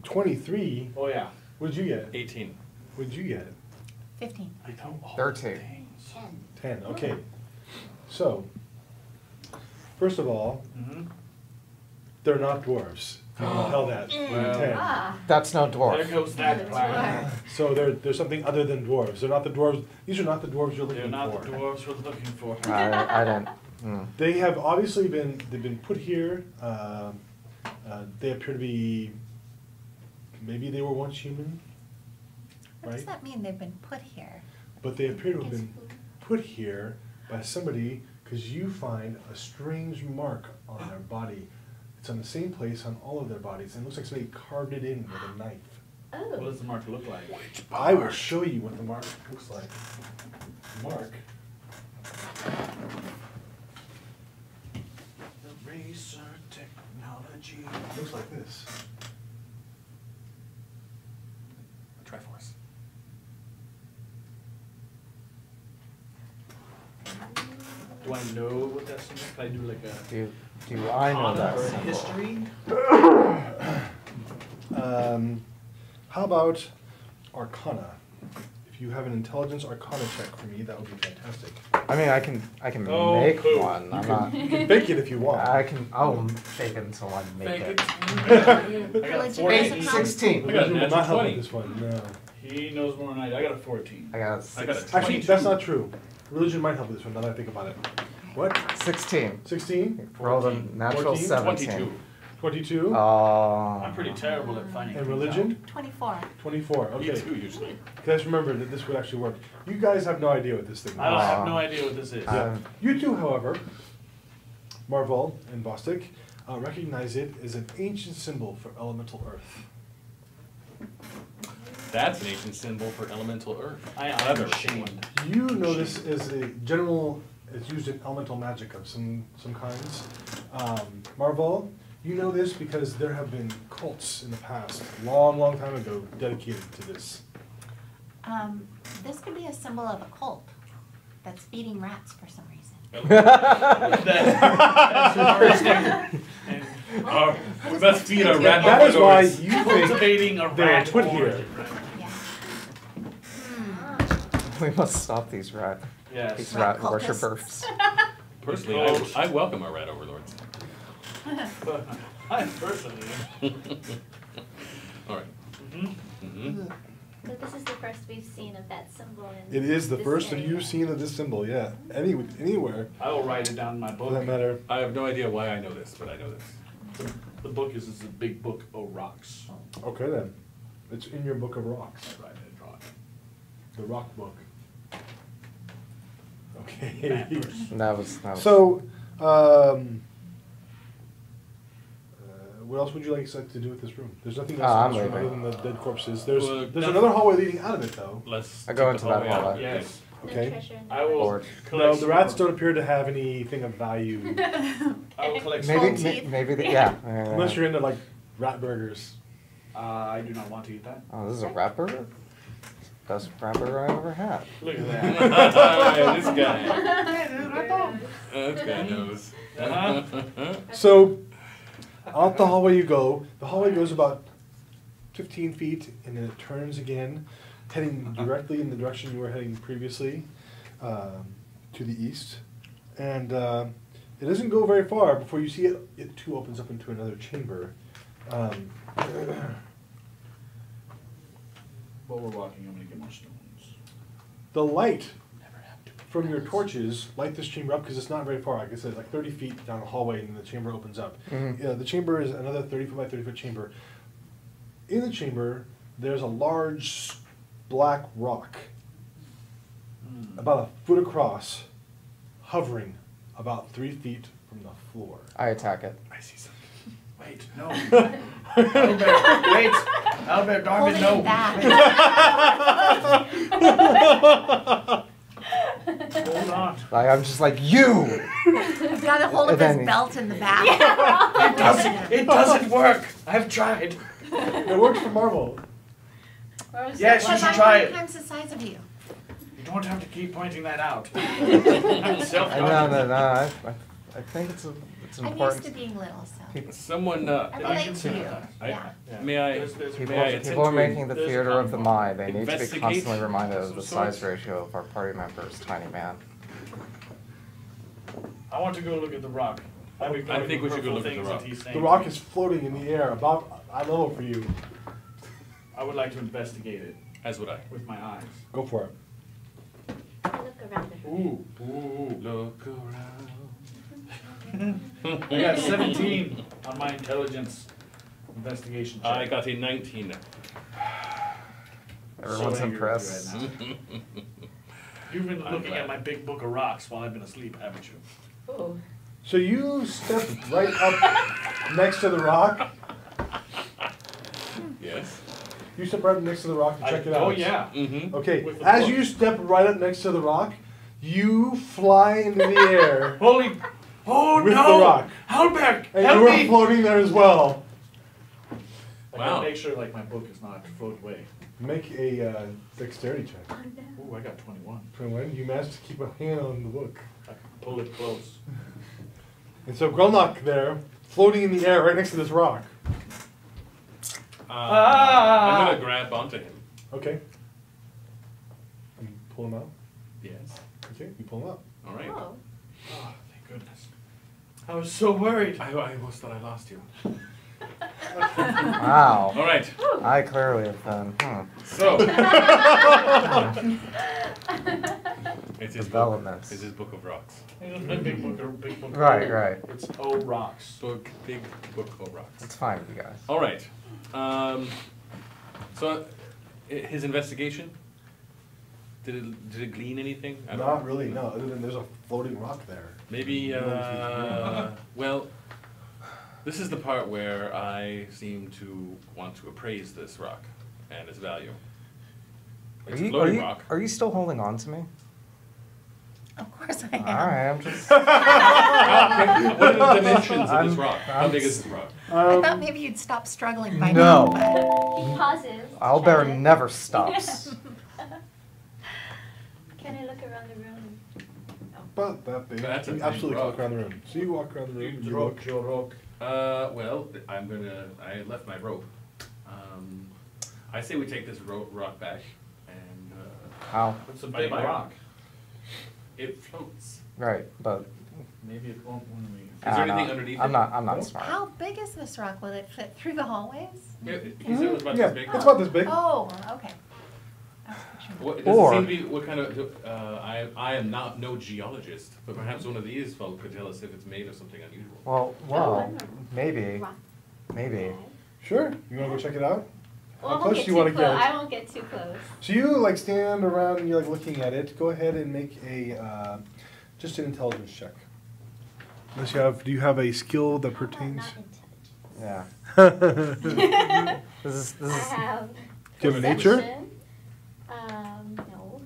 Speaker 1: 23?
Speaker 3: Oh yeah.
Speaker 1: What did you get?
Speaker 2: 18.
Speaker 1: What did you get?
Speaker 6: 15.
Speaker 3: I know all
Speaker 5: 13.
Speaker 3: the things.
Speaker 4: 10.
Speaker 1: 10, okay. So, first of all,
Speaker 3: Mhm.
Speaker 1: they're not dwarves. I'll tell that.
Speaker 3: Well.
Speaker 1: 10.
Speaker 4: Ah.
Speaker 5: That's no
Speaker 3: There
Speaker 5: dwarf.
Speaker 3: goes that
Speaker 4: That's
Speaker 3: plan.
Speaker 4: right.
Speaker 1: So there's something other than dwarves. They're not the dwarves. These are not the dwarves you're
Speaker 3: They're
Speaker 1: looking
Speaker 3: not
Speaker 1: for.
Speaker 3: the dwarves we're looking for.
Speaker 5: I didn't. Mm.
Speaker 1: They have obviously they've been put here. They appear to be, maybe they were once human,
Speaker 6: What does
Speaker 1: right?
Speaker 6: that mean, they've been put here?
Speaker 1: But they appear to have been put here by somebody because you find a strange mark on their body. It's on the same place on all of their bodies, and it looks like somebody carved it in with a knife.
Speaker 3: What
Speaker 4: Oh.
Speaker 3: does the mark look like?
Speaker 1: I will show you what the mark looks like. Mark.
Speaker 3: Eraser technology.
Speaker 1: Looks like this.
Speaker 2: Triforce.
Speaker 3: Do I know what that symbol is? Can I do like a
Speaker 5: Do I know
Speaker 3: Arcana
Speaker 5: that
Speaker 3: or a
Speaker 5: symbol?
Speaker 3: history?
Speaker 1: How about Arcana? If you have an intelligence Arcana check for me, that would be fantastic.
Speaker 5: I mean, I can
Speaker 3: Oh,
Speaker 5: make
Speaker 3: cool.
Speaker 5: one. I'm not.
Speaker 1: You can fake it if you want.
Speaker 5: I'll fake it until I make
Speaker 2: Fake
Speaker 5: it.
Speaker 2: it.
Speaker 3: I got a
Speaker 6: Religion
Speaker 3: 14.
Speaker 6: is a
Speaker 5: 16.
Speaker 2: I got a
Speaker 1: Religion will
Speaker 2: natural
Speaker 1: not help
Speaker 2: 20.
Speaker 1: with this one, no.
Speaker 3: He knows more than I do. I got a 14.
Speaker 5: I got
Speaker 2: I got a
Speaker 5: 16.
Speaker 1: Actually,
Speaker 2: 22.
Speaker 1: that's not true. Religion might help with this one, now that I think about it. What?
Speaker 5: 16.
Speaker 1: 16?
Speaker 5: Rolled a
Speaker 3: 14.
Speaker 5: natural
Speaker 1: 14?
Speaker 5: 17.
Speaker 2: 22.
Speaker 1: 22?
Speaker 3: I'm pretty terrible at finding
Speaker 1: And
Speaker 3: things
Speaker 1: religion?
Speaker 6: 24.
Speaker 1: 24,
Speaker 2: Me
Speaker 1: okay.
Speaker 2: too, usually.
Speaker 1: Guys, remember that this would actually work. You guys have no idea what this thing is.
Speaker 3: out. I have no idea what this is.
Speaker 1: You two, however, Marvel and Bostic, recognize it as an ancient symbol for elemental earth.
Speaker 2: That's an ancient symbol for elemental earth.
Speaker 3: I
Speaker 2: I've
Speaker 3: am
Speaker 2: never seen one.
Speaker 3: ashamed.
Speaker 1: You know this as a general, it's used in elemental magic of some kinds. Marvel, you know this because there have been cults in the past, long time ago, dedicated to this.
Speaker 6: This could be a symbol of a cult that's feeding rats for some reason.
Speaker 3: That's interesting. And
Speaker 2: We must feed our rat
Speaker 1: That is why
Speaker 2: corridors.
Speaker 1: you think
Speaker 3: cultivating a
Speaker 1: they were
Speaker 3: rat
Speaker 1: put here.
Speaker 3: origin.
Speaker 6: Yeah.
Speaker 5: We must stop these rat
Speaker 3: Yes.
Speaker 5: rat
Speaker 6: cultists.
Speaker 5: worshippers.
Speaker 2: Personally, I welcome our rat overlords.
Speaker 3: I personally.
Speaker 2: All right.
Speaker 3: Mm-hmm.
Speaker 4: So this is the first we've seen of that symbol in
Speaker 1: It is the
Speaker 4: this
Speaker 1: first of
Speaker 4: area.
Speaker 1: you seen of this symbol, yeah. Anywhere,
Speaker 3: I will write it down in my
Speaker 1: for
Speaker 3: book.
Speaker 1: that matter.
Speaker 2: I have no idea why I know this, but I know this.
Speaker 3: The book is a big book of rocks.
Speaker 1: Okay then. It's in your book of rocks.
Speaker 3: I write it, draw it.
Speaker 1: The rock book. Okay.
Speaker 5: That was
Speaker 1: So, what else would you like to do with this room? There's nothing else
Speaker 5: I'm
Speaker 1: in this room other
Speaker 5: leaving.
Speaker 1: than the dead corpses. There's
Speaker 2: Well,
Speaker 1: another hallway leading out of it though.
Speaker 2: Let's
Speaker 5: I go
Speaker 2: take
Speaker 5: into
Speaker 2: the
Speaker 5: that
Speaker 2: hallway out.
Speaker 5: hallway.
Speaker 3: Yes.
Speaker 4: No
Speaker 1: Okay.
Speaker 4: treasure in the
Speaker 3: I will
Speaker 5: Board.
Speaker 3: collect.
Speaker 1: No, the rats don't appear to have anything of value.
Speaker 3: I will collect.
Speaker 5: maybe
Speaker 6: Small teeth.
Speaker 5: yeah.
Speaker 1: Unless you're into like rat burgers.
Speaker 3: I do not want to eat that.
Speaker 5: Oh, this is a rat burger? Best rat burger I ever had.
Speaker 3: Look at that.
Speaker 2: This guy. This guy knows.
Speaker 3: Uh-huh.
Speaker 1: So, out the hallway you go. The hallway goes about 15 feet and then it turns again, heading directly in the direction you were heading previously, to the east. And it doesn't go very far before you see it too opens up into another chamber.
Speaker 3: While we're walking, I'm gonna get more stones.
Speaker 1: The light from your torches light this chamber up because it's not very far. Like I said, like 30 feet down the hallway and the chamber opens up.
Speaker 5: Mhm.
Speaker 1: Yeah, the chamber is another 30 foot by 30 foot chamber. In the chamber, there's a large black rock, about a foot across, hovering about 3 feet from the floor.
Speaker 5: I attack it.
Speaker 2: I see something.
Speaker 3: Wait, no. Albert, wait. Albert,
Speaker 6: Hold
Speaker 3: Darwin,
Speaker 6: it
Speaker 3: no.
Speaker 6: back.
Speaker 3: Hold on.
Speaker 5: Like I'm just like you.
Speaker 6: You've got to hold up
Speaker 5: And then-
Speaker 6: his belt in the back.
Speaker 3: It doesn't work. I've tried.
Speaker 1: It works for Marvel.
Speaker 3: Yes, you
Speaker 6: But
Speaker 3: should
Speaker 6: I'm
Speaker 3: try
Speaker 6: 100
Speaker 3: it.
Speaker 6: times the size of you.
Speaker 3: You don't have to keep pointing that out. I'm
Speaker 5: No,
Speaker 3: self-conscious.
Speaker 5: I think it's
Speaker 6: I'm
Speaker 5: important.
Speaker 6: used to being little, so.
Speaker 5: People,
Speaker 2: Someone,
Speaker 6: I relate to you.
Speaker 2: I-
Speaker 6: Yeah.
Speaker 2: may I,
Speaker 3: There's-
Speaker 5: people,
Speaker 2: may I attend
Speaker 5: people are
Speaker 2: to
Speaker 5: making the
Speaker 3: there's a
Speaker 5: theater of the mind. They need to be
Speaker 2: investigate
Speaker 5: constantly reminded
Speaker 2: of
Speaker 5: of the
Speaker 2: some
Speaker 5: size
Speaker 2: sort?
Speaker 5: ratio of our party members, tiny man.
Speaker 3: I want to go look at the rock.
Speaker 2: I think we should go look at the rock.
Speaker 1: The rock is floating in the air about eye level for you.
Speaker 3: I would like to investigate it
Speaker 2: as would I.
Speaker 3: with my eyes.
Speaker 1: Go for it.
Speaker 4: Look around it.
Speaker 3: Ooh, ooh.
Speaker 2: Look around.
Speaker 3: I got 17 on my intelligence investigation check.
Speaker 2: I got a 19.
Speaker 5: Everyone's
Speaker 3: So angry with you
Speaker 5: impressed.
Speaker 3: right now. You've been looking at my big book of rocks while I've been asleep, haven't you?
Speaker 4: Oh.
Speaker 1: So you step right up next to the rock.
Speaker 2: Yes.
Speaker 1: You step right up next to the rock to check it out.
Speaker 3: Oh yeah.
Speaker 2: Mm-hmm.
Speaker 1: Okay,
Speaker 3: With the
Speaker 1: as
Speaker 3: book.
Speaker 1: you step right up next to the rock, you fly into the air
Speaker 3: Holy! Oh
Speaker 1: with
Speaker 3: no!
Speaker 1: the rock.
Speaker 3: Halbert,
Speaker 1: And
Speaker 3: help
Speaker 1: you are
Speaker 3: me!
Speaker 1: floating there as well.
Speaker 3: I
Speaker 2: Wow.
Speaker 3: gotta make sure like my book is not float away.
Speaker 1: Make a dexterity check.
Speaker 3: Ooh, I got 21.
Speaker 1: 21, you managed to keep a hand on the book.
Speaker 3: I can pull it close.
Speaker 1: And so Grelnock there, floating in the air right next to this rock.
Speaker 2: I'm gonna grab onto him.
Speaker 1: Okay. You pull him out.
Speaker 2: Yes.
Speaker 1: Okay, you pull him out.
Speaker 2: All right.
Speaker 4: Oh.
Speaker 3: Oh, thank goodness. I was so worried.
Speaker 2: I almost thought I lost you.
Speaker 5: Wow.
Speaker 2: All right.
Speaker 5: I clearly have been.
Speaker 2: So. It's his
Speaker 5: Developments.
Speaker 2: book. It's his book of rocks.
Speaker 3: Big book.
Speaker 5: Right, right.
Speaker 3: It's O Rocks.
Speaker 2: Big book of rocks.
Speaker 5: It's fine, you guys.
Speaker 2: All right. So, his investigation. Did it glean anything? I don't
Speaker 1: Not
Speaker 2: know.
Speaker 1: really, no, other than there's a floating rock there.
Speaker 2: Maybe. Well, this is the part where I seem to want to appraise this rock and its value. It's a floating rock.
Speaker 5: Are you still holding on to me?
Speaker 6: Of course I am.
Speaker 5: Alright, I'm just.
Speaker 2: What are the dimensions of this rock? How
Speaker 5: I'm
Speaker 2: big is this rock?
Speaker 6: I thought maybe you'd stop struggling by
Speaker 5: No.
Speaker 6: now.
Speaker 4: He pauses.
Speaker 5: Owlbear
Speaker 4: Can I-
Speaker 5: never stops.
Speaker 4: Can I look around the room?
Speaker 1: About that big.
Speaker 2: That's a
Speaker 1: You
Speaker 2: big
Speaker 1: absolutely can
Speaker 2: rock.
Speaker 1: walk around the room. So you walk around the room, you look.
Speaker 3: Your rock.
Speaker 2: Well, I left my rope. I say we take this rock back, and
Speaker 5: How?
Speaker 3: It's a
Speaker 2: Bye
Speaker 3: big
Speaker 2: bye.
Speaker 3: rock.
Speaker 2: it floats.
Speaker 5: Right, but
Speaker 3: Maybe it won't when we.
Speaker 2: Is there
Speaker 5: no,
Speaker 2: anything underneath
Speaker 5: I'm
Speaker 2: it?
Speaker 5: not
Speaker 1: No.
Speaker 5: smart.
Speaker 6: How big is this rock? Will it fit through the hallways?
Speaker 2: Yeah, he said it was about
Speaker 1: Yeah,
Speaker 2: this big.
Speaker 1: it's about this big.
Speaker 6: Oh, okay. I was picturing-
Speaker 2: What, does
Speaker 5: Or-
Speaker 2: it seem to be what kind of? I am not no geologist, but perhaps one of these folk could tell us if it's made of something unusual.
Speaker 5: Well, maybe,
Speaker 4: Rock.
Speaker 5: maybe.
Speaker 1: Sure, you wanna go check it out?
Speaker 4: Well,
Speaker 1: How
Speaker 4: I won't
Speaker 1: close
Speaker 4: get
Speaker 1: do you
Speaker 4: too
Speaker 1: wanna
Speaker 4: close.
Speaker 1: get?
Speaker 4: I won't get too close.
Speaker 1: So you like stand around and you're like looking at it. Go ahead and make a just an intelligence check. Unless you have, do you have a skill that
Speaker 4: How about
Speaker 1: pertains?
Speaker 4: not intelligence?
Speaker 5: Yeah. This
Speaker 4: I
Speaker 5: is.
Speaker 4: have.
Speaker 1: Do you have a nature?
Speaker 4: perception. No.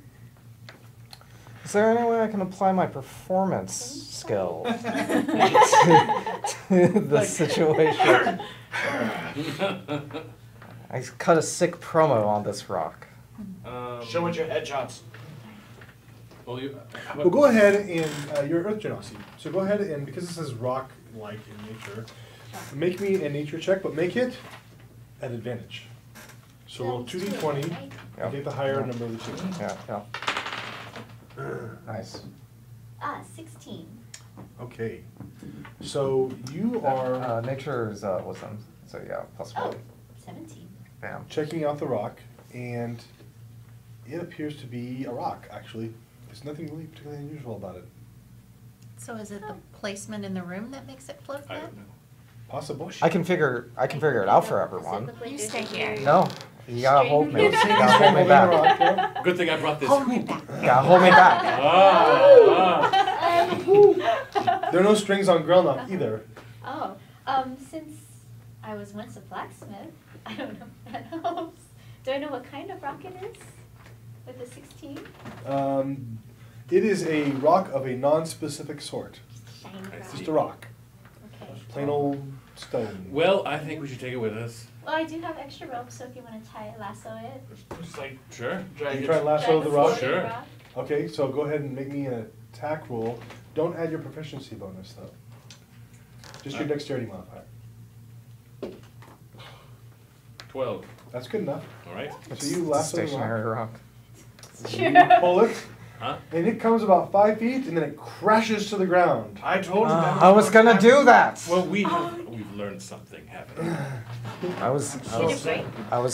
Speaker 5: Is there any way I can apply my performance skill to the situation? I cut a sick promo on this rock.
Speaker 3: Show it your headshots.
Speaker 2: Well, you.
Speaker 1: Well, go ahead and you're Earth Genasi. So go ahead and because this is rock-like in nature, make me a nature check, but make it at advantage. So roll 2d20
Speaker 4: Right?
Speaker 1: and get the higher number of the two.
Speaker 5: Yeah, yeah. Nice.
Speaker 4: 16.
Speaker 1: Okay. So you are
Speaker 5: Nature is wisdom, so yeah, plus
Speaker 4: Oh,
Speaker 5: 1.
Speaker 4: 17.
Speaker 5: Bam.
Speaker 1: checking out the rock, and it appears to be a rock. Actually, there's nothing really particularly unusual about it.
Speaker 6: So is it the placement in the room that makes it float
Speaker 2: I
Speaker 6: then?
Speaker 2: don't know.
Speaker 1: Possible.
Speaker 5: I can figure it out for
Speaker 4: Does it
Speaker 5: everyone.
Speaker 4: look like
Speaker 6: You
Speaker 4: there's
Speaker 6: stay
Speaker 4: a
Speaker 6: here.
Speaker 4: weird-
Speaker 5: No, you gotta hold me. You
Speaker 4: String.
Speaker 5: gotta hold me back.
Speaker 1: Rock, yeah.
Speaker 2: Good thing I brought this.
Speaker 6: Hold me back.
Speaker 5: You gotta hold me back.
Speaker 1: There are no strings on Grelnock either.
Speaker 4: Oh, since I was once a blacksmith, I don't know if that helps. Do I know what kind of rock it is? With a 16?
Speaker 1: It is a rock of a non-specific sort.
Speaker 4: Shiny
Speaker 2: I
Speaker 4: rock.
Speaker 2: see.
Speaker 1: Just a rock,
Speaker 4: Okay.
Speaker 1: plain old stone.
Speaker 2: Well, I think we should take it with us.
Speaker 4: Well, I do have extra rope, so if you want to tie it, lasso it.
Speaker 3: Just like
Speaker 2: Sure.
Speaker 3: drag
Speaker 1: You try and
Speaker 3: it.
Speaker 1: lasso the rock.
Speaker 2: Sure.
Speaker 4: rock.
Speaker 1: Okay, so go ahead and make me an attack roll. Don't add your proficiency bonus though. Just your dexterity modifier.
Speaker 2: 12.
Speaker 1: That's good enough.
Speaker 2: All right.
Speaker 1: So you lasso the
Speaker 5: Stationary
Speaker 1: rock.
Speaker 5: rock.
Speaker 1: You pull it,
Speaker 2: Huh?
Speaker 1: and it comes about 5 feet, and then it crashes to the ground.
Speaker 3: I told you that.
Speaker 5: I was gonna do that.
Speaker 2: Well, we've learned something, haven't we?
Speaker 5: I was
Speaker 4: Did it break?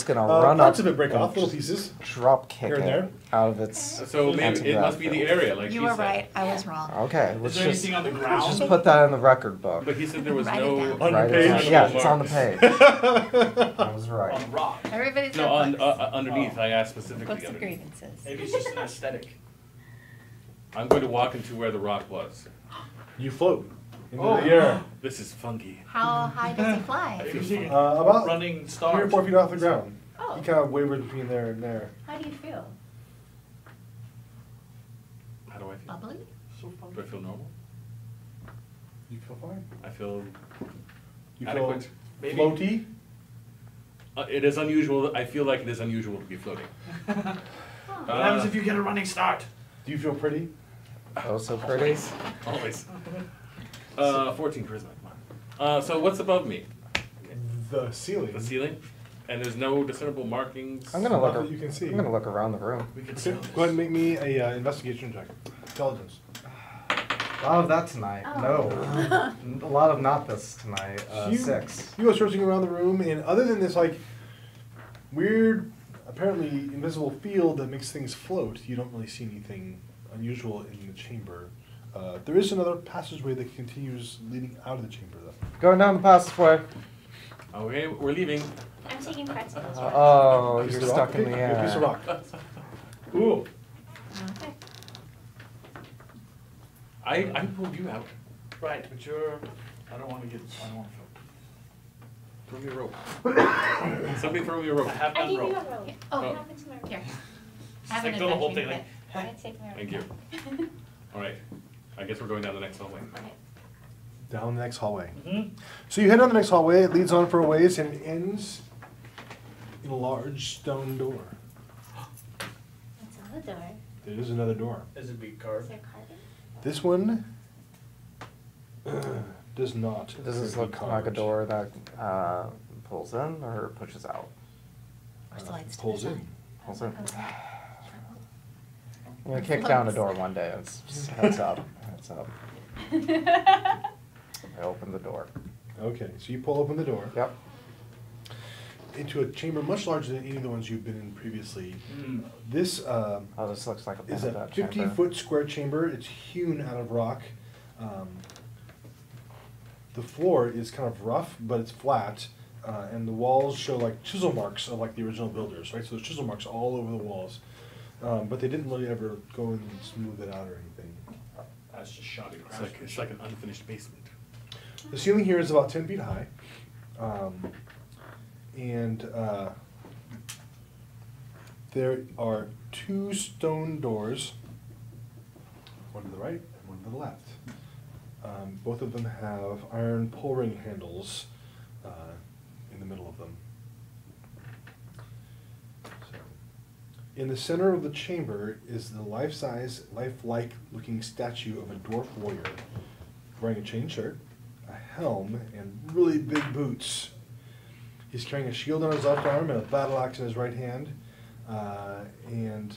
Speaker 5: gonna run up
Speaker 1: Parts of it break
Speaker 5: and
Speaker 1: off, little
Speaker 5: just
Speaker 1: pieces.
Speaker 5: drop kick
Speaker 1: Here and there.
Speaker 5: it out of its.
Speaker 2: So maybe it must be the area, like
Speaker 6: You
Speaker 2: he
Speaker 6: were
Speaker 2: said.
Speaker 6: right, I was wrong.
Speaker 5: Okay,
Speaker 3: Is
Speaker 5: let's
Speaker 3: there
Speaker 5: just
Speaker 3: anything on the
Speaker 5: let's
Speaker 3: ground?
Speaker 5: just put that in the record book.
Speaker 2: But he said there was
Speaker 6: Write it
Speaker 2: no.
Speaker 6: down.
Speaker 1: On your
Speaker 5: Right,
Speaker 1: page?
Speaker 5: yeah, it's on the page. I was right.
Speaker 3: On the rock.
Speaker 6: Everybody's
Speaker 2: No,
Speaker 6: got books.
Speaker 2: underneath. I asked specifically
Speaker 6: Books of
Speaker 2: underneath.
Speaker 6: grievances.
Speaker 3: Maybe it's just an aesthetic.
Speaker 2: I'm going to walk into where the rock was.
Speaker 1: You float into
Speaker 3: Oh.
Speaker 1: the air.
Speaker 2: This is funky.
Speaker 6: How high does he fly?
Speaker 1: About
Speaker 3: running
Speaker 1: 3
Speaker 3: stars.
Speaker 1: or 4 feet off the ground.
Speaker 6: Oh.
Speaker 1: He kind of wavers between there and there.
Speaker 6: How do you feel?
Speaker 2: How do I feel?
Speaker 6: Bubbly?
Speaker 2: Do I feel normal?
Speaker 1: You feel fine?
Speaker 2: I feel
Speaker 1: You
Speaker 2: adequate.
Speaker 3: Maybe.
Speaker 1: feel floaty?
Speaker 2: It is unusual. I feel like it is unusual to be floating.
Speaker 3: What happens if you get a running start?
Speaker 1: Do you feel pretty?
Speaker 5: Oh, so pretty.
Speaker 2: Always. 14 charisma. Come on. So what's above me?
Speaker 1: The ceiling.
Speaker 2: The ceiling, and there's no discernible markings.
Speaker 5: I'm gonna look.
Speaker 1: Not that you can see.
Speaker 5: I'm gonna look around the room.
Speaker 3: We could
Speaker 1: Okay,
Speaker 3: sell
Speaker 1: go
Speaker 3: this.
Speaker 1: ahead and make me a investigation check. Intelligence.
Speaker 5: A lot of that tonight.
Speaker 6: Oh.
Speaker 5: No. A lot of not this tonight.
Speaker 1: You-
Speaker 5: 6.
Speaker 1: You go searching around the room, and other than this, like, weird, apparently invisible field that makes things float, you don't really see anything unusual in the chamber. There is another passageway that continues leading out of the chamber, though.
Speaker 5: Going down the passageway.
Speaker 2: Okay, we're leaving.
Speaker 4: I'm taking pretzels.
Speaker 5: Oh,
Speaker 1: Piece
Speaker 5: you're
Speaker 1: of rock?
Speaker 5: stuck in the
Speaker 1: Okay, a piece of
Speaker 5: air.
Speaker 1: rock.
Speaker 3: Ooh.
Speaker 6: Okay.
Speaker 2: I pulled you out.
Speaker 3: Right, but you're. I don't want to float.
Speaker 2: Throw me a rope. Somebody throw me a rope.
Speaker 3: I have
Speaker 4: I
Speaker 3: done
Speaker 4: gave you
Speaker 3: rope.
Speaker 4: a rope.
Speaker 6: Oh,
Speaker 4: What happened to my rope?
Speaker 6: Here.
Speaker 3: Just
Speaker 6: Have
Speaker 3: like
Speaker 6: an
Speaker 3: do the whole
Speaker 6: adventure
Speaker 3: thing.
Speaker 6: kit.
Speaker 3: Like,
Speaker 4: I'm gonna take my rope.
Speaker 2: Thank you. All right. I guess we're going down the next hallway.
Speaker 4: Alright.
Speaker 1: Down the next hallway.
Speaker 3: Mhm.
Speaker 1: So you head down the next hallway, it leads on for a ways, and it ends in a large stone door.
Speaker 4: That's on the door.
Speaker 1: There is another door.
Speaker 3: Is it big
Speaker 4: Is
Speaker 3: carved?
Speaker 4: there carving?
Speaker 1: This one does not.
Speaker 5: Does this
Speaker 1: appear to
Speaker 5: look
Speaker 1: be
Speaker 5: like a
Speaker 1: carved.
Speaker 5: door that pulls in or pushes out?
Speaker 6: Or slides to the
Speaker 1: Pulls
Speaker 6: side.
Speaker 1: in.
Speaker 5: Pulls in.
Speaker 4: Okay.
Speaker 5: I'm gonna kick down a door one day. It's just heads up. Heads up. I open the door.
Speaker 1: Okay, so you pull open the door
Speaker 5: Yep.
Speaker 1: into a chamber much larger than any of the ones you've been in previously.
Speaker 3: Mm.
Speaker 1: This
Speaker 5: Oh, this looks like a
Speaker 1: is a
Speaker 5: Benedetta chamber.
Speaker 1: 50-foot square chamber. It's hewn out of rock. The floor is kind of rough, but it's flat, and the walls show like chisel marks of like the original builders, right? So there's chisel marks all over the walls, but they didn't really ever go and smooth it out or anything.
Speaker 3: That's just shoddy
Speaker 2: It's like an unfinished basement.
Speaker 1: The ceiling here is about 10 feet high, and there are 2 stone doors, one to the right and one to the left. Both of them have iron pull ring handles in the middle of them. So, in the center of the chamber is the life-size, lifelike looking statue of a dwarf warrior wearing a chain shirt, a helm, and really big boots. He's carrying a shield on his left arm and a battle axe in his right hand, and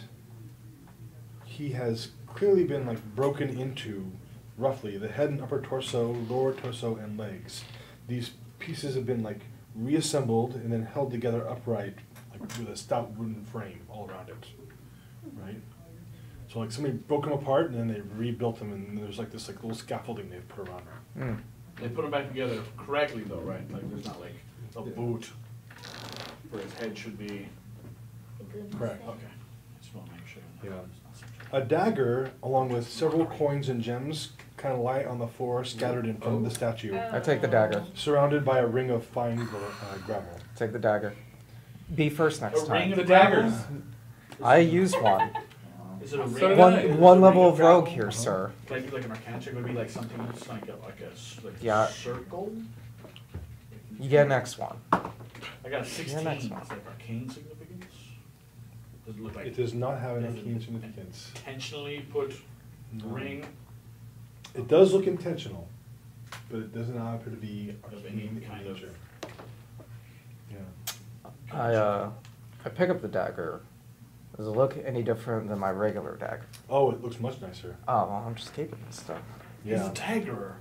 Speaker 1: he has clearly been like broken into roughly the head and upper torso, lower torso, and legs. These pieces have been like reassembled and then held together upright, like with a stout wooden frame all around it, right? So like somebody broke them apart and then they rebuilt them, and there's like this like little scaffolding they've put around them.
Speaker 3: They put them back together correctly though, right? Like there's not like a boot where his head should be.
Speaker 4: The boom
Speaker 1: Correct.
Speaker 4: thing.
Speaker 3: Okay. Just want to make sure.
Speaker 1: Yeah.
Speaker 3: It's not such
Speaker 1: A dagger, along with several coins and gems, kind of lie on the floor, scattered in front of the statue,
Speaker 5: I take the dagger.
Speaker 1: surrounded by a ring of fine gravel.
Speaker 5: Take the dagger. Be first next
Speaker 3: A ring
Speaker 5: time.
Speaker 3: of
Speaker 2: The daggers.
Speaker 5: I use one.
Speaker 3: Is it a
Speaker 2: So
Speaker 3: ring?
Speaker 2: did I.
Speaker 5: One
Speaker 3: Is it a
Speaker 5: level
Speaker 3: ring
Speaker 5: of rogue
Speaker 3: gravel?
Speaker 5: here, sir.
Speaker 3: Like an arcana check would be like something that's like a
Speaker 5: Yeah.
Speaker 3: circle.
Speaker 5: You get next one.
Speaker 3: I got a 16.
Speaker 5: next
Speaker 3: Is
Speaker 5: one.
Speaker 3: that arcane significance? Does it look like
Speaker 1: It does not have any
Speaker 3: does it
Speaker 1: keen significance.
Speaker 3: intentionally put
Speaker 1: No.
Speaker 3: ring?
Speaker 1: It does look intentional, but it does not appear to be
Speaker 3: Of
Speaker 1: arcane
Speaker 3: any
Speaker 1: in
Speaker 3: kind of-
Speaker 1: nature. Yeah.
Speaker 5: I pick up the dagger. Does it look any different than my regular dagger?
Speaker 1: Oh, it looks much nicer.
Speaker 5: Oh, well, I'm just keeping this stuff.
Speaker 3: He's
Speaker 1: Yeah.
Speaker 3: a daggerer.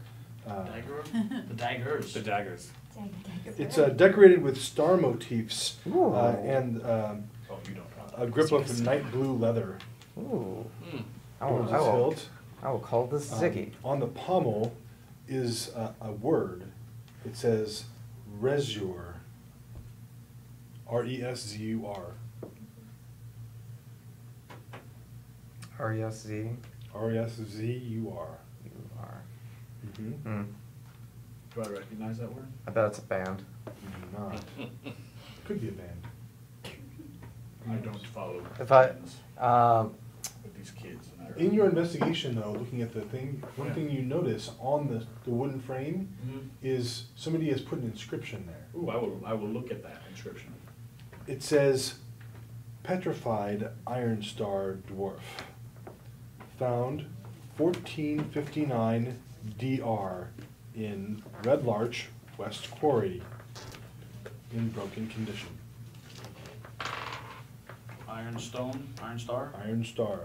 Speaker 1: Uh,
Speaker 3: Daggerer? The daggers.
Speaker 2: The daggers.
Speaker 1: It's decorated with star motifs
Speaker 5: Ooh.
Speaker 1: and
Speaker 3: Oh, you don't.
Speaker 1: a grip of night blue leather.
Speaker 5: Ooh.
Speaker 2: Hmm.
Speaker 5: I
Speaker 1: Towards
Speaker 5: will,
Speaker 1: its
Speaker 5: I will,
Speaker 1: hilt.
Speaker 5: I will call this Ziggy.
Speaker 1: On the pommel is a word. It says Resur. R-E-S-Z-U-R.
Speaker 5: R-E-S-Z.
Speaker 1: R-E-S-Z-U-R.
Speaker 5: You are.
Speaker 1: Mm-hmm.
Speaker 3: Do I recognize that word?
Speaker 5: I bet it's a band.
Speaker 1: Not. Could be a band.
Speaker 3: I don't follow.
Speaker 5: If I,
Speaker 3: With these kids. And I
Speaker 1: In your investigation, though, looking at the thing, one thing you notice on the wooden frame is somebody has put an inscription there.
Speaker 3: Ooh, I will look at that inscription.
Speaker 1: It says, "Petrified Iron Star Dwarf, found 1459 DR in Red Larch, West Quarry, in broken condition."
Speaker 3: Iron stone, iron star.
Speaker 1: Iron Star.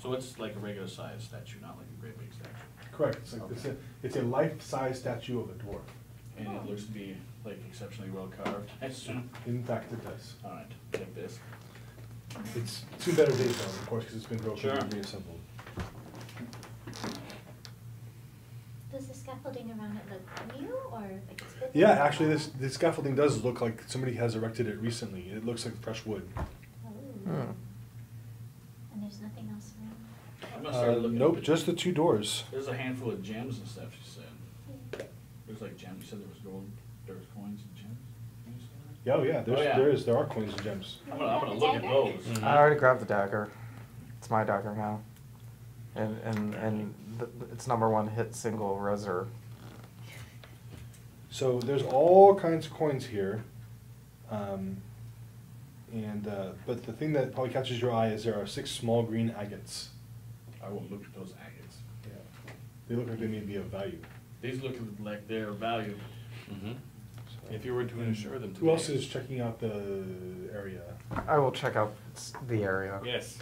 Speaker 3: So it's like a regular size statue, not like a great big statue.
Speaker 1: Correct. It's like it's a life-size statue of a dwarf.
Speaker 3: And it looks to be like exceptionally well carved. I assume.
Speaker 1: In fact, it does.
Speaker 3: All right, take this.
Speaker 1: It's seen better days though, of course, because it's been broken
Speaker 3: Sure.
Speaker 1: and reassembled.
Speaker 4: Does the scaffolding around it look new or like it's been?
Speaker 1: Yeah, actually, this scaffolding does look like somebody has erected it recently. It looks like fresh wood.
Speaker 4: Oh. And there's nothing else around?
Speaker 3: I'm gonna start looking.
Speaker 1: Nope,
Speaker 3: up
Speaker 1: just the two doors.
Speaker 3: There's a handful of gems and stuff. You said. Looks like gems. You said there was gold, there was coins and gems. Can you say that?
Speaker 1: Yeah, oh yeah,
Speaker 3: Oh, yeah.
Speaker 1: there are coins and gems.
Speaker 3: I'm gonna look at those.
Speaker 5: I already grabbed the dagger. It's my dagger now. And it's #1 hit single reser.
Speaker 1: So there's all kinds of coins here. But the thing that probably catches your eye is there are 6 small green agates.
Speaker 3: I will look at those agates.
Speaker 1: Yeah. They look like they may be of value.
Speaker 3: These look like they're valued.
Speaker 2: Mm-hmm. If you were to insure them today.
Speaker 1: Who else is checking out the area?
Speaker 5: I will check out the area.
Speaker 3: Yes.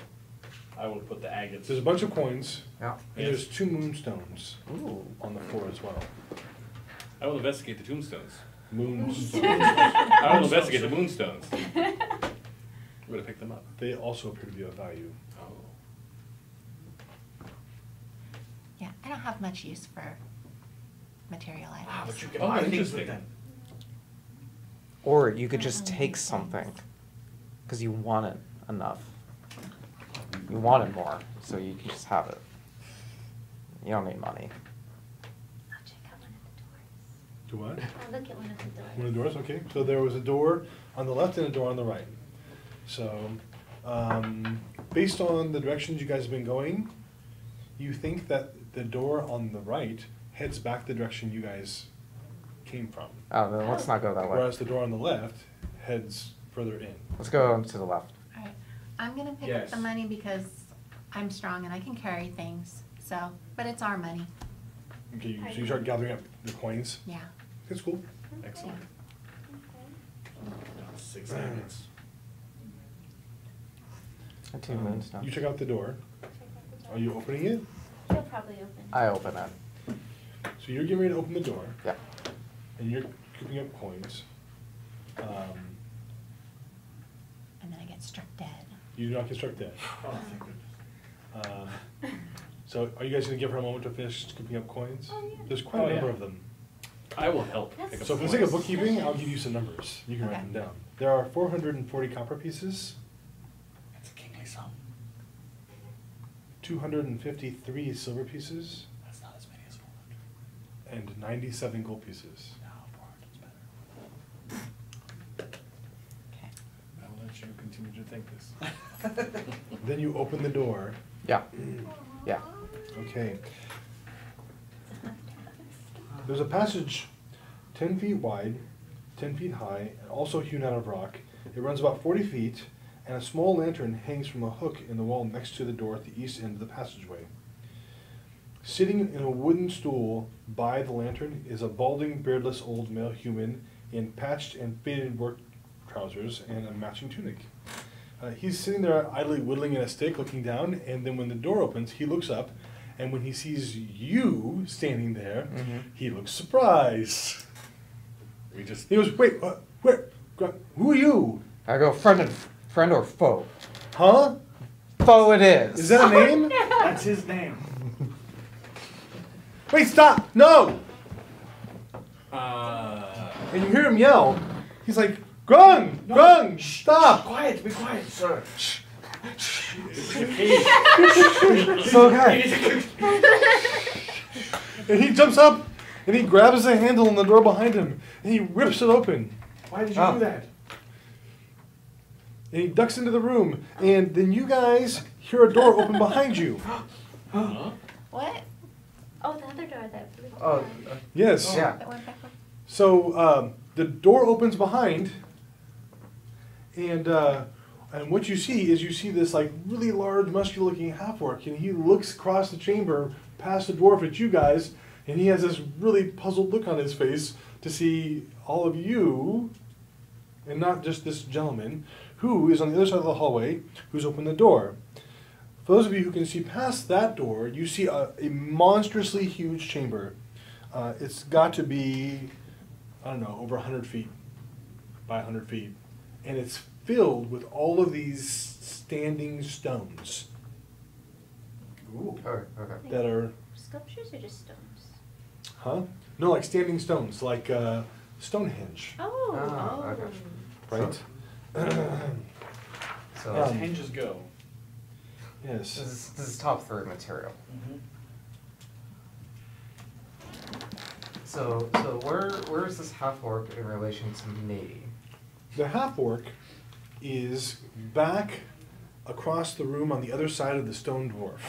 Speaker 3: I will put the agates.
Speaker 1: There's a bunch of coins,
Speaker 5: Yeah.
Speaker 1: and there's 2 moonstones
Speaker 5: Ooh.
Speaker 1: on the floor as well.
Speaker 2: I will investigate the tombstones.
Speaker 1: Moonstones.
Speaker 2: I will investigate the moonstones. I'm gonna pick them up.
Speaker 1: They also appear to be of value.
Speaker 2: Oh.
Speaker 6: Yeah, I don't have much use for material items.
Speaker 3: Ah, but you can
Speaker 2: Oh,
Speaker 3: buy things
Speaker 2: interesting.
Speaker 3: with them.
Speaker 5: Or you could just take something, because you want it enough. You want it more, so you can just have it. You don't need money.
Speaker 4: I'll check out one of the doors.
Speaker 1: Do what?
Speaker 4: I'll look at one of the doors.
Speaker 1: One of the doors, okay. So there was a door on the left and a door on the right. So, based on the directions you guys have been going, you think that the door on the right heads back the direction you guys came from.
Speaker 5: Oh, then let's not go that way.
Speaker 1: Whereas the door on the left heads further in.
Speaker 5: Let's go to the left.
Speaker 6: All right, I'm gonna pick
Speaker 3: Yes.
Speaker 6: up the money because I'm strong and I can carry things, so, but it's our money,
Speaker 1: Okay, so you start gathering up the coins.
Speaker 6: yeah.
Speaker 1: That's cool.
Speaker 2: Excellent.
Speaker 3: 6 agates.
Speaker 5: And 2 moonstones.
Speaker 1: You check out the door.
Speaker 4: Check out the door.
Speaker 1: Are you opening it?
Speaker 4: She'll probably open.
Speaker 5: I open it.
Speaker 1: So you're getting ready to open the door,
Speaker 5: Yeah.
Speaker 1: and you're picking up coins.
Speaker 6: And then I get struck dead.
Speaker 1: You do not get struck dead.
Speaker 3: Oh, thank goodness.
Speaker 1: So are you guys gonna give her a moment to finish scooping up coins?
Speaker 4: Oh, yeah.
Speaker 1: There's quite
Speaker 3: Oh,
Speaker 1: a number
Speaker 3: yeah.
Speaker 1: of them.
Speaker 2: I will help
Speaker 4: That's
Speaker 2: pick up
Speaker 1: So for the
Speaker 2: the
Speaker 1: sake of
Speaker 2: coins.
Speaker 1: bookkeeping, I'll give you some numbers. You can write
Speaker 6: Okay.
Speaker 1: them down. There are 440 copper pieces,
Speaker 3: That's a kingly sum.
Speaker 1: 253 silver pieces,
Speaker 3: That's not as many as 400.
Speaker 1: and 97 gold pieces.
Speaker 3: No, 400's better.
Speaker 6: Okay.
Speaker 2: I will let you continue to think this.
Speaker 1: Then you open the door.
Speaker 5: Yeah. Yeah.
Speaker 1: Okay. There's a passage 10 feet wide, 10 feet high, and also hewn out of rock. It runs about 40 feet, and a small lantern hangs from a hook in the wall next to the door at the east end of the passageway. Sitting in a wooden stool by the lantern is a balding, beardless old male human in patched and faded work trousers and a matching tunic. He's sitting there idly whittling at a stick, looking down, and then when the door opens, he looks up, and when he sees you standing there, he looks surprised.
Speaker 2: We just
Speaker 1: He goes, "Wait, who are you?
Speaker 5: I go friend or foe.
Speaker 1: Huh?
Speaker 5: Foe it is.
Speaker 1: Is that a name?
Speaker 3: That's his name.
Speaker 1: Wait, stop! No!"
Speaker 2: uh
Speaker 1: And you hear him yell. He's like, "Grung! Grung! Stop!"
Speaker 3: Quiet, be quiet, sir.
Speaker 5: So okay.
Speaker 1: And he jumps up and he grabs the handle on the door behind him and he rips it open.
Speaker 3: Why did you do that?
Speaker 1: And he ducks into the room. And then you guys hear a door open behind you.
Speaker 2: Huh?
Speaker 4: What? Oh, the other door that blew.
Speaker 5: Oh,
Speaker 1: Yes.
Speaker 5: yeah.
Speaker 4: That went backward.
Speaker 1: So the door opens behind, and what you see is this like really large, muscular-looking half-orc, and he looks across the chamber past the dwarf at you guys, and he has this really puzzled look on his face to see all of you, and not just this gentleman, who is on the other side of the hallway, who's opened the door. For those of you who can see past that door, you see a monstrously huge chamber. It's got to be, I don't know, over 100 feet by 100 feet. And it's filled with all of these standing stones
Speaker 5: Ooh. Okay.
Speaker 1: that are,
Speaker 4: Sculptures or just stones?
Speaker 1: huh? No, like standing stones, like Stonehenge,
Speaker 4: Oh.
Speaker 5: Ah, okay.
Speaker 1: right?
Speaker 5: So
Speaker 3: As
Speaker 1: Um,
Speaker 3: hinges go.
Speaker 1: Yes.
Speaker 5: this is top 3 material. So where is this half orc in relation to me?
Speaker 1: The half-orc is back across the room on the other side of the stone dwarf.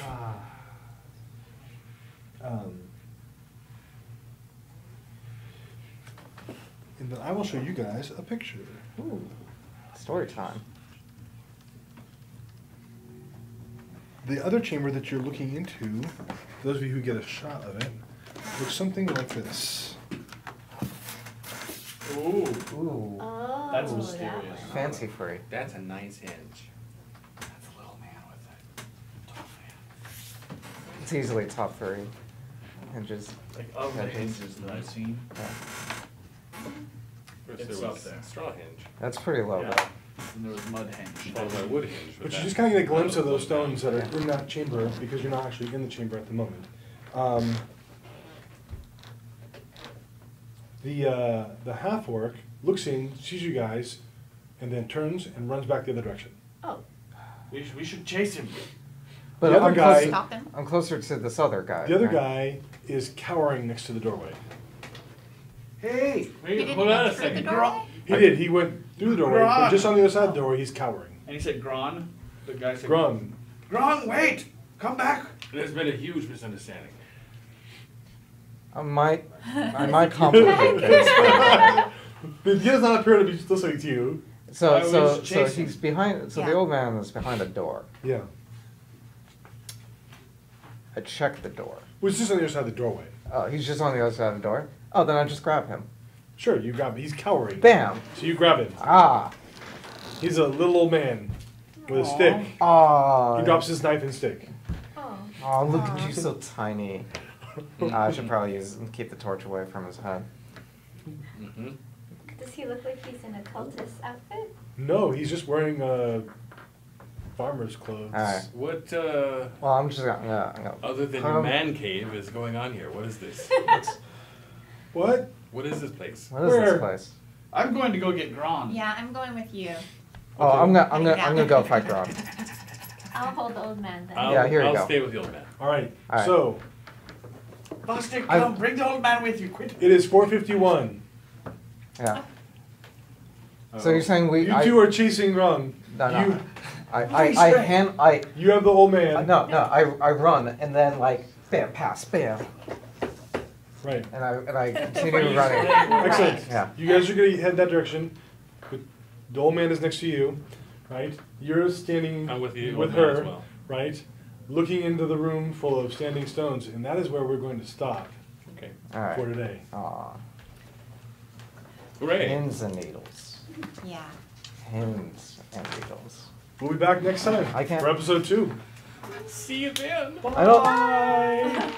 Speaker 1: And then I will show you guys a picture.
Speaker 5: Ooh. Story time.
Speaker 1: The other chamber that you're looking into, those of you who get a shot of it, looks something like this.
Speaker 3: Ooh.
Speaker 5: Ooh.
Speaker 4: Oh.
Speaker 3: That's
Speaker 4: that
Speaker 3: mysterious.
Speaker 4: one.
Speaker 5: Fancy free.
Speaker 2: That's a nice hinge.
Speaker 3: That's a little man with it. Tough man.
Speaker 5: It's easily top 3. And just
Speaker 3: Like of the hinges that I've seen.
Speaker 2: First
Speaker 3: It's
Speaker 2: there
Speaker 3: up
Speaker 2: was
Speaker 3: there.
Speaker 2: straw hinge,
Speaker 5: that's pretty low.
Speaker 3: Yeah. And there was mud hinge.
Speaker 2: followed by wood hinge.
Speaker 1: But you just kind of get a glimpse of those stones that are in that chamber because you're not actually in the chamber at the moment. The half-orc looks in, sees you guys, and then turns and runs back the other direction.
Speaker 4: Oh.
Speaker 3: We should chase him.
Speaker 5: But
Speaker 1: The other
Speaker 5: I'm
Speaker 1: guy-
Speaker 5: closer,
Speaker 6: Stop him.
Speaker 5: I'm closer to this other guy.
Speaker 1: The other
Speaker 5: right?
Speaker 1: guy is cowering next to the doorway.
Speaker 3: Hey!
Speaker 6: He
Speaker 2: Wait,
Speaker 6: didn't
Speaker 2: hold on a
Speaker 6: enter the
Speaker 2: second.
Speaker 6: doorway?
Speaker 1: He did. He went through the doorway, but just on the other side of the door, he's cowering.
Speaker 3: And he said Gron. The guy said
Speaker 1: Grun.
Speaker 3: Gron, wait! Come back!
Speaker 2: There's been a huge misunderstanding.
Speaker 5: I might complicate this.
Speaker 1: He does not appear to be listening to you.
Speaker 3: I
Speaker 5: So
Speaker 3: was chasing.
Speaker 5: he's behind. So the
Speaker 6: Yeah.
Speaker 5: old man is behind a door.
Speaker 1: Yeah.
Speaker 5: I check the door.
Speaker 1: Which is just on the other side of the doorway.
Speaker 5: Oh, he's just on the other side of the door. Oh, then I just grab him.
Speaker 1: Sure, you grab him. He's cowering.
Speaker 5: Bam!
Speaker 1: So you grab him.
Speaker 5: Ah!
Speaker 1: He's a little old man with a stick.
Speaker 5: Oh.
Speaker 1: He drops his knife and stick.
Speaker 4: Oh.
Speaker 5: Oh, look at you, so tiny. I should probably keep the torch away from his head.
Speaker 2: Mm-hmm.
Speaker 4: Does he look like he's in a cultist outfit?
Speaker 1: No, he's just wearing farmer's clothes.
Speaker 5: Alright.
Speaker 2: What,
Speaker 5: Well, I'm just gonna.
Speaker 2: other than your man cave is going on here? What is this?
Speaker 1: What?
Speaker 2: What is this place?
Speaker 5: What is
Speaker 1: Where?
Speaker 5: this place?
Speaker 3: I'm going to go get Gron.
Speaker 6: Yeah, I'm going with you.
Speaker 5: Oh, I'm gonna go fight Gron.
Speaker 4: I'll hold the old man then.
Speaker 5: Yeah, here you
Speaker 2: I'll
Speaker 5: go.
Speaker 2: stay with the old man.
Speaker 1: All right.
Speaker 5: All right.
Speaker 1: So
Speaker 3: Bostic,
Speaker 5: I-
Speaker 3: come, bring the old man with you, quick.
Speaker 1: it is 4:51.
Speaker 5: Yeah. So you're saying we?
Speaker 1: You two are chasing Grung.
Speaker 5: No, no.
Speaker 1: You, you have the old man.
Speaker 5: No, I run and then like bam, pass, bam,
Speaker 1: Right.
Speaker 5: and I continue running.
Speaker 1: Excellent.
Speaker 5: Yeah.
Speaker 1: You guys are gonna head that direction. The old man is next to you, right? You're standing
Speaker 2: I'm with you,
Speaker 1: with
Speaker 2: old man
Speaker 1: her,
Speaker 2: as well.
Speaker 1: right? Looking into the room full of standing stones, and that is where we're going to stop
Speaker 2: Okay.
Speaker 5: All
Speaker 1: for
Speaker 5: right.
Speaker 1: today.
Speaker 5: Aw,
Speaker 2: Hooray!
Speaker 5: pins and needles,
Speaker 6: Yeah.
Speaker 5: pins and needles.
Speaker 1: We'll be back next time
Speaker 5: I can't-
Speaker 1: for episode 2.
Speaker 2: See you then!
Speaker 5: I don't.
Speaker 1: Bye.